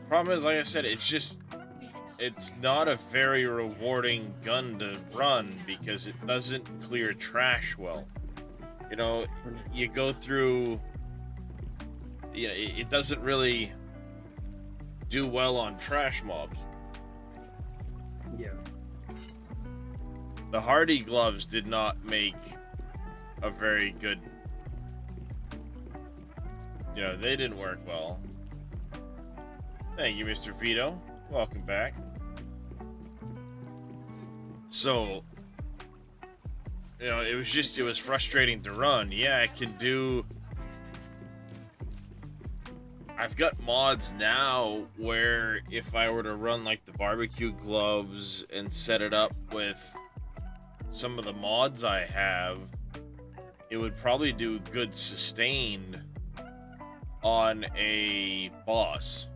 S1: Problem is, like I said, it's not a very rewarding gun to run because it doesn't clear trash well. You know, you go through, you know, it doesn't really do well on trash mobs.
S4: Yeah.
S1: The Hardy gloves did not make a very good, you know, they didn't work well. Thank you, Mr. Vito. Welcome back. So, you know, it was frustrating to run. Yeah, I can do. I've got mods now where if I were to run like the barbecue gloves and set it up with some of the mods I have, it would probably do good sustained on a boss.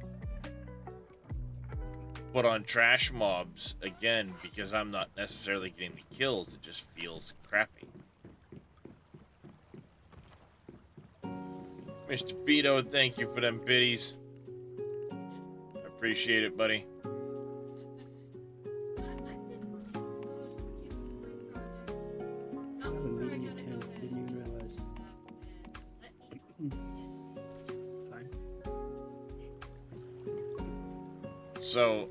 S1: But on trash mobs, again, because I'm not necessarily getting the kills, it just feels crappy. Mr. Vito, thank you for them biddies. I appreciate it, buddy.
S4: I have a meeting at 10. Didn't even realize. Fine.
S1: So,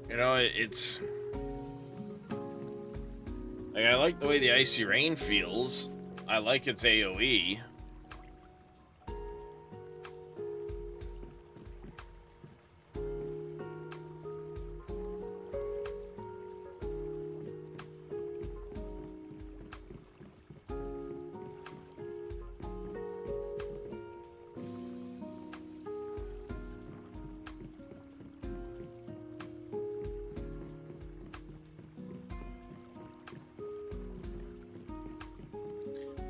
S1: you know, it's like I like the way the Icy Rain feels. I like its AoE.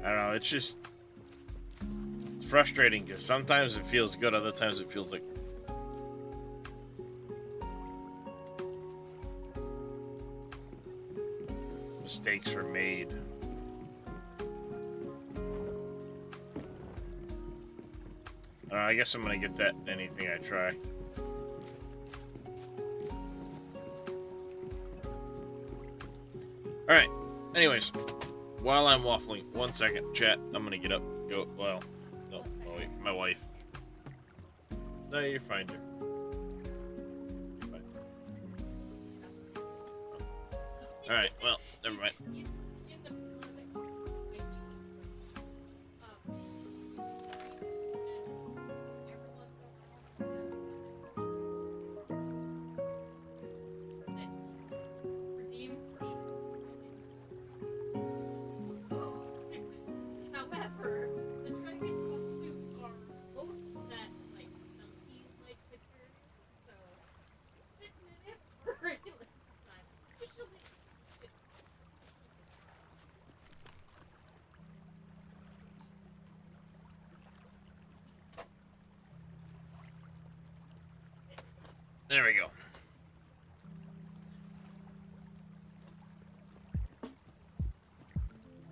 S1: I don't know, it's frustrating because sometimes it feels good, other times it feels like mistakes were made. I guess I'm gonna get that in anything I try. Alright, anyways. While I'm waffling, 1 second, chat. I'm gonna get up. Go. Well, no, wait, my wife. No, you're fine, Jim. Fine. All right. Well, never mind.
S2: However, the trinkets costumes are both that like like material, so sitting in it for a really long time. Usually,
S1: There we go.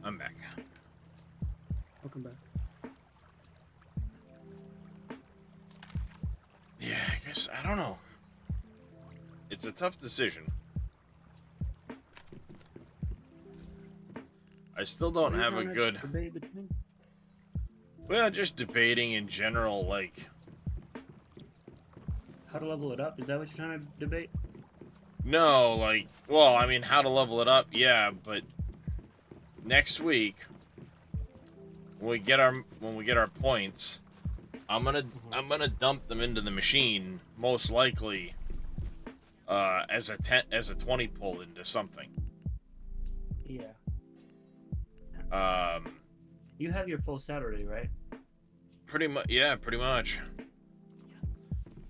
S1: I'm back.
S4: Welcome back.
S1: Yeah, I guess I don't know. It's a tough decision. I still don't
S4: What are you
S1: have a
S4: trying to
S1: good.
S4: debate between?
S1: Well, just debating in general, like.
S4: How to level it up? Is that what you're trying to debate?
S1: No, like, well, I mean, how to level it up, yeah, but next week when we get our points, I'm gonna dump them into the machine, most likely, as a 20 pull into something.
S4: Yeah.
S1: Um,
S4: You have your full Saturday, right?
S1: pretty much, yeah, pretty much.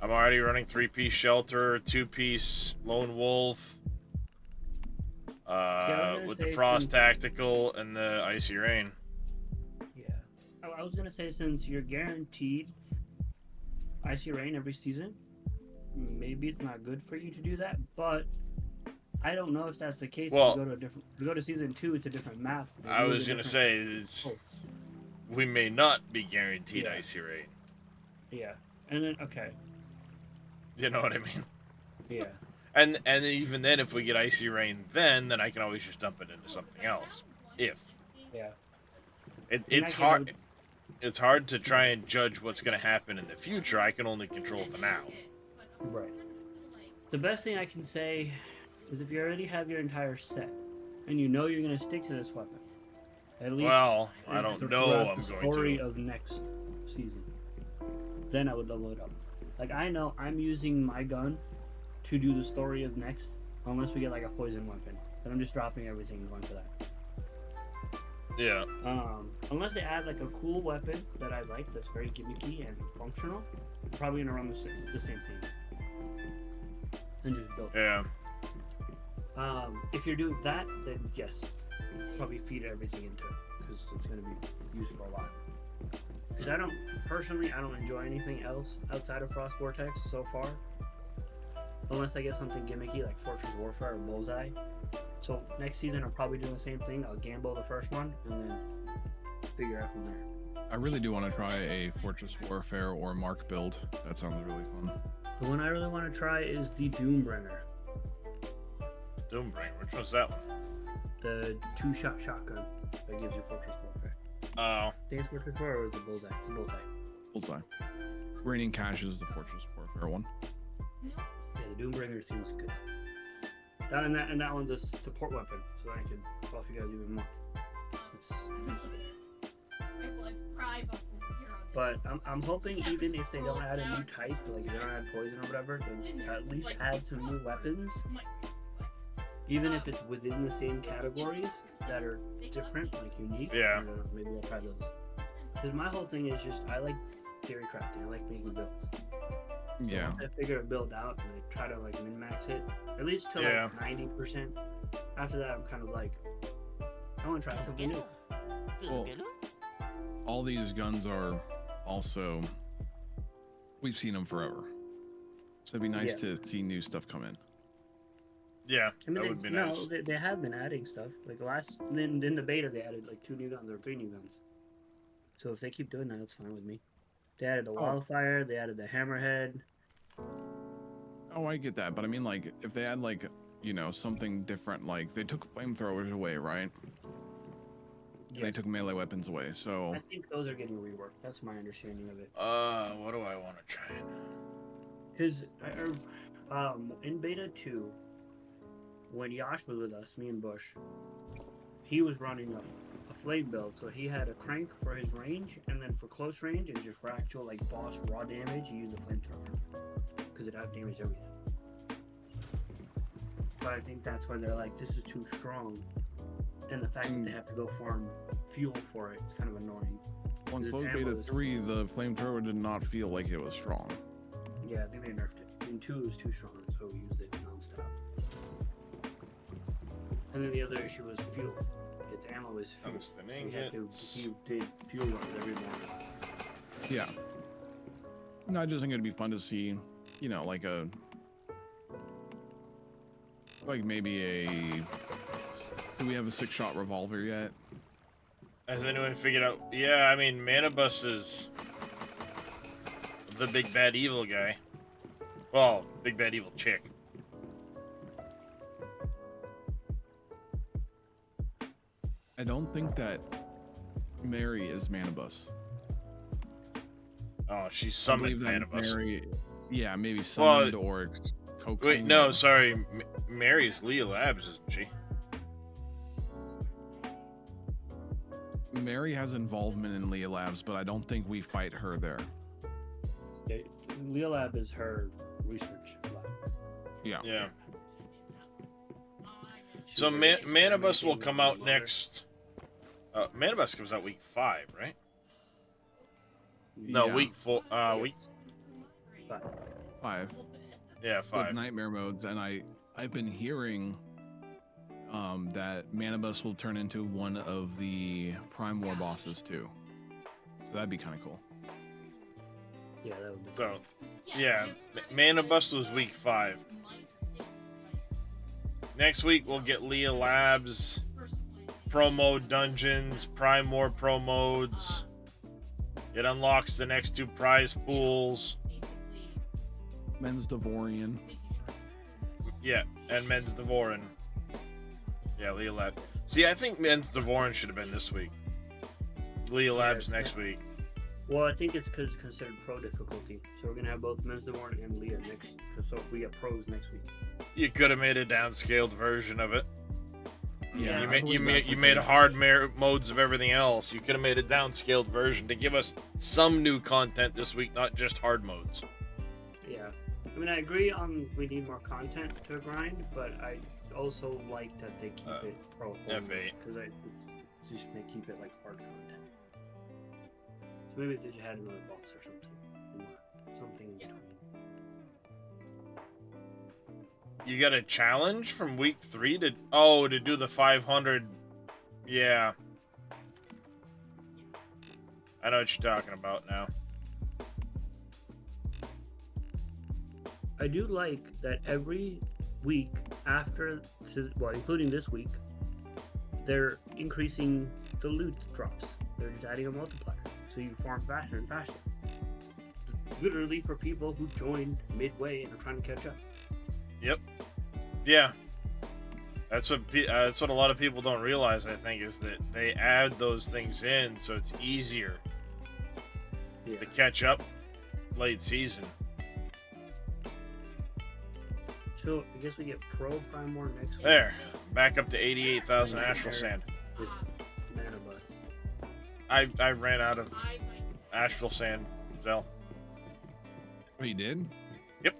S1: I'm already running 3-piece shelter, 2-piece lone wolf,
S4: gonna
S1: with the
S4: say
S1: frost
S4: since-
S1: tactical and the icy rain.
S4: Yeah. I was gonna say, since you're guaranteed icy rain every season, maybe it's not good for you to do that, but I don't know if that's the case.
S1: Well-
S4: if you go to season 2, it's a different map. They
S1: I
S4: do
S1: was
S4: the
S1: gonna
S4: different-
S1: say it's,
S4: Oh.
S1: we may not be guaranteed
S4: Yeah.
S1: icy rain.
S4: Yeah. And then okay.
S1: You know what I mean?
S4: Yeah.
S1: And even then, if we get icy rain, then I can always just dump it into something else. If
S4: Yeah.
S1: it,
S4: In
S1: it's
S4: that case,
S1: hard, it's hard to try and judge what's gonna happen in the future. I can only control the now.
S4: Right. The best thing I can say is if you already have your entire set and you know you're going to stick to this weapon, at least
S1: Well, I don't know
S4: throughout
S1: I'm
S4: the
S1: going
S4: story
S1: to.
S4: of next season, then I would level it up. Like, I know I'm using my gun to do the story of next, unless we get like a poison weapon. Then I'm just dropping everything and going for that.
S1: Yeah.
S4: Unless they add like a cool weapon that I like that's very gimmicky and functional, I'm probably gonna run the same thing and just build.
S1: Yeah.
S4: If you're doing that, then yes, probably feed everything into it because it's gonna be used for a lot. Because I don't enjoy anything else outside of Frost Vortex so far, unless I get something gimmicky like Fortress Warfare or Bullseye. So next season I'll probably do the same thing. I'll gamble the first one and then figure out from there.
S5: I really do want to try a Fortress Warfare or Mark build. That sounds really fun.
S4: The one I really want to try is the Doombringer,
S1: Doombringer. Which one's that one?
S4: the 2-shot shotgun that gives you Fortress Warfare.
S1: Oh.
S4: I think it's Fortress Warfare or is it Bullseye? It's a Bullseye.
S5: Bullseye. Raining Cash is the Fortress Warfare one.
S4: Yeah, the Doombringer seems good. That one's a support weapon, so I can buff you guys even more. But I'm hoping even if they don't add a new type, like if they don't add poison or whatever, then at least add some new weapons. Even if it's within the same categories that are different, like unique.
S1: Yeah.
S4: I don't know, maybe I'll try those. Because my whole thing is just I like theory crafting. I like making builds. So
S5: Yeah.
S4: once I figure a build out and I try to like min max it, at least to
S1: Yeah.
S4: like 90%. After that, I'm kind of like, I want to try something new.
S5: Well, all these guns are also, we've seen them forever. So it'd be nice
S4: Yeah.
S5: to see new stuff come in.
S1: Yeah.
S4: I mean,
S1: That would be
S4: no,
S1: nice.
S4: they have been adding stuff. Like in the beta, they added like 2 new guns or 3 new guns. So if they keep doing that, it's fine with me. They added the wildfire. They added the hammerhead.
S5: Oh, I get that, but I mean, like, if they had, like, you know, something different, like, they took flamethrowers away, right? They
S4: Yes.
S5: took melee weapons away, so
S4: I think those are getting reworked. That's my understanding of it.
S1: What do I want to try?
S4: His, in beta 2, when Yash was with us, me and Bush, he was running a flame build, so he had a crank for his range, and then for close range and just for actual like boss raw damage, he used a flamethrower because it out damaged everything. But I think that's when they're like, this is too strong, and the fact that they have to go farm fuel for it is kind of annoying.
S5: on
S4: Its
S5: Close
S4: ammo
S5: Beta
S4: is-
S5: 3, the flamethrower did not feel like it was strong.
S4: Yeah, I think they nerfed it. In 2, it was too strong, so we used it nonstop. And then the other issue was fuel. Its ammo is fuel. So
S1: Tungstening
S4: he did fuel runs every morning.
S5: Yeah. No, I just think it'd be fun to see, you know, like maybe do we have a 6-shot revolver yet?
S1: Has anyone figured out? Yeah, I mean, Manibus is the big bad evil guy. Well, big bad evil chick.
S5: I don't think that Mary is Manibus.
S1: Oh, she's
S5: I
S1: summoned
S5: believe that
S1: Manibus.
S5: Mary, yeah, maybe summoned or coaxing.
S1: Wait, no, sorry. Mary's Leah Labs, isn't she?
S5: Mary has involvement in Leah Labs, but I don't think we fight her there.
S4: Leolab is her research lab.
S5: Yeah.
S1: Yeah.
S4: Choose
S1: So
S4: your
S1: Manibus will
S4: experimenting
S1: come
S4: with
S1: out
S4: water.
S1: next. Manibus comes out week 5, right? No,
S5: Yeah.
S1: week 4. Week.
S4: But
S5: 5
S1: Yeah,
S5: with
S1: 5.
S5: nightmare modes, and I've been hearing that Manibus will turn into one of the Prime War bosses too. So that'd be kind of cool.
S4: yeah, that would be
S1: So, yeah, Manibus was week 5. Next week we'll get Leah Labs Pro Mode dungeons, Prime War Pro modes. It unlocks the next 2 prize pools.
S5: Men's Devorian.
S1: Yeah, and Men's Devorin. Yeah, Leah Labs. See, I think Men's Devorin should have been this week. Leah Labs
S4: it's
S1: next
S4: not-
S1: week.
S4: Well, I think it's because it's considered pro difficulty. So we're gonna have both Men's Devorn and Leah next. So we get pros next week.
S1: You could have made a downscaled version of it.
S5: Yeah,
S1: you
S5: I
S1: made
S5: believe
S1: you
S5: that's
S1: made you
S5: the
S1: made
S5: thing.
S1: hard modes of everything else. You could have made a downscaled version to give us some new content this week, not just hard modes.
S4: Yeah. I mean, I agree on we need more content to grind, but I also like that they keep it pro
S1: F8.
S4: because I just may keep it like hard content. So maybe if they had another box or something, or something in between.
S1: You got a challenge from week 3 to do the 500. Yeah, I know what you're talking about now.
S4: I do like that every week after, well, including this week, they're increasing the loot drops. They're just adding a multiplier, so you farm faster and faster. Literally for people who joined midway and are trying to catch up.
S1: Yep. Yeah. That's what a lot of people don't realize. I think is that they add those things in so it's easier
S4: Yeah.
S1: to catch up late season.
S4: So I guess we get Pro Prime War next week.
S1: There, back up to 88,000 astral sand.
S4: With Mana Bus.
S1: I ran out of astral sand, Zell.
S5: Oh, you did?
S1: Yep.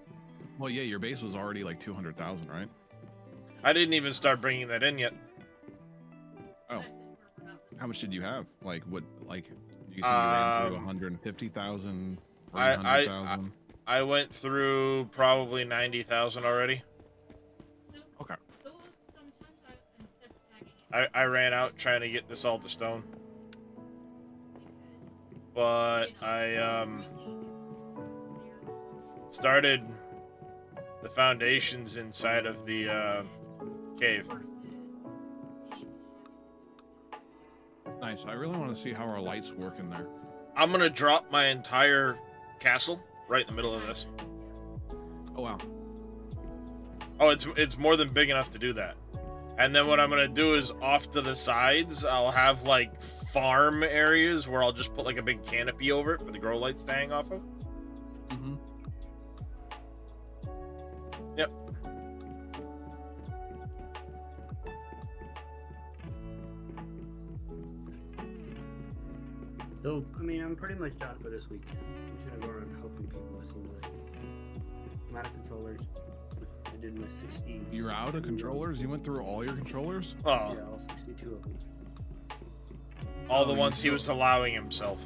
S5: Well, yeah, your base was already like 200,000, right?
S1: I didn't even start bringing that in yet.
S5: Oh, how much did you have? Like what? Like you think you ran through 150,000,
S1: I-
S5: 300,000?
S1: I went through probably 90,000 already.
S5: Okay.
S1: I ran out trying to get this all to stone. But I started the foundations inside of the cave.
S5: Nice. I really want to see how our lights work in there.
S1: I'm gonna drop my entire castle right in the middle of this.
S5: Oh wow.
S1: Oh, it's more than big enough to do that. And then what I'm gonna do is off to the sides, I'll have like farm areas where I'll just put like a big canopy over it for the grow lights to hang off of.
S5: Mm-hmm.
S1: Yep.
S4: So, I mean, I'm pretty much done for this week. I'm just gonna go around helping people, it seems like. I'm out of controllers. I did my 60.
S5: You're out of controllers? You went through all your controllers?
S1: Oh,
S4: Yeah, all 62 of them.
S1: all the
S5: Oh,
S1: ones
S5: you
S1: he
S5: still-
S1: was allowing himself.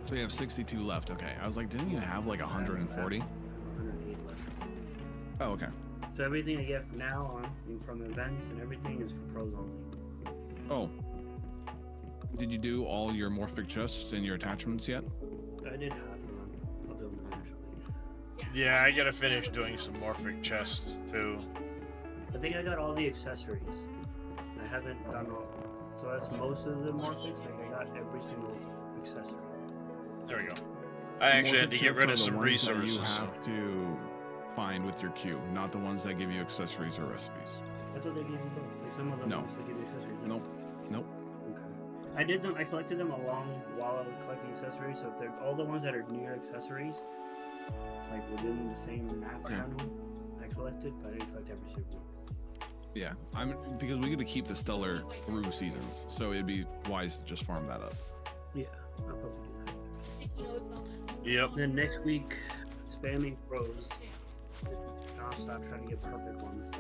S5: So you have 62 left. Okay. I was like, didn't you have like 140?
S4: 108 left.
S5: Oh, okay.
S4: So everything I get from now on, and from events and everything, is for pros only.
S5: Oh. Did you do all your morphic chests and your attachments yet?
S4: I did half of them. I'll do them eventually.
S1: Yeah, I gotta finish doing some morphic chests too.
S4: I think I got all the accessories. I haven't done all. So that's most of the morphics. Like I got every single accessory.
S1: There we go. I actually had to
S5: Morphic
S1: get rid of
S5: chests are
S1: some
S5: the ones that
S1: resources.
S5: You
S1: so-
S5: have to find with your queue, not the ones that give you accessories or recipes.
S4: I thought they gave you both. Like some of them
S5: No.
S4: also give you accessories.
S5: Nope. Nope.
S4: Okay. I did them. I collected them along while I was collecting accessories. So if they're all the ones that are near accessories, like within the same map
S5: Okay.
S4: panel, I collected, but I didn't collect every single one.
S5: Yeah, because we get to keep the stellar through seasons, so it'd be wise to just farm that up.
S4: Yeah, I'll probably do that.
S1: Yep.
S4: Then next week, spamming pros. Not I'll stop trying to get perfect ones.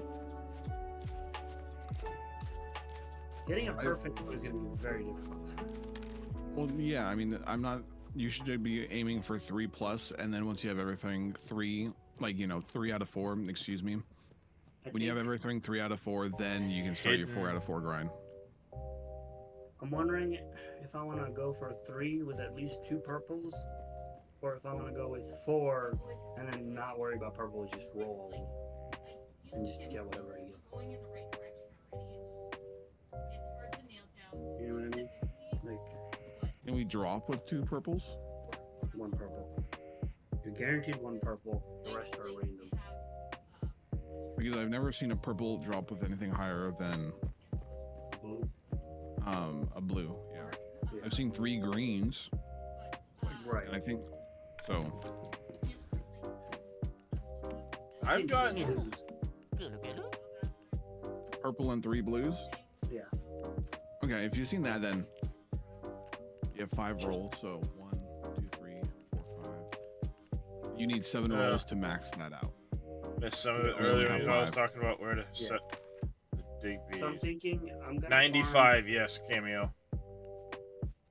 S4: Getting a perfect one is going to be very difficult.
S5: Well, yeah, I mean, I'm not. You should be aiming for 3+, and then once you have everything 3, like 3 out of 4. Excuse me. When you have everything 3 out of 4, then you can start your 4 out of 4 grind.
S4: I'm wondering if I want to go for 3 with at least 2 purples, or if I want to go with 4 and then not worry about purples, just roll and just get whatever I get.
S2: Going in the right direction already. It's hard to nail down.
S4: You know what I mean? Like
S5: Can we drop with 2 purples?
S4: 1 purple. You're guaranteed 1 purple. The rest are random.
S5: Because I've never seen a purple drop with anything higher than
S4: Blue.
S5: a blue. Yeah.
S4: Yeah.
S5: I've seen 3 greens,
S4: Right.
S5: and I think so.
S1: I've gotten
S5: Purple and 3 blues.
S4: Yeah.
S5: Okay, if you've seen that, then you have 5 rolls. So 1, 2, 3, 4, 5. You need 7 rolls to max that out.
S1: missed some of it
S5: We only
S1: earlier
S5: have
S1: when I was
S5: 5.
S1: talking about where to set the dig
S4: So I'm
S1: bees.
S4: thinking I'm gonna
S1: 95, yes, cameo.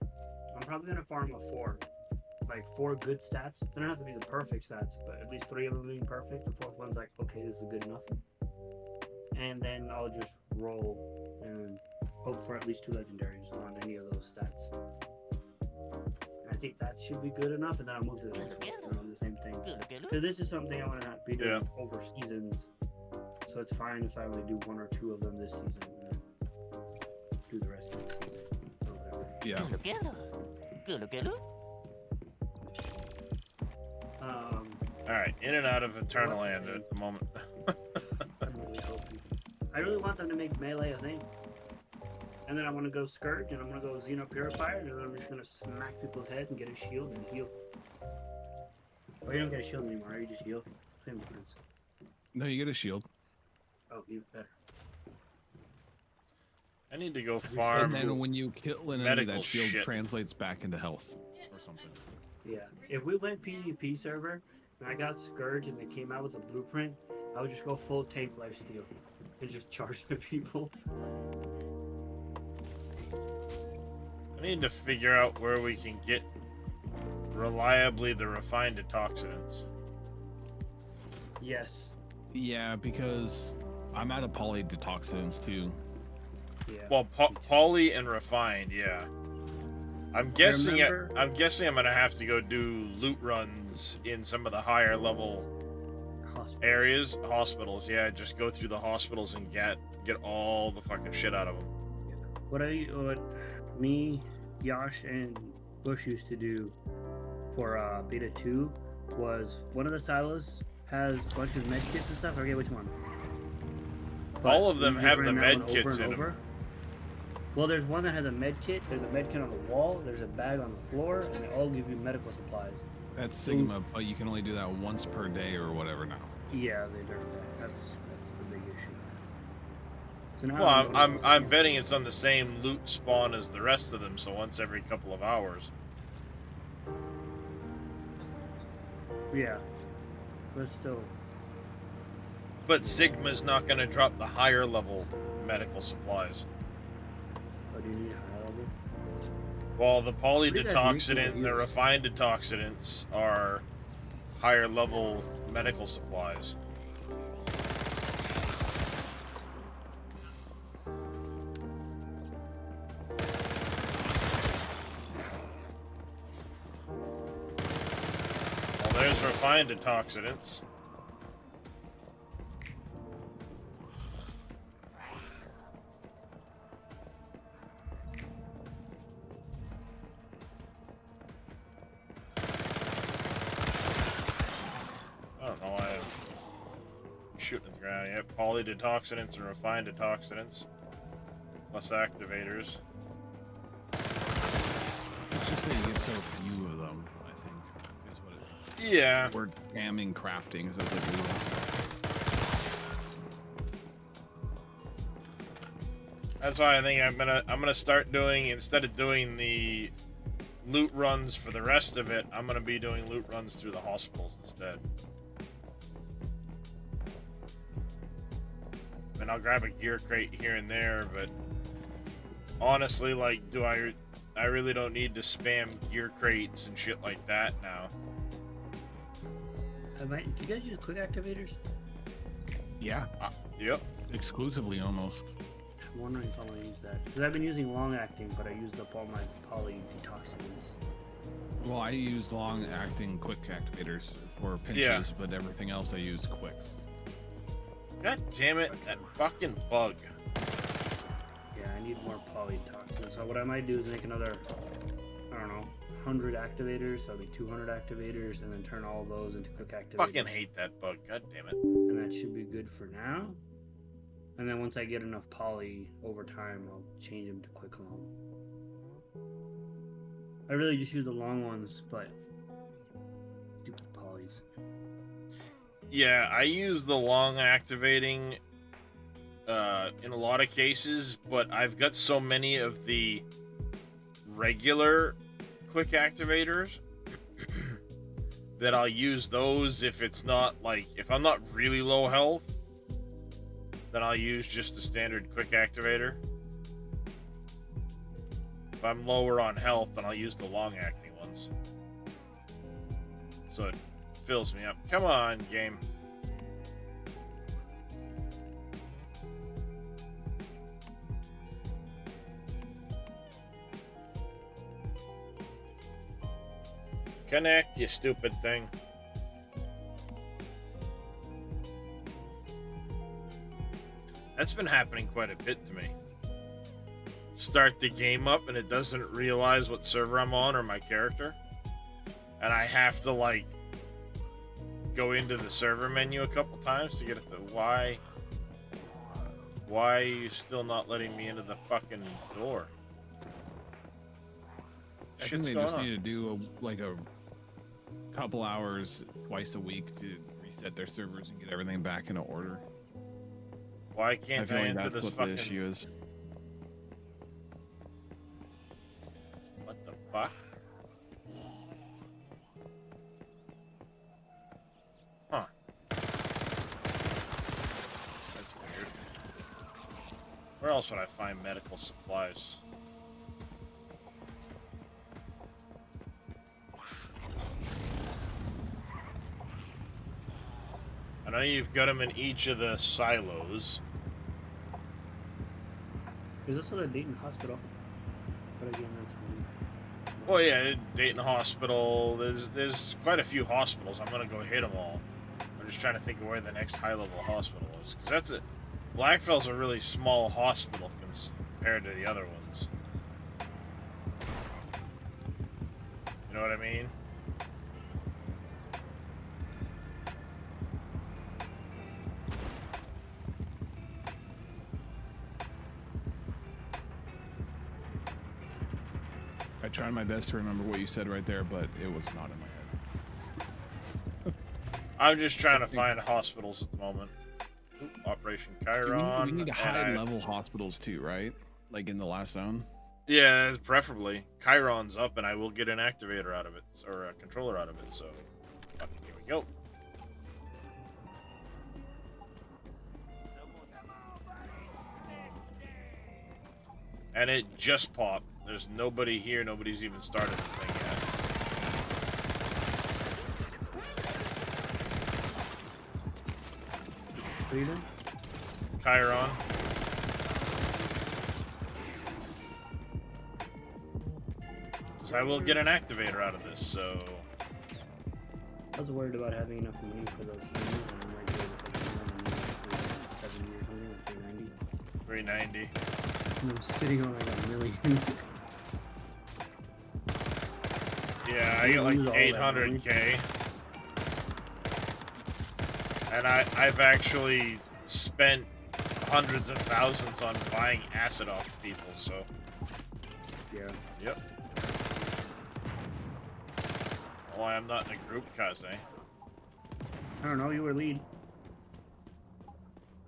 S4: I'm probably gonna farm a 4, like 4 good stats. They don't have to be the perfect stats, but at least 3 of them being perfect. The 4th one's like, okay, this is good enough. And then I'll just roll and hope for at least 2 legendaries on any of those stats. And I think that should be good enough, and then I'll move to the next one on the same thing. Because this is something I want to be doing over seasons, so it's fine if I only do 1 or 2 of them this season, and then do the rest of the season or whatever.
S5: Yeah.
S1: Alright, in and out of Eternaland at the moment.
S4: I'm really hoping. I really want them to make melee a thing. And then I want to go Scourge, and I'm going to go Xeno Purifier, and then I'm just going to smack people's heads and get a shield and heal. Or you don't get a shield anymore, right? You just heal. Same difference.
S5: No, you get a shield.
S4: Oh, even better.
S1: I need to go
S5: And
S1: farm.
S5: then when you kill an enemy,
S1: medical
S5: that shield
S1: shit.
S5: translates back into health or something.
S4: Yeah. If we went PvP server, and I got Scourge, and they came out with a blueprint, I would just go full tank lifesteal and just charge the people.
S1: I need to figure out where we can get reliably the refined antioxidants.
S4: Yes.
S5: Yeah, because I'm out of poly detoxidants too.
S4: Yeah.
S1: Well, poly and refined, yeah. I'm guessing
S4: remember-
S1: I'm gonna have to go do loot runs in some of the higher level
S4: Hospital.
S1: areas, hospitals. Yeah, just go through the hospitals and get all the fucking shit out of them.
S4: What me, Yash, and Bush used to do for Beta 2 was one of the silos has a bunch of med kits and stuff. I forget which one.
S1: All of
S4: we
S1: them
S4: just
S1: have
S4: ran
S1: the
S4: that
S1: med
S4: one
S1: kits
S4: over and
S1: in 'em.
S4: over. Well, there's one that has a med kit. There's a med kit on the wall. There's a bag on the floor, and they all give you medical supplies.
S5: That's Sigma, but you can only do that once per day or whatever now.
S4: Yeah, they nerfed that. That's the big issue. So now
S1: Well,
S4: I'm
S1: I'm betting it's on the same loot spawn as the rest of them, so once every couple of hours.
S4: Yeah, but still.
S1: But Sigma's not gonna drop the higher level medical supplies.
S4: What do you need? High level?
S1: While the
S4: What do you guys need
S1: polydetoxidant
S4: for
S1: and the
S4: heals?
S1: refined antioxidants are higher level medical supplies. Well, there's refined antioxidants. I don't know why I'm shooting at the ground. Yep, polydetoxidants and refined antioxidants. Plus activators.
S5: It's just that you get so few of them, I think, is what it is.
S1: Yeah.
S5: We're jamming crafting, so it's like, ooh.
S1: That's why I think I'm gonna start doing, instead of doing the loot runs for the rest of it, I'm gonna be doing loot runs through the hospitals instead. and I'll grab a gear crate here and there, but honestly, like, I really don't need to spam gear crates and shit like that now.
S4: Do you guys use quick activators?
S5: Yeah,
S1: Yep.
S5: exclusively almost.
S4: I'm wondering if I want to use that. Because I've been using long acting, but I used up all my poly detoxins.
S5: Well, I use long-acting quick activators for pinches,
S1: Yeah.
S5: but everything else I use quicks.
S1: God damn it, that fucking bug.
S4: Yeah, I need more poly detoxins. So what I might do is make another, I don't know, 100 activators. So that'll be 200 activators, and then turn all those into quick activators.
S1: Fucking hate that bug. God damn it.
S4: And that should be good for now. And then once I get enough poly over time, I'll change them to quick long. I really just use the long ones, but stupid polys.
S1: Yeah, I use the long activating in a lot of cases, but I've got so many of the regular quick activators that I'll use those if it's not like, if I'm not really low health, then I'll use just the standard quick activator. If I'm lower on health, then I'll use the long acting ones. So it fills me up. Come on, game. Connect, you stupid thing. That's been happening quite a bit to me. Start the game up and it doesn't realize what server I'm on or my character. And I have to, like, go into the server menu a couple times to get it to why are you still not letting me into the fucking door?
S5: I think
S1: Shit's
S5: they
S1: going
S5: just
S1: on.
S5: need to do a couple hours twice a week to reset their servers and get everything back into order.
S1: Why
S5: I
S1: can't
S5: feel
S1: I
S5: like
S1: enter
S5: that's
S1: this
S5: what
S1: fucking...
S5: the issue is.
S1: What the fuck? Huh. That's weird. Where else would I find medical supplies? I know you've got them in each of the silos.
S4: Is this at the Dayton Hospital? But again, that's weird.
S1: Well, yeah, Dayton Hospital. There's quite a few hospitals. I'm gonna go hit them all. I'm just trying to think of where the next high-level hospital is, because that's it. Blackfell's a really small hospital compared to the other ones. You know what I mean?
S5: I tried my best to remember what you said right there, but it was not in my head.
S1: I'm just trying to find hospitals at the moment. Oop, Operation Chiron.
S5: We need
S1: and
S5: high-level hospitals too, right? Like in the last zone.
S1: Yeah, preferably. Chiron's up, and I will get an activator out of it, or a controller out of it. So, fucking here we go. And it just popped. There's nobody here. Nobody's even started the thing
S4: What are you doing?
S1: yet. Chiron. Because I will get an activator out of this, so...
S4: I was worried about having enough money for those things, and I might be able to take them for 7 years or 390.
S1: 390.
S4: And I'm sitting on like a million.
S1: Yeah, I get like
S4: Use all that money.
S1: 800k. And I've actually spent hundreds of thousands on buying acid off of people, so...
S4: Yeah.
S1: Yep. Why I'm not in a group, Kaze.
S4: I don't know, you were lead.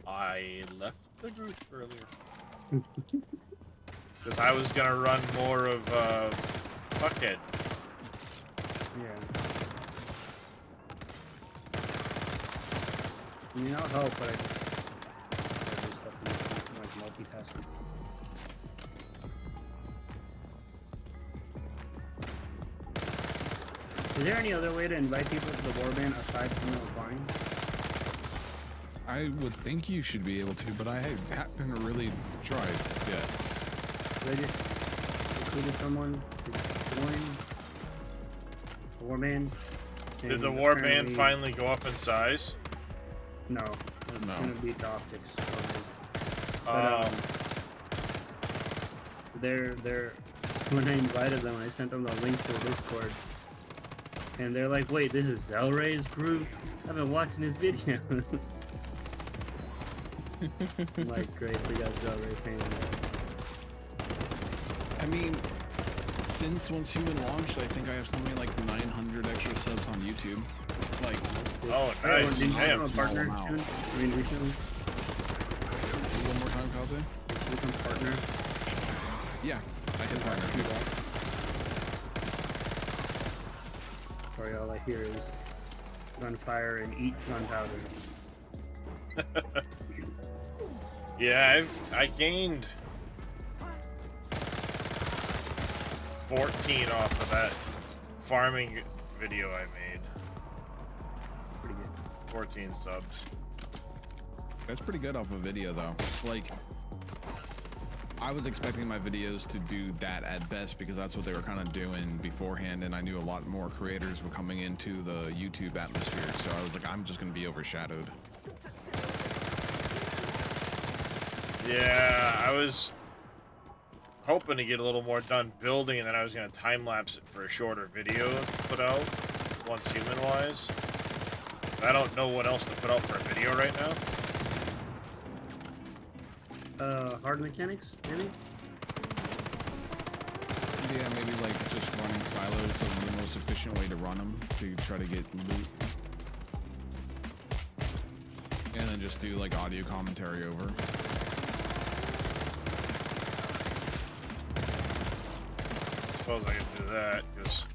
S1: I left the group earlier. Because I was gonna run more of, Fuckhead.
S4: Yeah. I mean, I'll help, but I do stuff Is there any other way to invite people to the warband aside from applying?
S5: I would think you should be able to, but I haven't really tried yet.
S4: They just included someone to join the warband.
S1: Did the
S4: and
S1: warband
S4: apparently-
S1: finally go up in size?
S4: No, it's
S5: No.
S4: gonna be the optics.
S1: Um,
S4: They're when I invited them, I sent them the link to the Discord, and they're like, "Wait, this is Zelray's group? I've been watching this video." I'm like, great, we got Zelray fans.
S5: I mean, since Once Human launched, I think I have something like 900 extra subs on YouTube. Like,
S1: oh,
S4: Hey,
S1: nice.
S4: did you become a
S5: Small
S4: partner
S5: amount.
S4: soon? I mean, recently?
S5: one more time, Kaze?
S4: Become partner?
S5: Yeah, I hit partner.
S4: Sorry, all I hear is gunfire and eat gunpowder.
S1: Yeah, I gained 14 off of that farming video I made.
S4: Pretty good.
S1: 14 subs.
S5: That's pretty good off a video, though. Like, I was expecting my videos to do that at best because that's what they were kind of doing beforehand, and I knew a lot more creators were coming into the YouTube atmosphere, so I was like, I'm just going to be overshadowed.
S1: Yeah, I was hoping to get a little more done building, and then I was going to time-lapse it for a shorter video to put out, Once Human-wise. I don't know what else to put out for a video right now.
S4: Hard mechanics, maybe?
S5: Yeah, maybe like just running silos is the most efficient way to run them to try to get loot. And then just do like audio commentary over.
S1: I suppose I could do that, because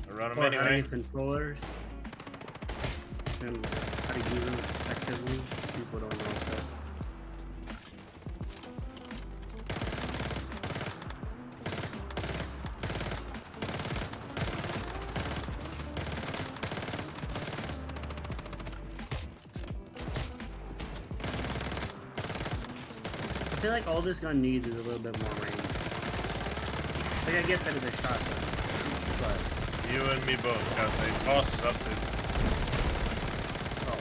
S1: I run them
S4: Or
S1: anyway.
S4: having controllers and how to use them effectively. People don't know stuff. I feel like all this gun needs is a little bit more range. Like, I get that it's a shotgun, but
S1: You and me both, because they toss us up to...
S4: oh.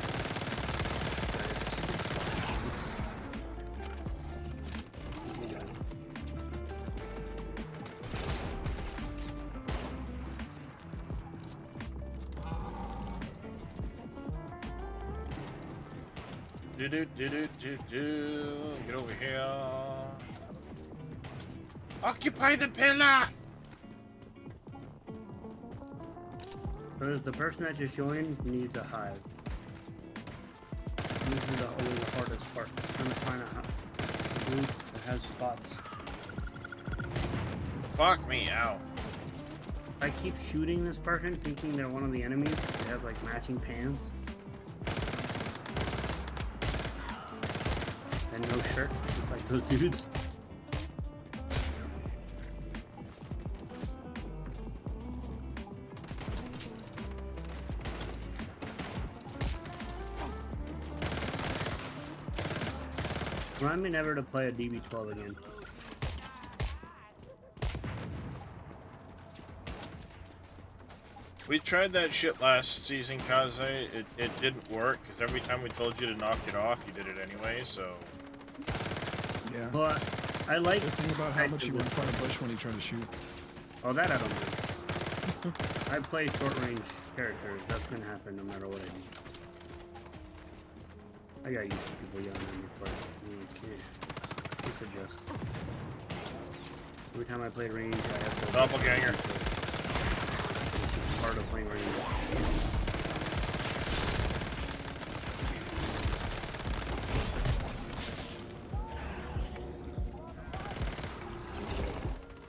S1: Do. Get over here. Occupy the pillar!
S4: Because the person that just joined needs a hive. This is always the hardest part. Trying to find a group that has spots.
S1: Fuck me, ow.
S4: I keep shooting this person thinking they're one of the enemies. They have like matching pants. And no shirt, just like those dudes. Remind me never to play a DB12 again.
S1: We tried that shit last season, Kaze. It didn't work, because every time we told you to knock it off, you did it anyway, so...
S5: Yeah.
S4: But I like.
S5: The thing about how much you were in front of Bush when he tried to shoot.
S4: Oh, that I don't know. I play short range characters. That's gonna happen no matter what I do. I got used to people yelling at me for it. Okay. Just adjust. Every time I play range, I have to.
S1: Doppelganger.
S4: It's part of playing range.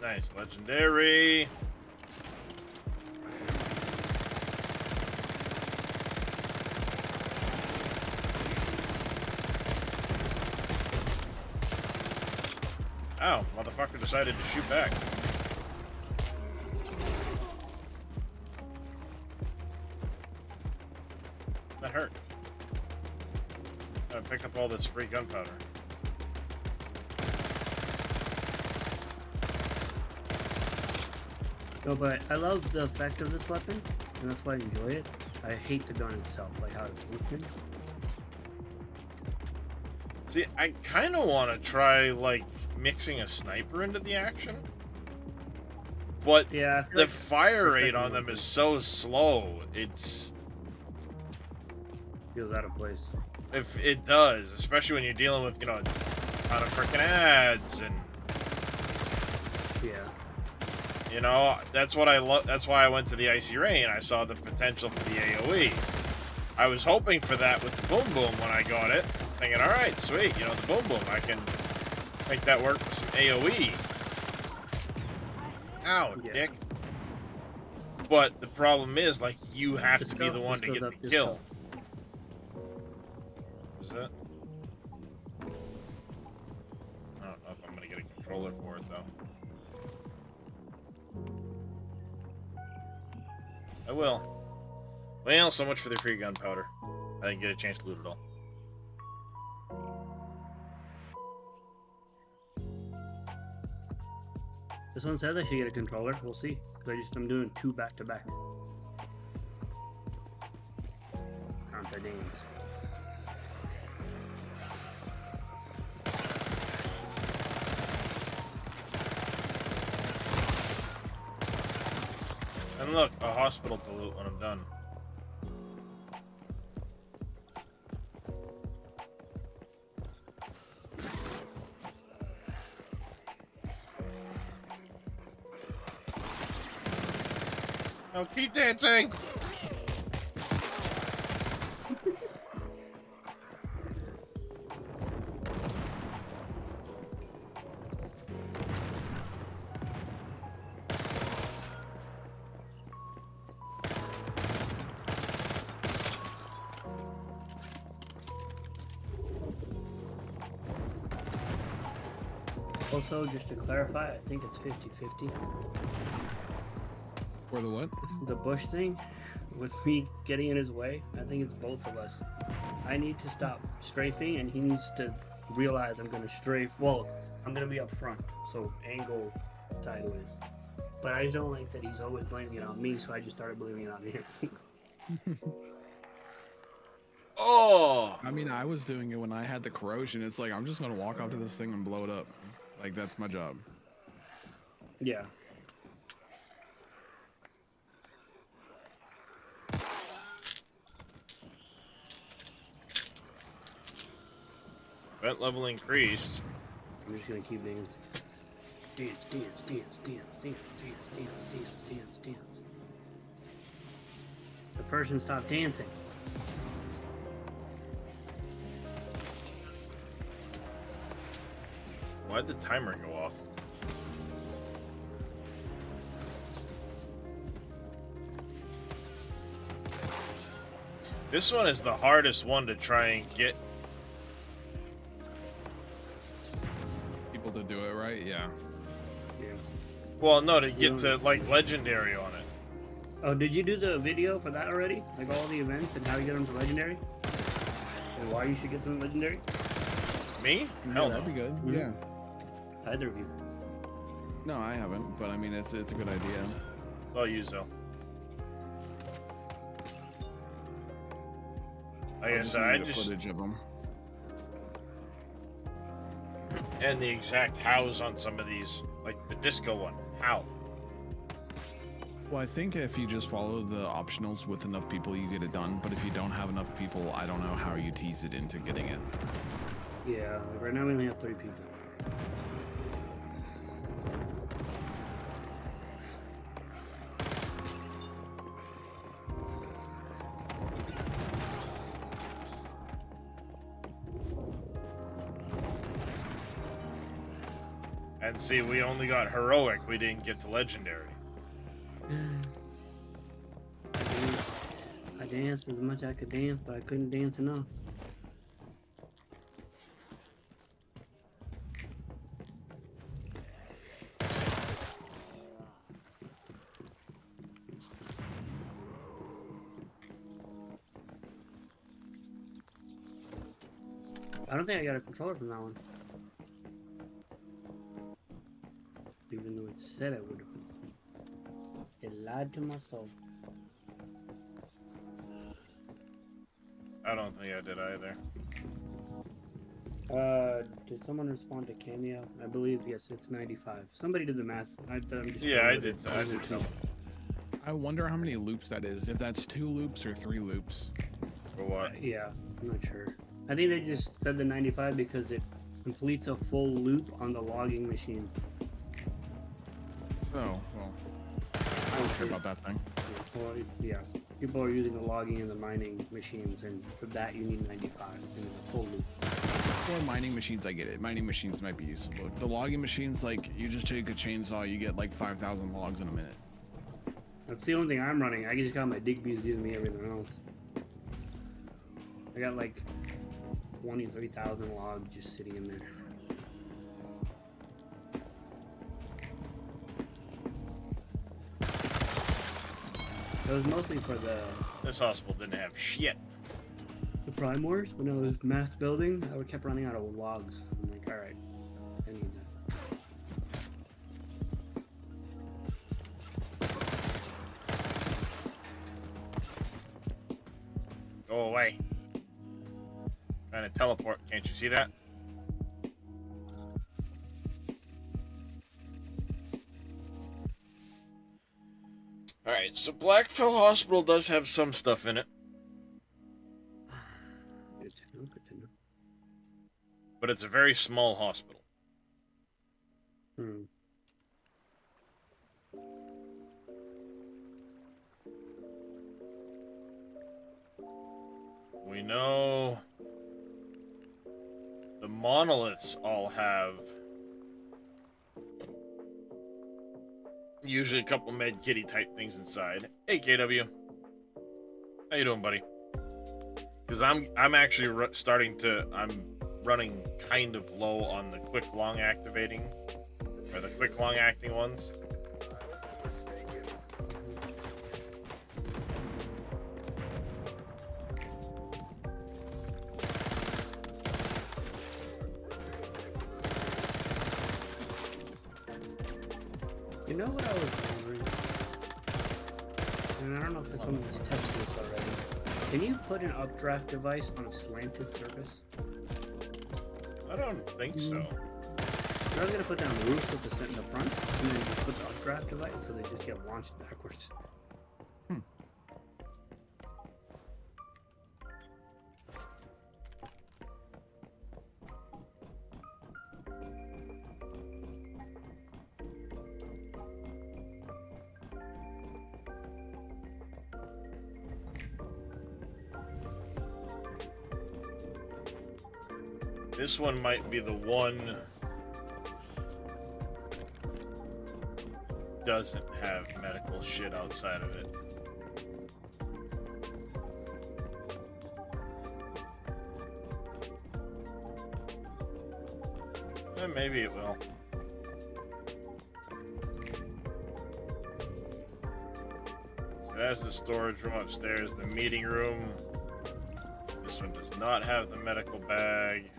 S1: Nice, legendary. Ow, motherfucker decided to shoot back. pick up all this free gunpowder?
S4: No, but I love the effect of this weapon, and that's why I enjoy it. I hate the gun itself, like how it's working.
S1: See, I kind of want to try, like, mixing a sniper into the action. But
S4: Yeah, I feel
S1: the
S4: like
S1: fire
S4: the
S1: rate
S4: second
S1: on
S4: one
S1: them is
S4: is-
S1: so slow. It's...
S4: feels out of place.
S1: If it does, especially when you're dealing with, you know, a ton of freaking ads and...
S4: Yeah.
S1: You know, that's what I love. That's why I went to the Icy Rain. I saw the potential for the AoE. I was hoping for that with the Boom Boom when I got it. Thinking, all right, sweet. You know, the Boom Boom, I can make that work with some AoE. Ow,
S4: Yeah.
S1: dick. But the problem is, like, you have
S4: Just
S1: to be
S4: go,
S1: the one
S4: just
S1: to
S4: goes
S1: get
S4: up,
S1: the
S4: just
S1: kill. Is it? I don't know if I'm gonna get a controller for it though. I will. Well, so much for the free gunpowder. I didn't get a chance to loot it all.
S4: This one says I should get a controller. We'll see. Because I'm doing 2 back to back. Aren't they dance?
S1: And look, a hospital to loot when I'm done. No, keep dancing!
S4: Also, just to clarify, I think it's 50-50.
S5: For the what?
S4: The bush thing, with me getting in his way, I think it's both of us. I need to stop strafing, and he needs to realize I'm going to strafe. Well, I'm going to be up front, so angle sideways. But I just don't like that he's always blaming it on me, so I just started blaming it on him.
S1: Oh!
S5: I mean, I was doing it when I had the corrosion. It's like, I'm just going to walk up to this thing and blow it up. Like, that's my job.
S4: Yeah.
S1: Vent level increased.
S4: I'm just going to keep dancing. Dance, dance, dance, dance, dance, dance, dance, dance, dance, dance. The person stopped dancing.
S1: Why'd the timer go off? This one is the hardest one to try and get.
S5: People to do it right? Yeah.
S4: Yeah.
S1: Well, no, to get to, like, legendary on it.
S4: Oh, did you do the video for that already? Like all the events and how to get them to legendary? And why you should get them to legendary?
S1: Me?
S5: Yeah,
S1: Hell
S5: that'd
S1: no.
S5: be good.
S4: Mhm.
S5: Yeah.
S4: Either of you.
S5: No, I haven't, but I mean, it's a good idea.
S1: I'll use though. Like I said, I just
S5: footage of them.
S1: and the exact hows on some of these, like the disco one. How?
S5: Well, I think if you just follow the optionals with enough people, you get it done. But if you don't have enough people, I don't know how you tease it into getting it.
S4: Yeah, like right now we only have 3 people.
S1: And see, we only got heroic. We didn't get to legendary.
S4: I danced as much as I could dance, but I couldn't dance enough. I don't think I got a controller from that one. Even though it said I would have. It lied to my soul.
S1: I don't think I did either.
S4: Did someone respond to Cameo? I believe, yes, it's 95. Somebody did the math. I'm just
S1: Yeah,
S4: going
S1: I
S4: with
S1: did.
S4: it.
S1: I did too.
S5: I wonder how many loops that is. If that's 2 loops or 3 loops.
S1: For what?
S4: Yeah, I'm not sure. I think they just said the 95 because it completes a full loop on the logging machine.
S5: Oh, well. I don't care about that thing.
S4: Well, yeah. People are using the logging and the mining machines, and for that you need 95 in a full loop.
S5: For mining machines, I get it. Mining machines might be useful. The logging machines, like, you just take a chainsaw, you get like 5,000 logs in a minute.
S4: That's the only thing I'm running. I just got my Digbees giving me everything else. I got like 23,000 logs just sitting in there. It was mostly for the
S1: This hospital didn't have shit.
S4: Prime Wars. When I was mass building, I kept running out of logs. I'm like, alright, I need that.
S1: Go away. Trying to teleport. Can't you see that? Alright, so Blackfell Hospital does have some stuff in it.
S4: Good to know, good to know.
S1: But it's a very small hospital.
S4: Hmm.
S1: We know the monoliths all have usually a couple med kitty type things inside. Hey KW, how you doing, buddy? Because I'm actually I'm running kind of low on the quick long activating or the quick long acting ones.
S4: You know what I was wondering? And I don't know if someone has tested this already. Can you put an updraft device on a slanted surface?
S1: I don't think so.
S4: I was gonna put down the roof with the set in the front, and then just put the updraft device so they just get launched backwards.
S1: This one might be the one doesn't have medical shit outside of it. And maybe it will. So that's the storage room upstairs, the meeting room. This one does not have the medical bag.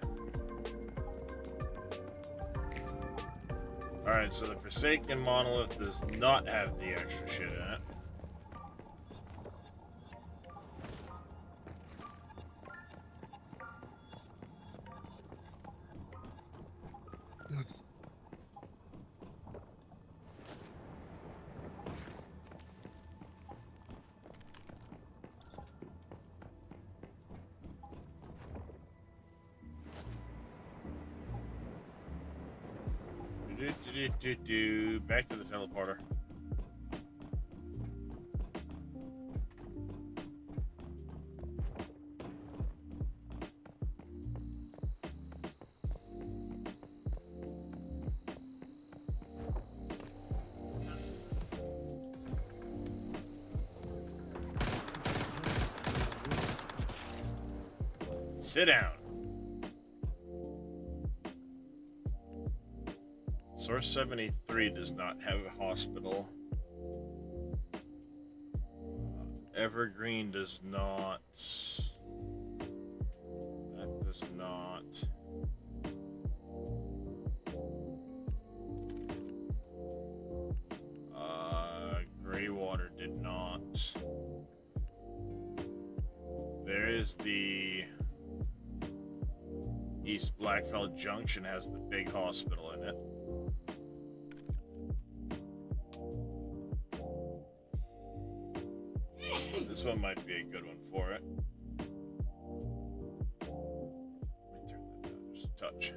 S1: Alright, so the Forsaken Monolith does not have the extra shit in it. Back to the teleporter. Sit down. Source 73 does not have a hospital. Evergreen does not. That does not. is the East Blackfell Junction, has the big hospital in it. This one might be a good one for it. Let me turn that down just a touch.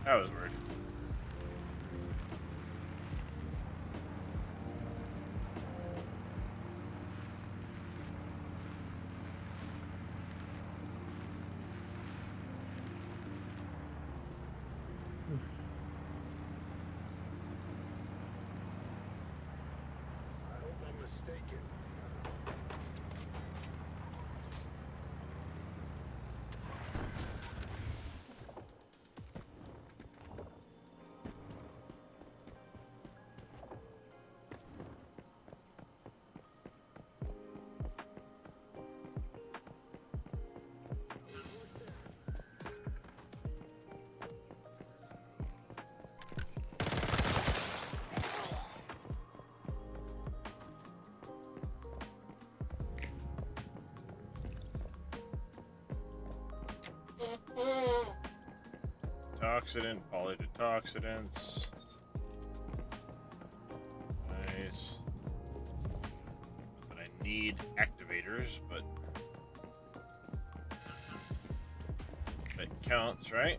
S1: That was weird.
S3: I hope I'm mistaken.
S1: Toxidant, polydetoxidants. Nice. But I need activators, but that counts, right?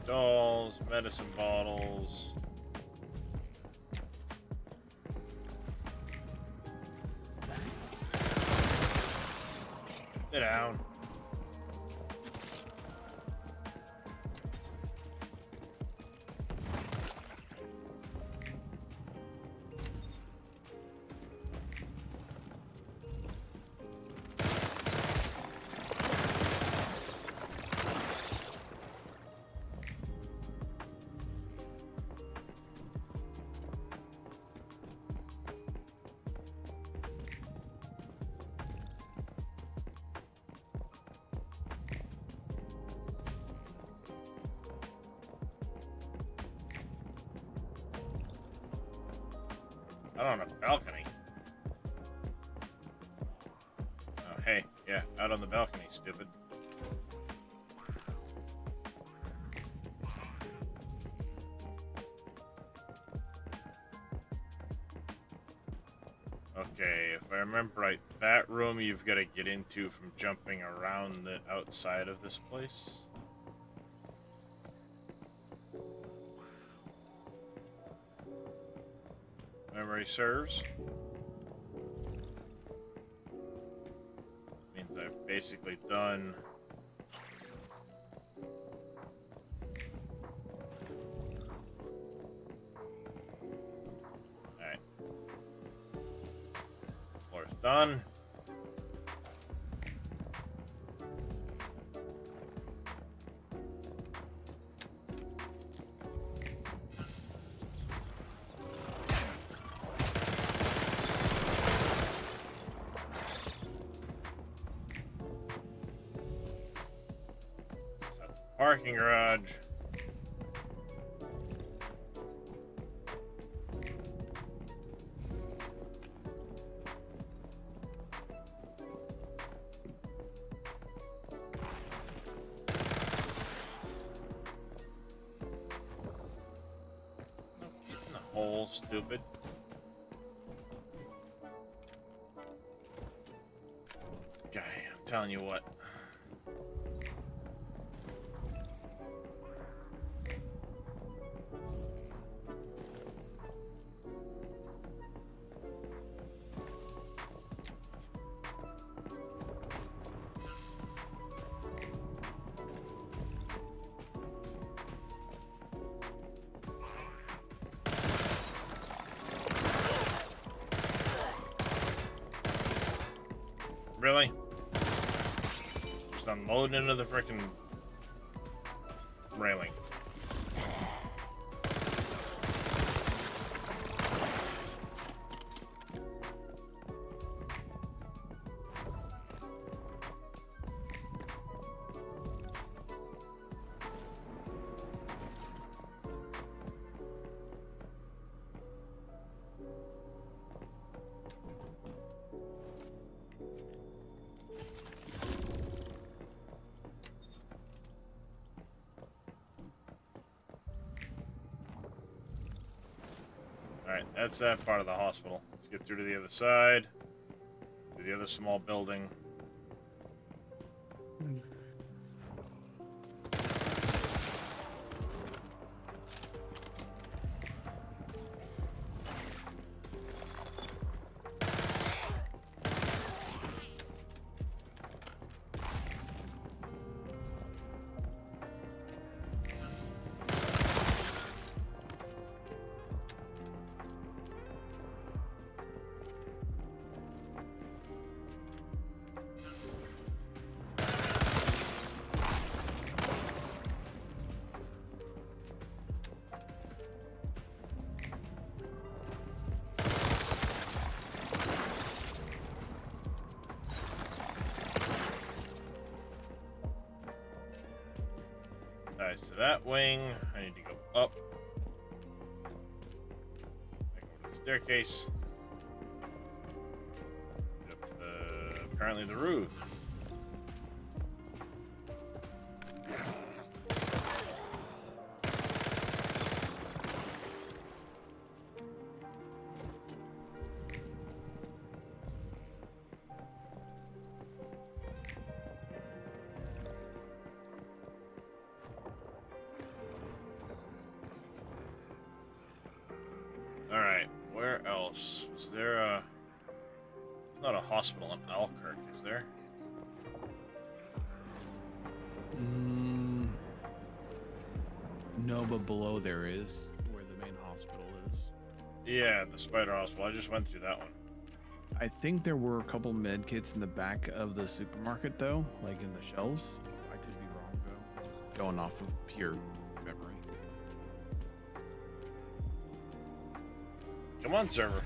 S1: Dolls, medicine bottles. Get down. Out on a balcony. Oh, hey, yeah, out on the balcony, stupid. Okay, if I remember right, that room you've got to get into from jumping around the outside of this place. Memory serves. Means I've basically done alright. Floor's done. Parking garage. Don't get in the hole, stupid. Guy, I'm telling you what. Really? Just unloading into the frickin' railing. Alright, that's that part of the hospital. Let's get through to the other side. To the other small building. Nice, to that wing. I need to go up. I go to the staircase. Get up to the, apparently the roof. Alright, where else? Is there a... Not a hospital in Alkirk, is there?
S5: No, but below there is, where the main hospital is.
S1: Yeah, the Spider Hospital. I just went through that one.
S5: I think there were a couple med kits in the back of the supermarket, though, like in the shelves. I could be wrong, though. Going off of pure memory.
S1: Come on, server.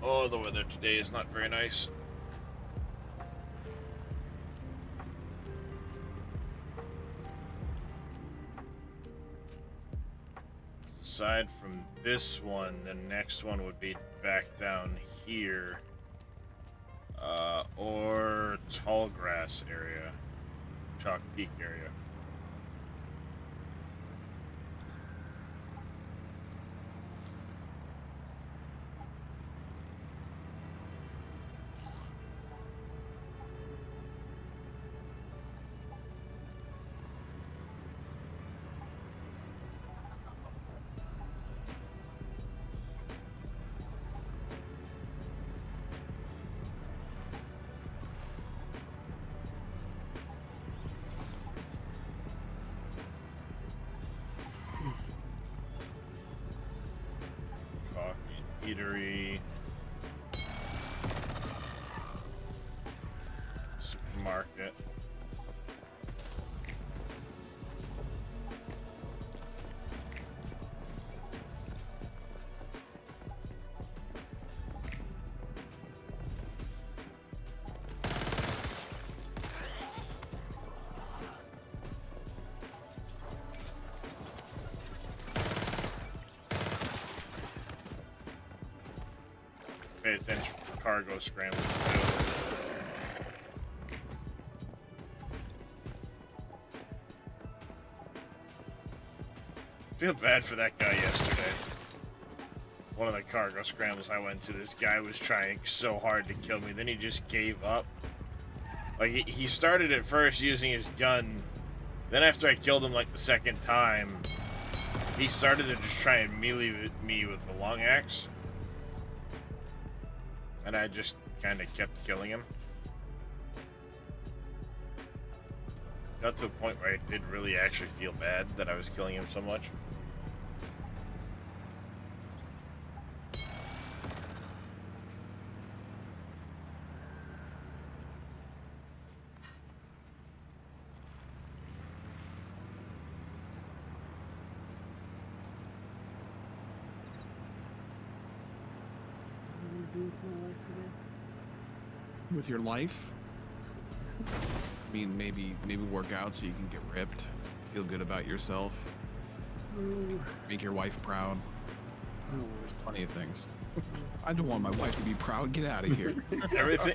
S1: Oh, the weather today is not very nice. Aside from this one, the next one would be back down here. Or Tall Grass area. Chalk Peak area. Eatery, supermarket. Pay attention for cargo scrambles too. Feel bad for that guy yesterday. One of the cargo scrambles I went to, this guy was trying so hard to kill me, then he just gave up. Like, he started at first using his gun, then after I killed him like the second time, he started to just try and melee me with the long axe. And I just kind of kept killing him. Got to a point where I did really actually feel bad that I was killing him so much.
S5: With your life? I mean, maybe work out so you can get ripped, feel good about yourself, make your wife proud. There's plenty of things. I don't want my wife to be proud. Get out of here.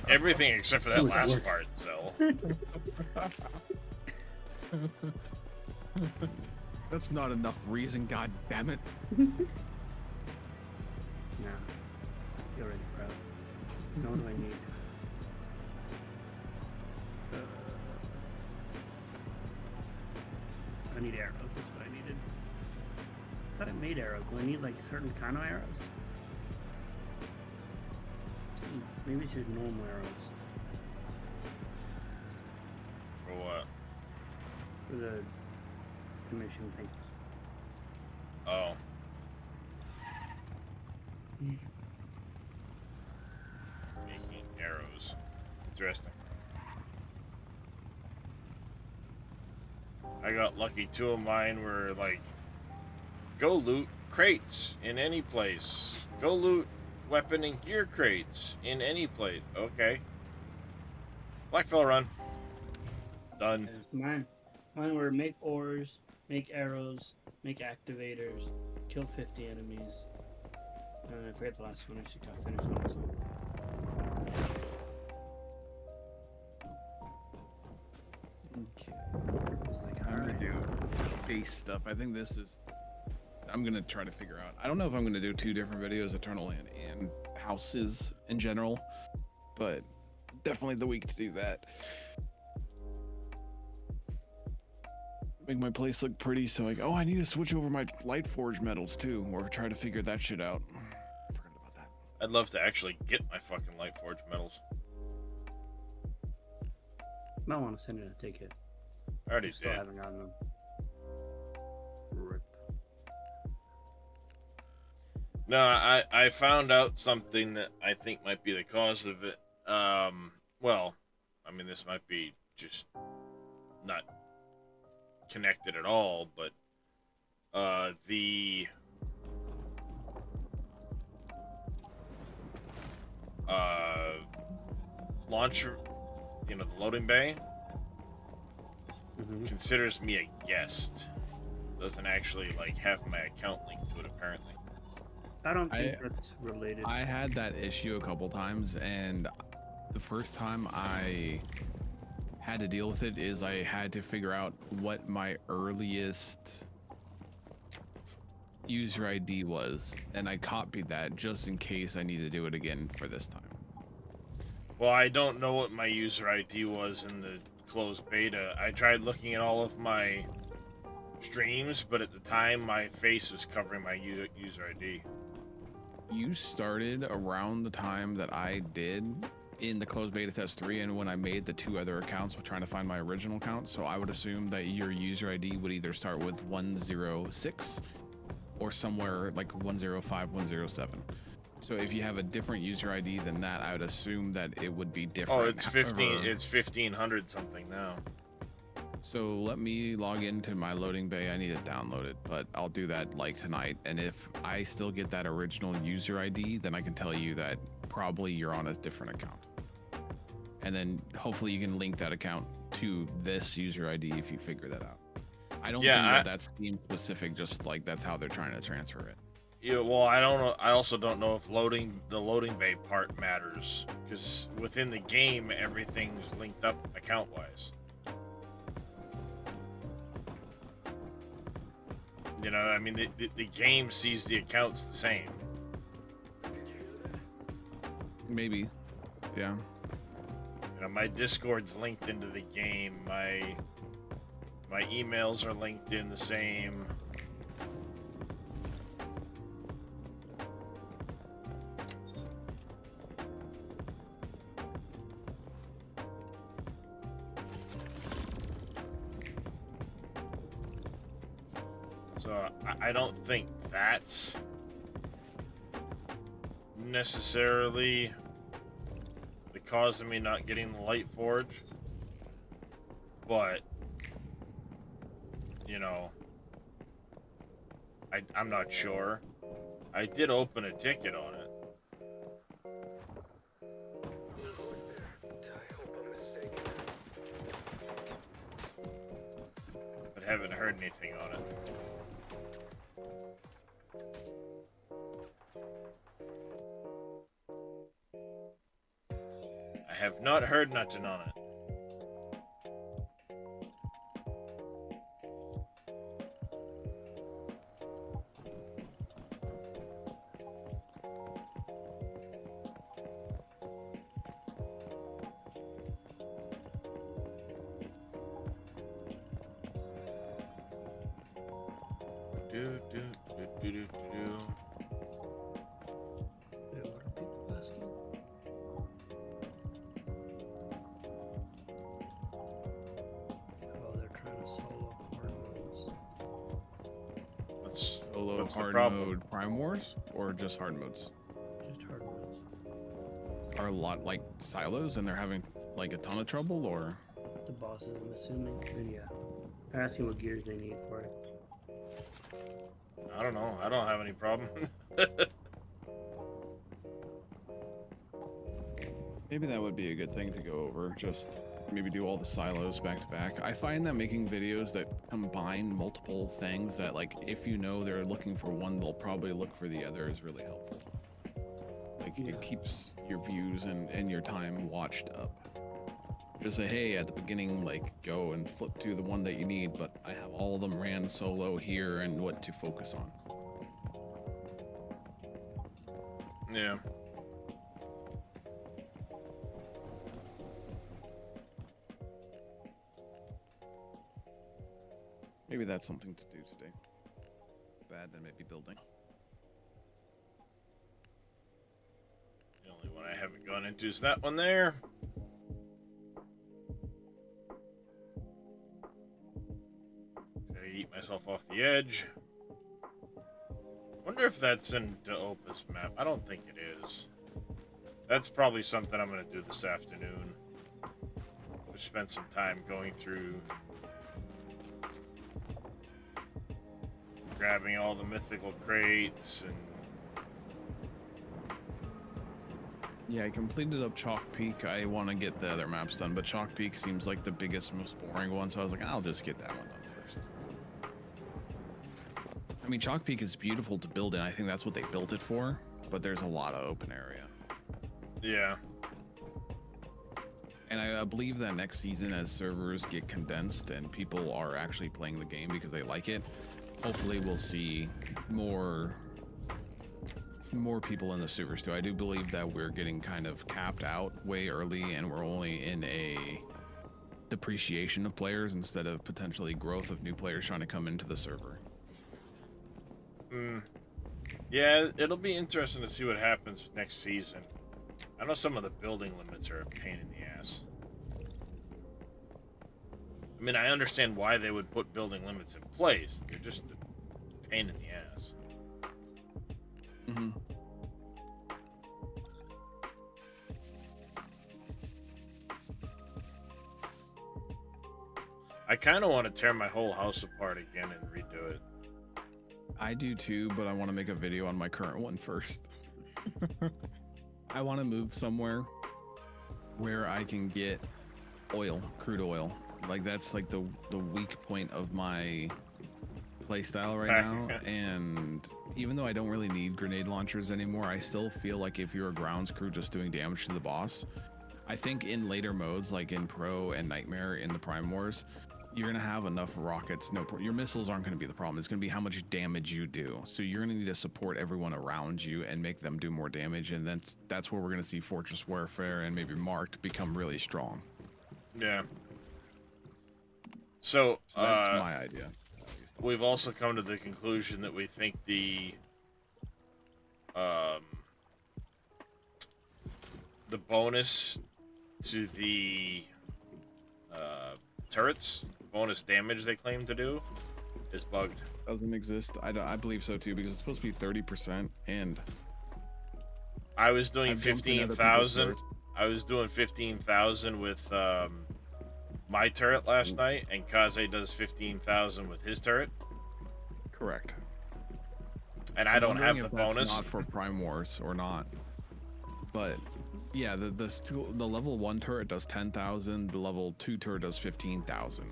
S1: Everything except for that last part, so.
S5: That's not enough reason, god damn it.
S4: Nah. You're already proud. No, what do I need? I need arrows, that's what I needed. I thought I made arrows. Do I need like certain kind of arrows? Maybe it's just normal arrows.
S1: For what?
S4: For the mission thing.
S1: Oh. Making arrows. Interesting. I got lucky. 2 of mine were like, go loot crates in any place. Go loot weapon and gear crates in any place. Okay. Blackfell run. Done.
S4: Mine were make ores, make arrows, make activators, kill 50 enemies. And I forget the last one. I should finish on its own.
S5: Okay. I'm gonna do base stuff. I think this is. I'm gonna try to figure out. I don't know if I'm gonna do 2 different videos, Eternaland and houses in general, but definitely the week to do that. Make my place look pretty, so like, oh, I need to switch over my light forge metals too, or try to figure that shit out. Forgot about that.
S1: I'd love to actually get my fucking light forge metals.
S4: Might want to send it a ticket.
S1: I already
S4: Still
S1: did.
S4: haven't gotten them. Rip.
S1: No, I found out something that I think might be the cause of it. Well, I mean, this might be just not connected at all, but the launcher, you know, the loading bay,
S4: Mm-hmm.
S1: considers me a guest. Doesn't actually like have my account linked to it apparently.
S4: I don't think that's related.
S5: I had that issue a couple times, and the first time I had to deal with it is I had to figure out what my earliest user ID was, and I copied that just in case I need to do it again for this time.
S1: Well, I don't know what my user ID was in the closed beta. I tried looking at all of my streams, but at the time my face was covering my user ID.
S5: You started around the time that I did in the closed beta test 3, and when I made the 2 other accounts trying to find my original account, so I would assume that your user ID would either start with 106 or somewhere like 105, 107. So if you have a different user ID than that, I would assume that it would be different.
S1: Oh, it's 15. It's 1500 something now.
S5: So let me log into my loading bay. I need to download it, but I'll do that like tonight. And if I still get that original user ID, then I can tell you that probably you're on a different account. And then hopefully you can link that account to this user ID if you figure that out. I don't think that that's Steam specific, just like that's how they're trying to transfer it.
S1: Yeah, well, I don't know. I also don't know if the loading bay part matters, because within the game everything's linked up account-wise. You know, I mean, the game sees the accounts the same.
S5: Maybe, yeah.
S1: You know, my Discord's linked into the game. My emails are linked in the same. So I don't think that's necessarily the cause of me not getting the light forge, but you know, I'm not sure. I did open a ticket on it. But haven't heard anything on it. I have not heard nothing on it.
S4: Yeah, what are people asking? Oh, they're trying to solo hard modes.
S5: Solo
S1: What's the
S5: hard
S1: problem?
S5: mode Prime Wars or just hard modes?
S4: Just hard modes.
S5: Are a lot like silos and they're having like a ton of trouble, or
S4: The bosses, I'm assuming. And yeah. They're asking what gears they need for it.
S1: I don't know. I don't have any problem.
S5: maybe that would be a good thing to go over. Just maybe do all the silos back to back. I find that making videos that combine multiple things that, like, if you know they're looking for one, they'll probably look for the other is really helpful. Like, it keeps your views and your time watched up. Just say, hey, at the beginning, like, go and flip to the one that you need, but I have all of them ran solo here and what to focus on.
S1: Yeah.
S5: Maybe that's something to do today. Bad than maybe building.
S1: The only one I haven't gone into is that one there. Gotta eat myself off the edge. Wonder if that's in the Opus map. I don't think it is. That's probably something I'm gonna do this afternoon. Just spend some time going through, grabbing all the mythical crates and.
S5: Yeah, I completed up Chalk Peak. I want to get the other maps done, but Chalk Peak seems like the biggest, most boring one, so I was like, I'll just get that one done first. I mean, Chalk Peak is beautiful to build in. I think that's what they built it for, but there's a lot of open area.
S1: Yeah.
S5: And I believe that next season, as servers get condensed and people are actually playing the game because they like it, hopefully we'll see more people in the servers too. I do believe that we're getting kind of capped out way early and we're only in a depreciation of players instead of potentially growth of new players trying to come into the server.
S1: Yeah, it'll be interesting to see what happens next season. I know some of the building limits are a pain in the ass. I mean, I understand why they would put building limits in place. They're just a pain in the ass.
S5: Mm-hmm.
S1: I kind of want to tear my whole house apart again and redo it.
S5: I do too, but I want to make a video on my current one first. I want to move somewhere where I can get oil, crude oil. Like, that's like the weak point of my playstyle right now. And even though I don't really need grenade launchers anymore, I still feel like if you're a grounds crew just doing damage to the boss, I think in later modes, like in Pro and Nightmare in the Prime Wars, you're going to have enough rockets. Your missiles aren't going to be the problem. It's going to be how much damage you do. So you're going to need to support everyone around you and make them do more damage. And that's where we're going to see Fortress Warfare and maybe Marked become really strong.
S1: Yeah. So
S5: that's my idea.
S1: We've also come to the conclusion that we think the bonus to the turrets, bonus damage they claim to do, is bugged.
S5: Doesn't exist. I believe so too, because it's supposed to be 30%, and
S1: I was doing 15,000. I was doing 15,000 with my turret last night, and Kaze does 15,000 with his turret.
S5: Correct.
S1: And I don't have the bonus.
S5: Not for Prime Wars or not, but yeah, the level 1 turret does 10,000. The level 2 turret does 15,000.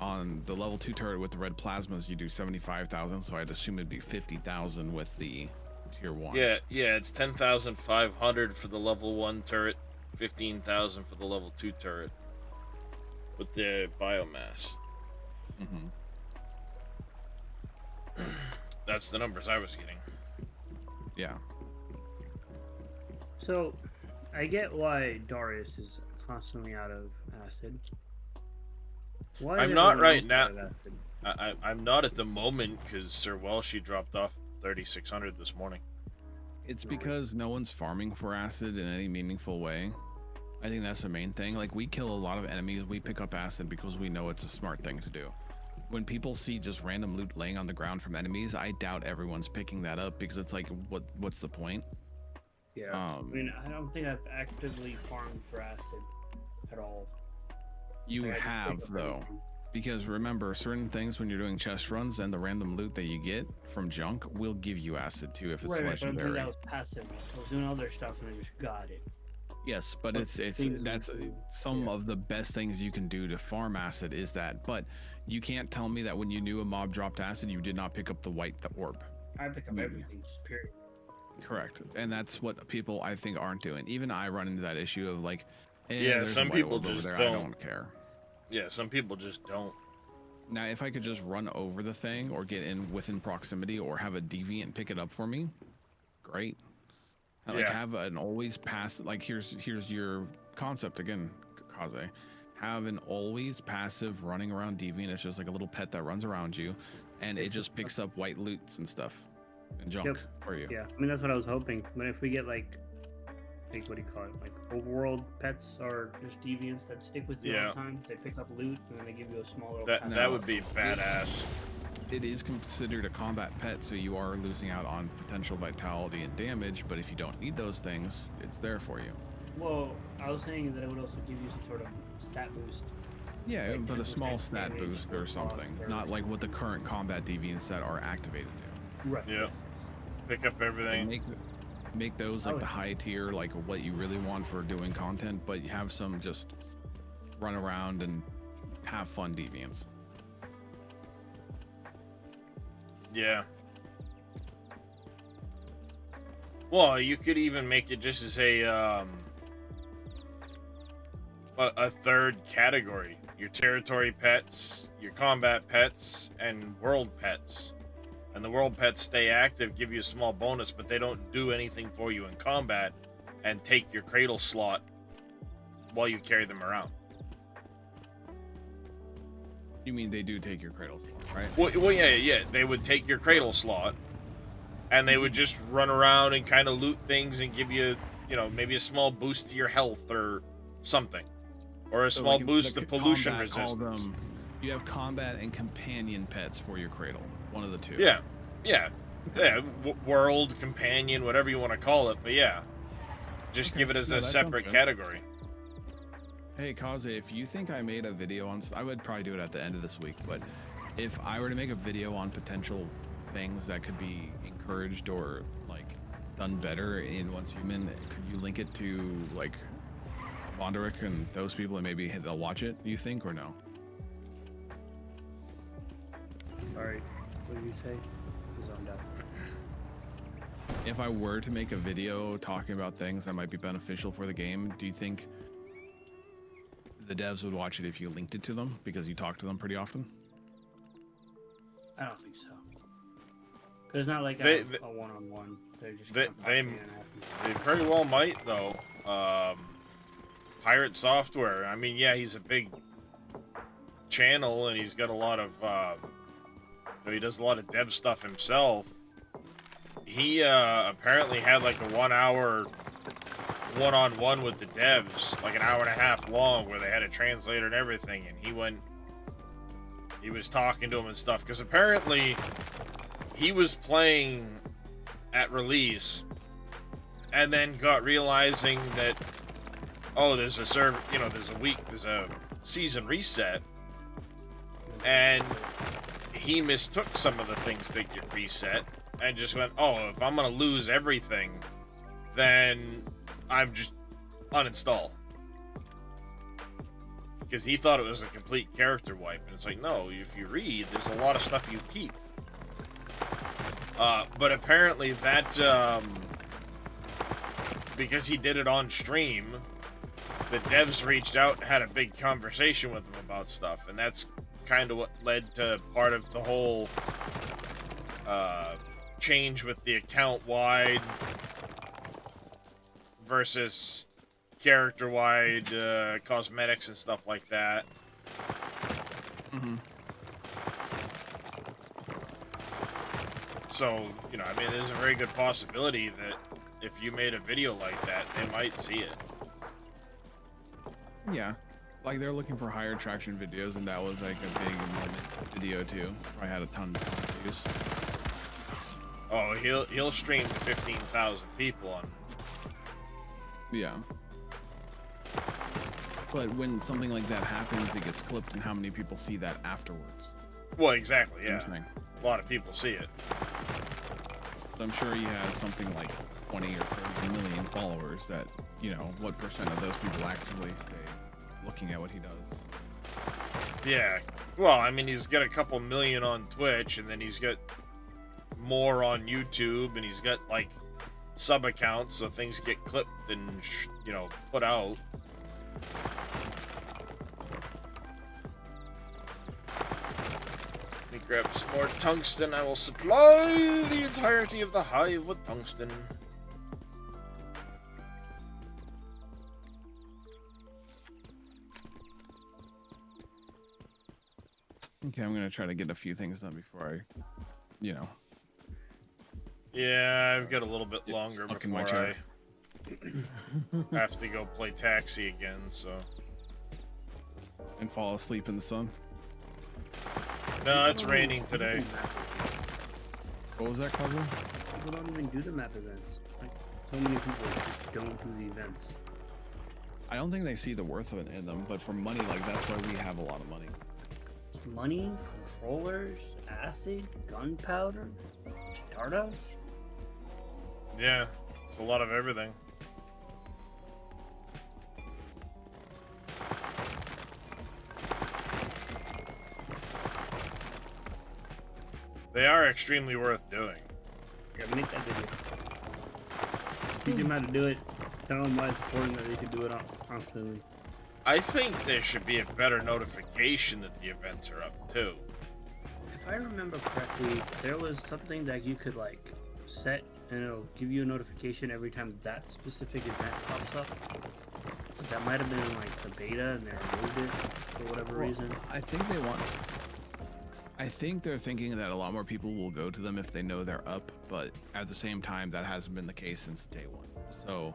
S5: On the level 2 turret with the red plasmas, you do 75,000. So I'd assume it'd be 50,000 with the tier 1.
S1: Yeah, it's 10,500 for the level 1 turret, 15,000 for the level 2 turret with the biomass.
S5: Mm-hmm.
S1: That's the numbers I was getting.
S5: Yeah.
S4: So, I get why Darius is constantly out of acid. Why is
S1: I'm not
S4: everyone
S1: right
S4: else
S1: now.
S4: out of acid?
S1: I'm not at the moment because Sir Welshie dropped off 3,600 this morning.
S5: It's because no one's farming for acid in any meaningful way. I think that's the main thing. Like, we kill a lot of enemies, we pick up acid because we know it's a smart thing to do. When people see just random loot laying on the ground from enemies, I doubt everyone's picking that up because it's like, what's the point?
S4: Yeah. I mean, I don't think I've actively farmed for acid at all.
S5: You
S4: Like, I just
S5: have,
S4: pick up
S5: though.
S4: everything.
S5: Because remember, certain things when you're doing chest runs and the random loot that you get from junk will give you acid too if it's
S4: Right, but I'm saying
S5: legendary.
S4: that was passive. I was doing other stuff and I just got it.
S5: Yes, but
S4: But
S5: it's
S4: things
S5: that's
S4: you do,
S5: some
S4: yeah.
S5: of the best things you can do to farm acid is that. But you can't tell me that when you knew a mob dropped acid, you did not pick up the orb.
S4: I pick up
S5: Mm.
S4: everything, just period.
S5: Correct, and that's what people I think aren't doing. Even I run into that issue of like,
S1: Yeah,
S5: there's
S1: some
S5: a white
S1: people
S5: orb over
S1: just
S5: there.
S1: don't.
S5: I don't care.
S1: Yeah, some people just don't.
S5: Now, if I could just run over the thing or get in within proximity or have a deviant pick it up for me, great. Like,
S1: Yeah.
S5: have an always pass. Like, here's your concept again, Kaze. Have an always passive running around deviant. It's just like a little pet that runs around you, and it just picks up white loots and stuff and junk
S4: Yep.
S5: for you.
S4: Yeah, I mean that's what I was hoping. But if we get like what do you call it? Like overworld pets or just deviants that stick with you all
S1: Yeah.
S4: the time. They pick up loot and then they give you a small little.
S1: That
S4: passive
S1: that would
S4: buff.
S1: be badass.
S5: It is considered a combat pet, so you are losing out on potential vitality and damage. But if you don't need those things, it's there for you.
S4: Well, I was saying that it would also give you some sort of stat boost.
S5: Yeah,
S4: Like
S5: but a
S4: 10%
S5: small stat
S4: damage
S5: boost
S4: or
S5: or something.
S4: buff or-
S5: Not like what the current combat deviants that are activated do.
S4: Right.
S1: Yeah.
S4: Yes,
S1: Pick up
S5: Like,
S1: everything.
S5: make those
S4: Oh,
S5: like the
S4: yeah.
S5: high tier, like what you really want for doing content, but you have some just run around and have fun deviants.
S1: Yeah. Well, you could even make it just as a third category. Your territory pets, your combat pets, and world pets. And the world pets stay active, give you a small bonus, but they don't do anything for you in combat and take your cradle slot while you carry them around.
S5: You mean they do take your cradle slot, right?
S1: Well, yeah. They would take your cradle slot, and they would just run around and kind of loot things and give you, maybe a small boost to your health or something, or a
S5: So,
S1: small
S5: like, instead
S1: boost to
S5: of
S1: pollution
S5: combat, call
S1: resistance.
S5: them- you have combat and companion pets for your cradle. One of the two.
S1: Yeah. World companion, whatever you want to call it, but yeah, just
S5: Okay,
S1: give it as
S5: no,
S1: a
S5: that sounds
S1: separate
S5: good.
S1: category.
S5: Hey, Kaze, if you think I made a video on, I would probably do it at the end of this week, but if I were to make a video on potential things that could be encouraged or like done better in Once Human, could you link it to like Bonderick and those people and maybe they'll watch it, do you think, or no?
S4: Sorry. What did you say? I zoned out.
S5: If I were to make a video talking about things that might be beneficial for the game, do you think the devs would watch it if you linked it to them because you talk to them pretty often?
S4: I don't think so. Cause it's not like
S1: They-
S4: a one-on-one. They're just
S1: they-
S4: kinda
S1: they-
S4: popping in and out.
S1: They very well might, though. Pirate Software. I mean, yeah, he's a big channel and he's got a lot of. He does a lot of dev stuff himself. He apparently had like a 1 hour one-on-one with the devs, like an hour and a half long, where they had a translator and everything, and he was talking to him and stuff, because apparently he was playing at release and then got realizing that, oh, there's a season reset, and he mistook some of the things that get reset and just went, oh, if I'm gonna lose everything, then I'm just uninstall. Because he thought it was a complete character wipe, and it's like, no, if you read, there's a lot of stuff you keep. But apparently that, because he did it on stream, the devs reached out and had a big conversation with him about stuff, and that's kind of what led to part of the whole change with the account-wide versus character-wide cosmetics and stuff like that.
S5: Mm-hmm.
S1: So, you know, I mean, there's a very good possibility that if you made a video like that, they might see it.
S5: Yeah. Like they're looking for higher traction videos, and that was like a big moment video too. I had a ton of views.
S1: Oh, he'll stream to 15,000 people on.
S5: Yeah. But when something like that happens, it gets clipped, and how many people see that afterwards?
S1: Well, exactly, yeah.
S5: Interesting.
S1: A lot of people see it.
S5: So I'm sure he has something like 20 or 30 million followers that, you know, what percent of those people actually stay looking at what he does?
S1: Yeah. Well, I mean, he's got a couple million on Twitch, and then he's got more on YouTube, and he's got, like, sub accounts, so things get clipped and, you know, put out. Let me grab some more tungsten. I will supply the entirety of the hive with tungsten.
S5: Okay, I'm gonna try to get a few things done before I, you know.
S1: Yeah, I've got a little bit
S5: Get
S1: longer
S5: stuck in my
S1: before
S5: chair.
S1: I have to go play taxi again, so.
S5: And fall asleep in the sun.
S1: No, it's raining today.
S5: What was that, cousin?
S4: People don't even do the map events. Like, so many people just don't do the events.
S5: I don't think they see the worth of it in them, but for money, like that's why we have a lot of money.
S4: Money, controllers, acid, gunpowder, Stardust.
S1: Yeah, it's a lot of everything. They are extremely worth doing.
S4: I gotta make that video. Teach them how to do it. Tell them why it's important that they should do it constantly.
S1: I think there should be a better notification that the events are up too.
S4: If I remember correctly, there was something that you could like set and it'll give you a notification every time that specific event pops up. But that might have been in like the beta and they removed it for whatever reason.
S5: I think they're thinking that a lot more people will go to them if they know they're up, but at the same time, that hasn't been the case since day one. So,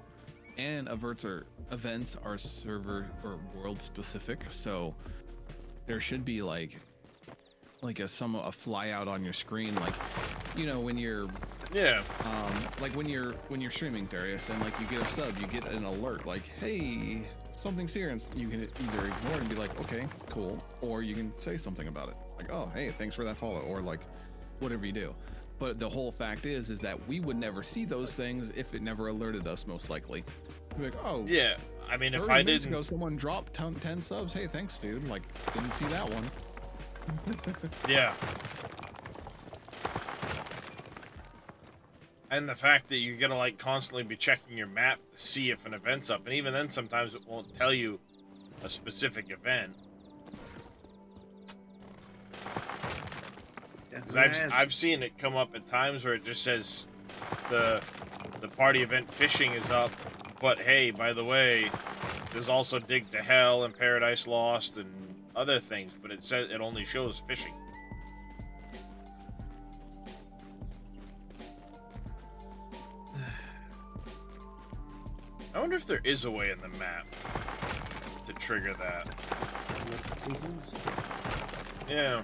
S5: and events are server or world specific, so there should be like a fly out on your screen, like, you know, when you're like when you're streaming, Darius, and like you get a sub, you get an alert like, hey, something's here, and you can either ignore it and be like, okay, cool, or you can say something about it, like, oh, hey, thanks for that follow, or like whatever you do. But the whole fact is that we would never see those things if it never alerted us, most likely. We'd be like, oh,
S1: Yeah, I mean, if
S5: 30
S1: I
S5: minutes
S1: didn't,
S5: ago, someone dropped 10 subs. Hey, thanks, dude. Like, didn't see that one.
S1: yeah. And the fact that you're gonna like constantly be checking your map to see if an event's up, and even then sometimes it won't tell you a specific event. Because I've seen it come up at times where it just says the party event fishing is up, but hey, by the way, there's also Dig to Hell and Paradise Lost and other things, but it says it only shows fishing. I wonder if there is a way in the map to trigger that. Yeah.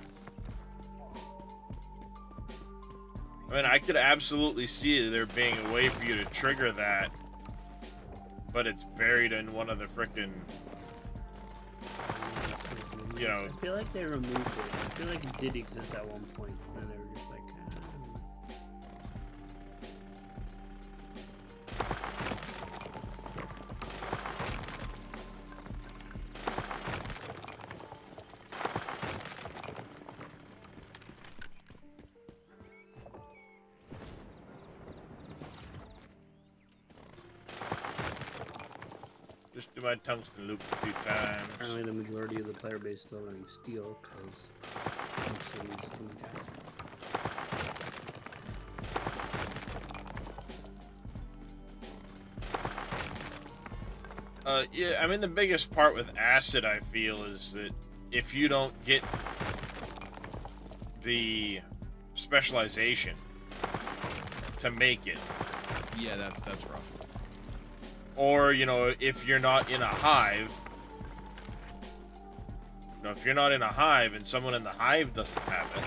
S1: I mean, I could absolutely see there being a way for you to trigger that, but it's buried in one of the frickin', you know.
S4: I feel like they removed it. I feel like it did exist at one point, and they were just like,
S1: Just do my tungsten loop a few times.
S4: apparently the majority of the player base still running steel because tungsten needs too much acid.
S1: Yeah, I mean, the biggest part with acid, I feel, is that if you don't get the specialization, to make it.
S5: Yeah, that's rough.
S1: Or, you know, if you're not in a hive, if you're not in a hive and someone in the hive doesn't have it,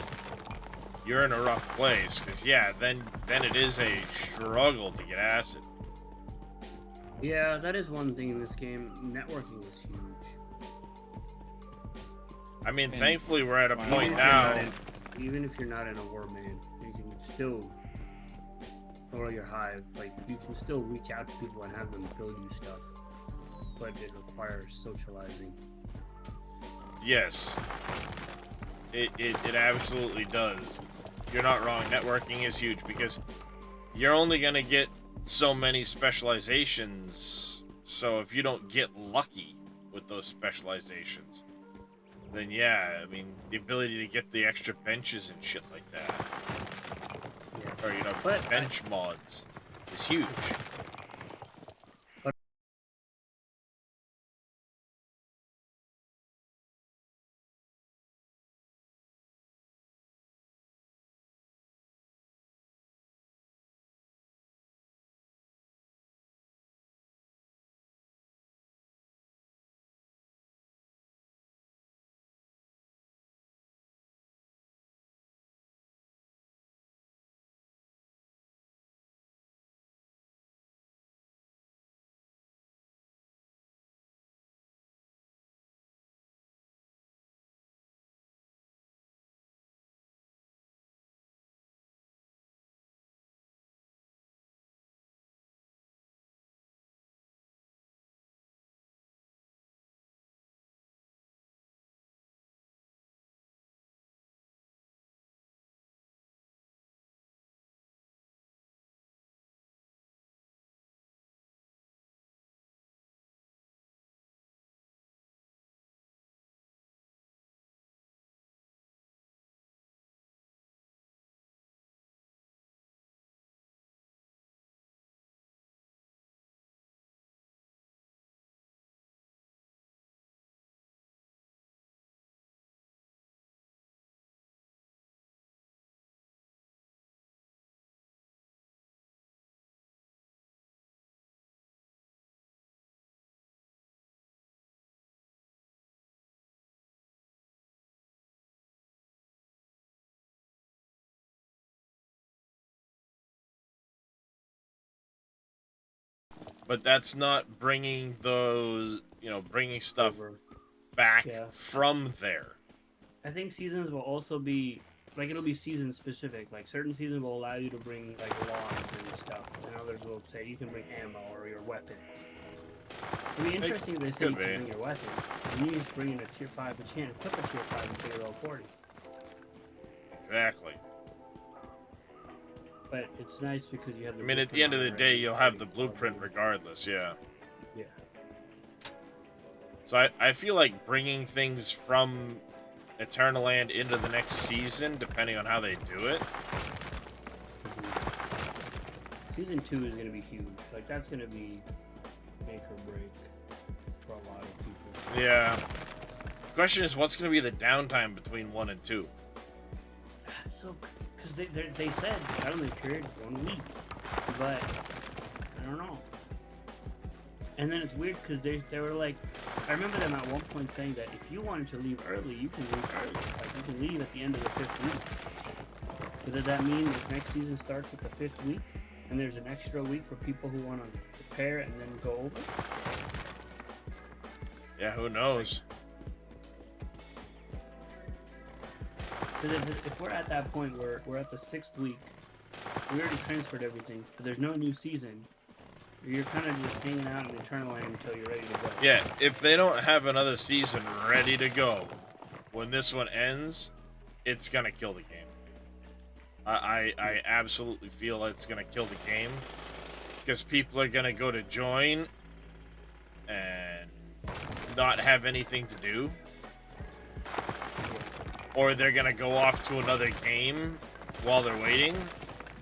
S1: you're in a rough place. Because, yeah, then it is a struggle to get acid.
S4: Yeah, that is one thing in this game. Networking is huge.
S1: I mean,
S5: And
S1: thankfully, we're at a
S5: even
S1: point
S4: if
S1: now.
S4: Even if you're not in a war, man, you can still, or your hive, like, you can still reach out to people and have them build you stuff. But it requires socializing.
S1: Yes. It absolutely does. You're not wrong. Networking is huge because you're only going to get so many specializations. So if you don't get lucky with those specializations, then yeah, I mean, the ability to get the extra benches and shit like that,
S4: Yeah.
S1: or, you know,
S4: But
S1: bench mods is huge. But that's not bringing those, bringing stuff
S4: Over.
S1: back
S4: Yeah.
S1: from there.
S4: I think seasons will also be, like, it'll be season specific. Like, certain seasons will allow you to bring, like, logs and stuff, and others will say you can bring ammo or your weapons. It'll be interesting if they say you can bring your weapons, and you just bring in a tier 5, but you can't equip a tier 5 until you're level 40.
S1: Exactly.
S4: But it's nice because you have the
S1: I mean, at the end of the day, you'll have the blueprint regardless, yeah.
S4: Yeah.
S1: So I feel like bringing things from Eternaland into the next season, depending on how they do it.
S4: Season 2 is going to be huge. Like, that's going to be make or break for a lot of people.
S1: Yeah. The question is, what's going to be the downtime between 1 and 2?
S4: That's so... Because they said settlement period is 1 week. But, I don't know. And then it's weird because they were like... I remember them at one point saying that if you wanted to leave early, you can leave early. Like, you can leave at the end of the 5th week. So does that mean the next season starts at the 5th week? And there's an extra week for people who want to prepare and then go over?
S1: Yeah, who knows?
S4: Because if we're at that point where we're at the 6th week, we already transferred everything, but there's no new season, you're kind of just hanging out in Eternaland until you're ready to go.
S1: Yeah, if they don't have another season ready to go when this one ends, it's going to kill the game. I absolutely feel it's going to kill the game because people are going to go to join and not have anything to do, or they're going to go off to another game while they're waiting,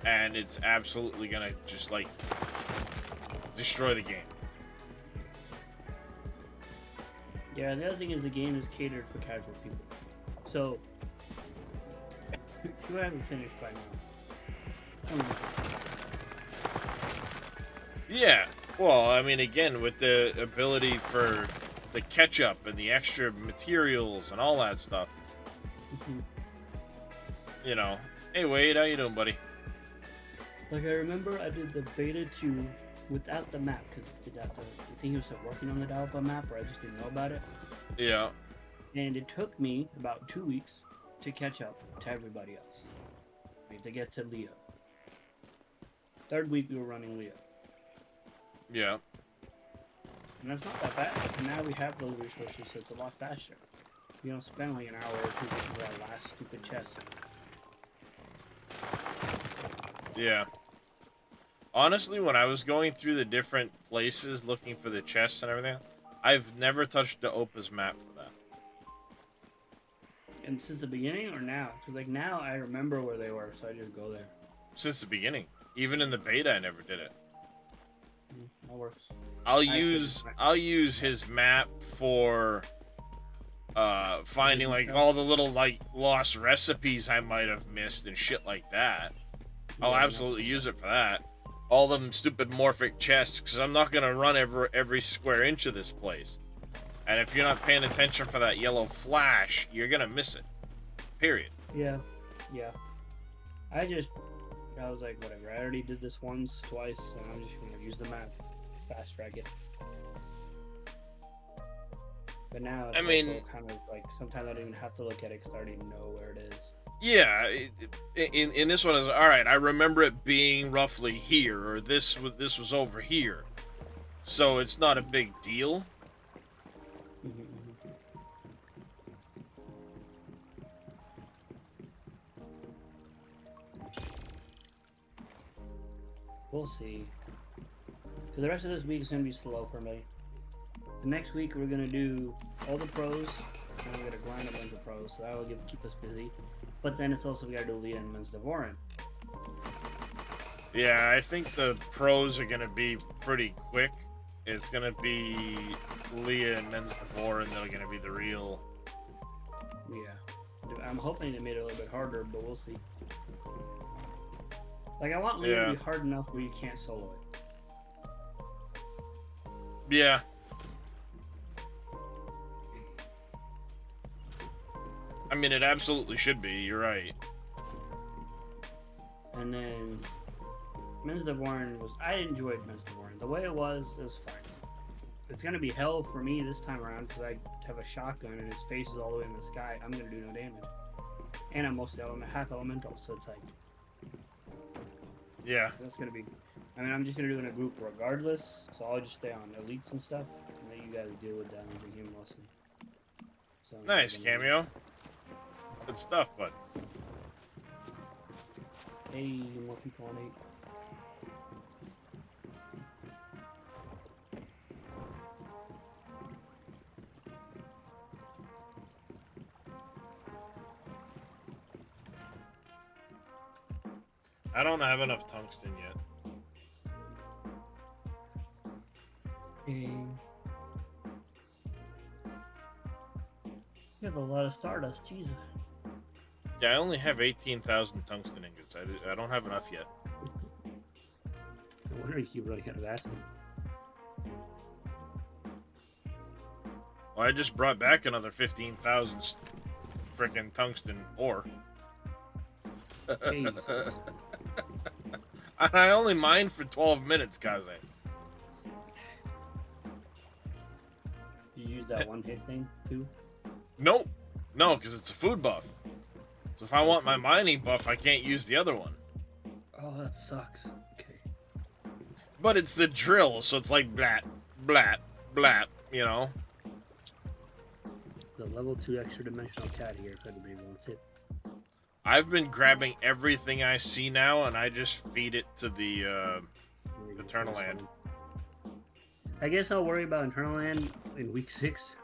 S1: and it's absolutely going to just, like, destroy the game.
S4: Yeah, the other thing is the game is catered for casual people. So, if you haven't finished by now, I don't know.
S1: Yeah. Well, I mean, again, with the ability for the ketchup and the extra materials and all that stuff,
S4: Mhm.
S1: you know. Hey, Wade, how you doing, buddy?
S4: Like I remember, I did the beta 2 without the map because I think he was still working on the developer map, or I just didn't know about it.
S1: Yeah.
S4: And it took me about 2 weeks to catch up to everybody else. Like to get to Leo. Third week we were running Leo.
S1: Yeah.
S4: And that's not that bad. And now we have those resources, so it's a lot faster. You don't spend like an hour or two getting to that last stupid chest.
S1: Yeah. Honestly, when I was going through the different places looking for the chests and everything, I've never touched the Opus map for that.
S4: And since the beginning or now? Because like now I remember where they were, so I just go there.
S1: Since the beginning. Even in the beta, I never did it.
S4: That works.
S1: I'll use his map for finding like all the little like lost recipes I might have missed and shit like that. I'll absolutely use it for that. All them stupid morphic chests, because I'm not gonna run every square inch of this place. And if you're not paying attention for that yellow flash, you're gonna miss it. Period.
S4: Yeah. I was like, whatever. I already did this once, twice, and I'm just gonna use the map, fast track it. But now it's also kind of like sometimes I don't even have to look at it because I already know where it is.
S1: Yeah, in this one is all right. I remember it being roughly here, or this was over here, so it's not a big deal.
S4: We'll see. For the rest of this week is gonna be slow for me. The next week we're gonna do all the pros, and we're gonna grind a bunch of pros, so that will keep us busy. But then it's also we gotta do Leah and Men's Devorin.
S1: Yeah, I think the pros are gonna be pretty quick. It's gonna be Leah and Men's Devorin that are gonna be the real.
S4: Yeah, I'm hoping they made it a little bit harder, but we'll see. Like I want Leah to be hard enough where you can't solo it.
S1: Yeah. I mean, it absolutely should be. You're right.
S4: And then Men's Devorin was... I enjoyed Men's Devorin. The way it was fine. It's going to be hell for me this time around because I have a shotgun and his face is all the way in the sky. I'm going to do no damage. And I'm mostly half elemental, so it's like...
S1: Yeah.
S4: That's going to be... I mean, I'm just going to do it in a group regardless, so I'll just stay on elites and stuff, and let you guys deal with that and him mostly. So,
S1: Nice, Cameo. Good stuff, bud.
S4: Hey, more people on 8.
S1: I don't have enough tungsten yet.
S4: Hey. You have a lot of stardust, Jesus.
S1: Yeah, I only have 18,000 tungsten ingots. I don't have enough yet.
S4: I wonder if you really kind of asking.
S1: Well, I just brought back another 15,000 frickin' tungsten ore.
S4: Jesus.
S1: And I only mined for 12 minutes, Kaze.
S4: You use that one hit thing too?
S1: Nope. No, because it's a food buff. So if I want my mining buff, I can't use the other one.
S4: Oh, that sucks. Okay.
S1: But it's the drill, so it's like blat, blat, blat, you know?
S4: The level 2 extra dimensional cat here if anybody wants it.
S1: I've been grabbing everything I see now, and I just feed it to the Eternaland.
S4: I guess I'll worry about Eternaland in week 6.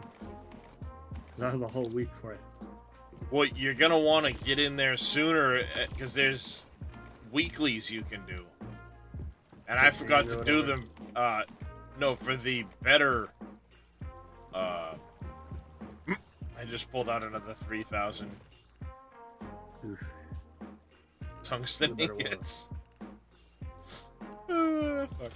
S4: I'll have a whole week for it.
S1: Well, you're gonna want to get in there sooner, because there's weeklies you can do. And I forgot to do them, no, for the better, I just pulled out another 3,000 tungsten ingots. Fuck.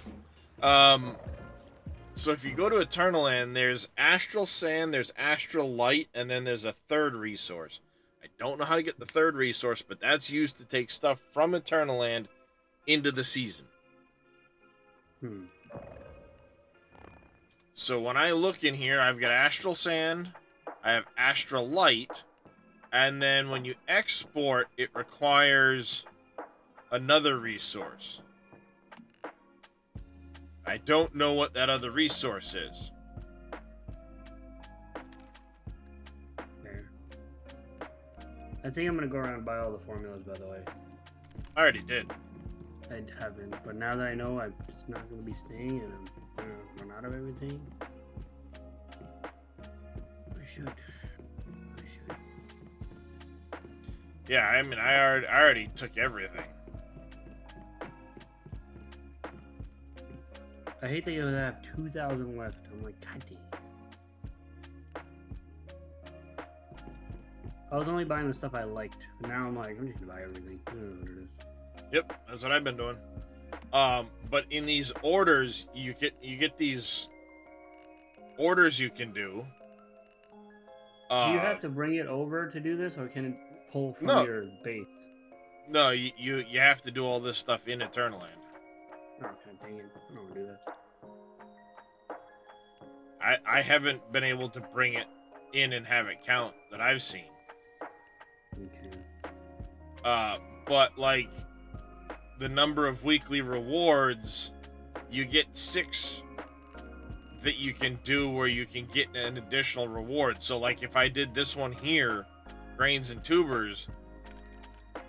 S1: So if you go to Eternaland, there's Astral Sand, there's Astral Light, and then there's a third resource. I don't know how to get the third resource, but that's used to take stuff from Eternaland into the season.
S4: Hmm.
S1: So when I look in here, I've got Astral Sand, I have Astral Light, and then when you export, it requires another resource. I don't know what that other resource is.
S4: There. I think I'm gonna go around and buy all the formulas, by the way.
S1: I already did.
S4: I haven't, but now that I know I'm just not gonna be staying and I'm gonna run out of everything, I should.
S1: Yeah, I mean, I already took everything.
S4: I hate that you only have 2,000 left. I'm like, god damn. I was only buying the stuff I liked, but now I'm like, I'm just gonna buy everything. I don't know what it is.
S1: Yep, that's what I've been doing. But in these orders, you get these orders you can do.
S4: Do you have to bring it over to do this, or can it pull from
S1: No.
S4: your base?
S1: No, you have to do all this stuff in Eternaland.
S4: Oh, god dang it. I don't want to do that.
S1: I haven't been able to bring it in and have it count that I've seen.
S4: Okay.
S1: But like the number of weekly rewards, you get 6 that you can do where you can get an additional reward. So like if I did this one here, grains and tubers,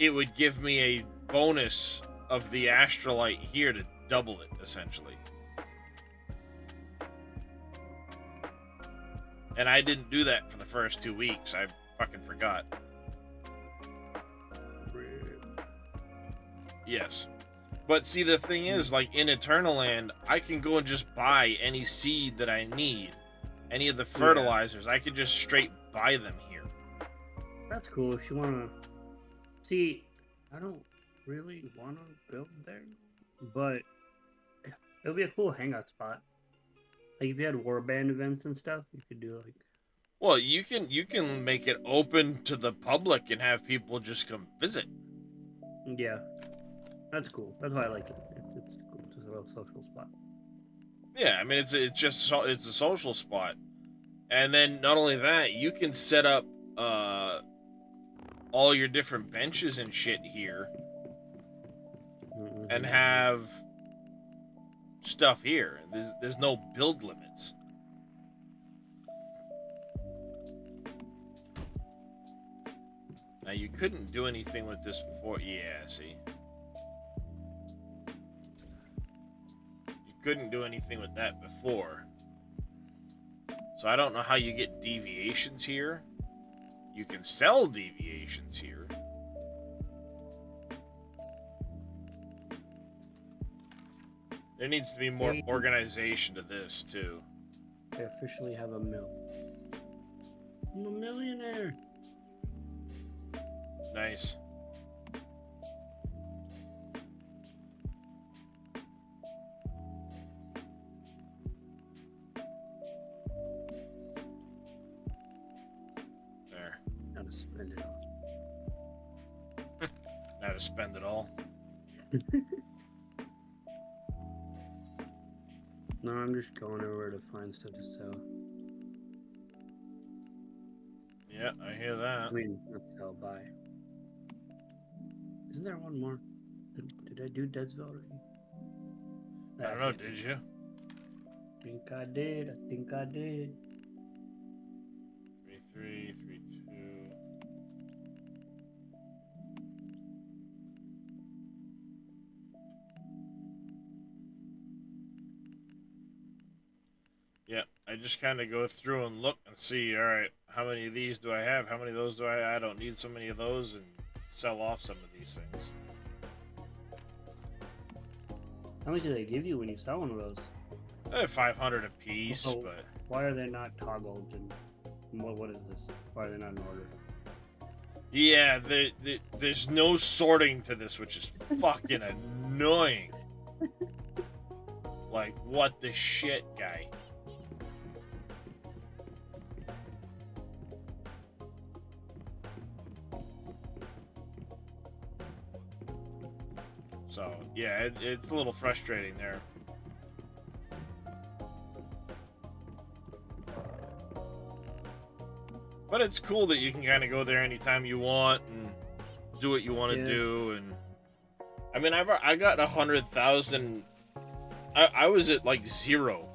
S1: it would give me a bonus of the astrolite here to double it essentially. And I didn't do that for the first 2 weeks. I fucking forgot. Yes. But see, the thing is, like, in Eternaland, I can go and just buy any seed that I need. Any of the fertilizers. I can just straight buy them here.
S4: That's cool if you want to. See, I don't really want to build there, but it'll be a cool hangout spot. Like if you had warband events and stuff, you could do like.
S1: Well, you can make it open to the public and have people just come visit.
S4: Yeah, that's cool. That's why I like it. It's cool. It's just a little social spot.
S1: Yeah, I mean it's a social spot, and then not only that, you can set up all your different benches and shit here, and have stuff here. There's no build limits. Now you couldn't do anything with this before. Yeah, see. You couldn't do anything with that before. So I don't know how you get deviations here. You can sell deviations here. There needs to be more organization to this too.
S4: I officially have a mill. I'm a millionaire.
S1: Nice. There.
S4: Now to spend it all.
S1: Now to spend it all.
S4: No, I'm just going everywhere to find stuff to sell.
S1: Yeah, I hear that.
S4: I mean, not sell, buy. Isn't there one more? Did I do Deadsville already?
S1: I don't know, did you?
S4: I think I did. I think I did.
S1: 3-3, 3-2. Yeah, I just kind of go through and look and see, all right, how many of these do I have? How many of those do I don't need so many of those, and sell off some of these things.
S4: How much do they give you when you sell one of those?
S1: 500 a piece,
S4: Oh.
S1: but
S4: Why are they not toggled? And what is this? Why are they not in order?
S1: yeah, there's no sorting to this, which is fucking annoying. Like, what the shit, guy? So, yeah, it's a little frustrating there. But it's cool that you can kind of go there anytime you want and do what you want to
S4: Yeah.
S1: do. And I mean, I got 100,000. I was at like 0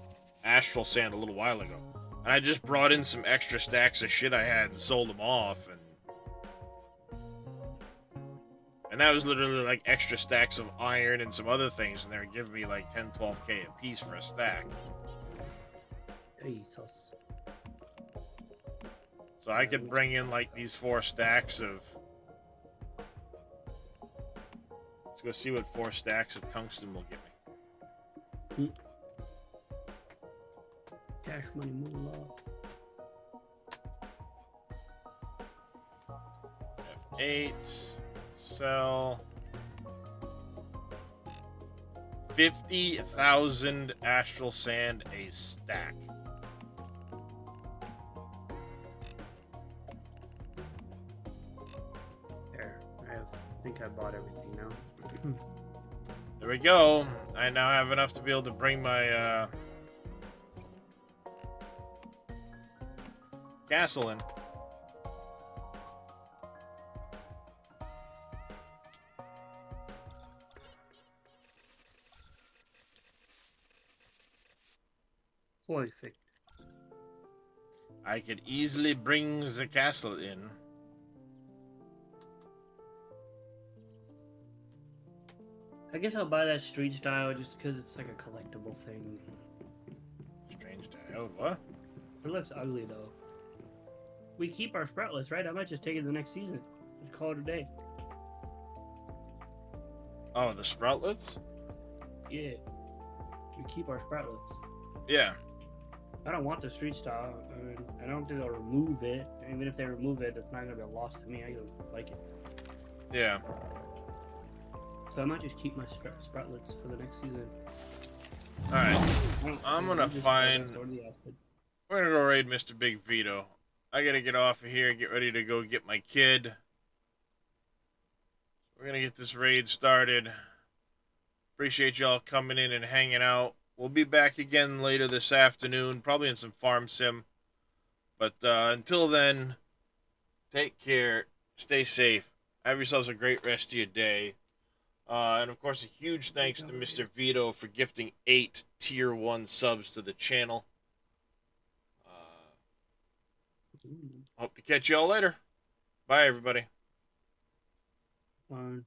S1: astral sand a little while ago, and I just brought in some extra stacks of shit I had and sold them off, and that was literally like extra stacks of iron and some other things, and they were giving me like 10, 12K a piece for a stack.
S4: Jesus.
S1: So I could bring in like these 4 stacks of. Let's go see what 4 stacks of tungsten will give me.
S4: Cash money moolah.
S1: F8, sell 50,000 astral sand a stack.
S4: There. I think I bought everything now.
S1: There we go. I now have enough to be able to bring my castle in.
S4: Perfect.
S1: I could easily bring the castle in.
S4: I guess I'll buy that street style just because it's like a collectible thing.
S1: Strange day. Oh, what?
S4: It looks ugly though. We keep our sproutlets, right? I might just take it the next season. Just call it a day.
S1: Oh, the sproutlets?
S4: Yeah. We keep our sproutlets.
S1: Yeah.
S4: I don't want the street style. I mean, I don't think they'll remove it. And even if they remove it, it's not gonna be a loss to me. I like it.
S1: Yeah.
S4: So I might just keep my sproutlets for the next season.
S1: Alright. I'm gonna find. We're gonna go raid Mr. Big Vito. I gotta get off of here and get ready to go get my kid. We're gonna get this raid started. Appreciate y'all coming in and hanging out. We'll be back again later this afternoon, probably in some farm sim. But until then, take care, stay safe, have yourselves a great rest of your day. And of course, a huge thanks to Mr. Vito for gifting 8 tier 1 subs to the channel. Hope to catch y'all later. Bye, everybody.
S4: Fine.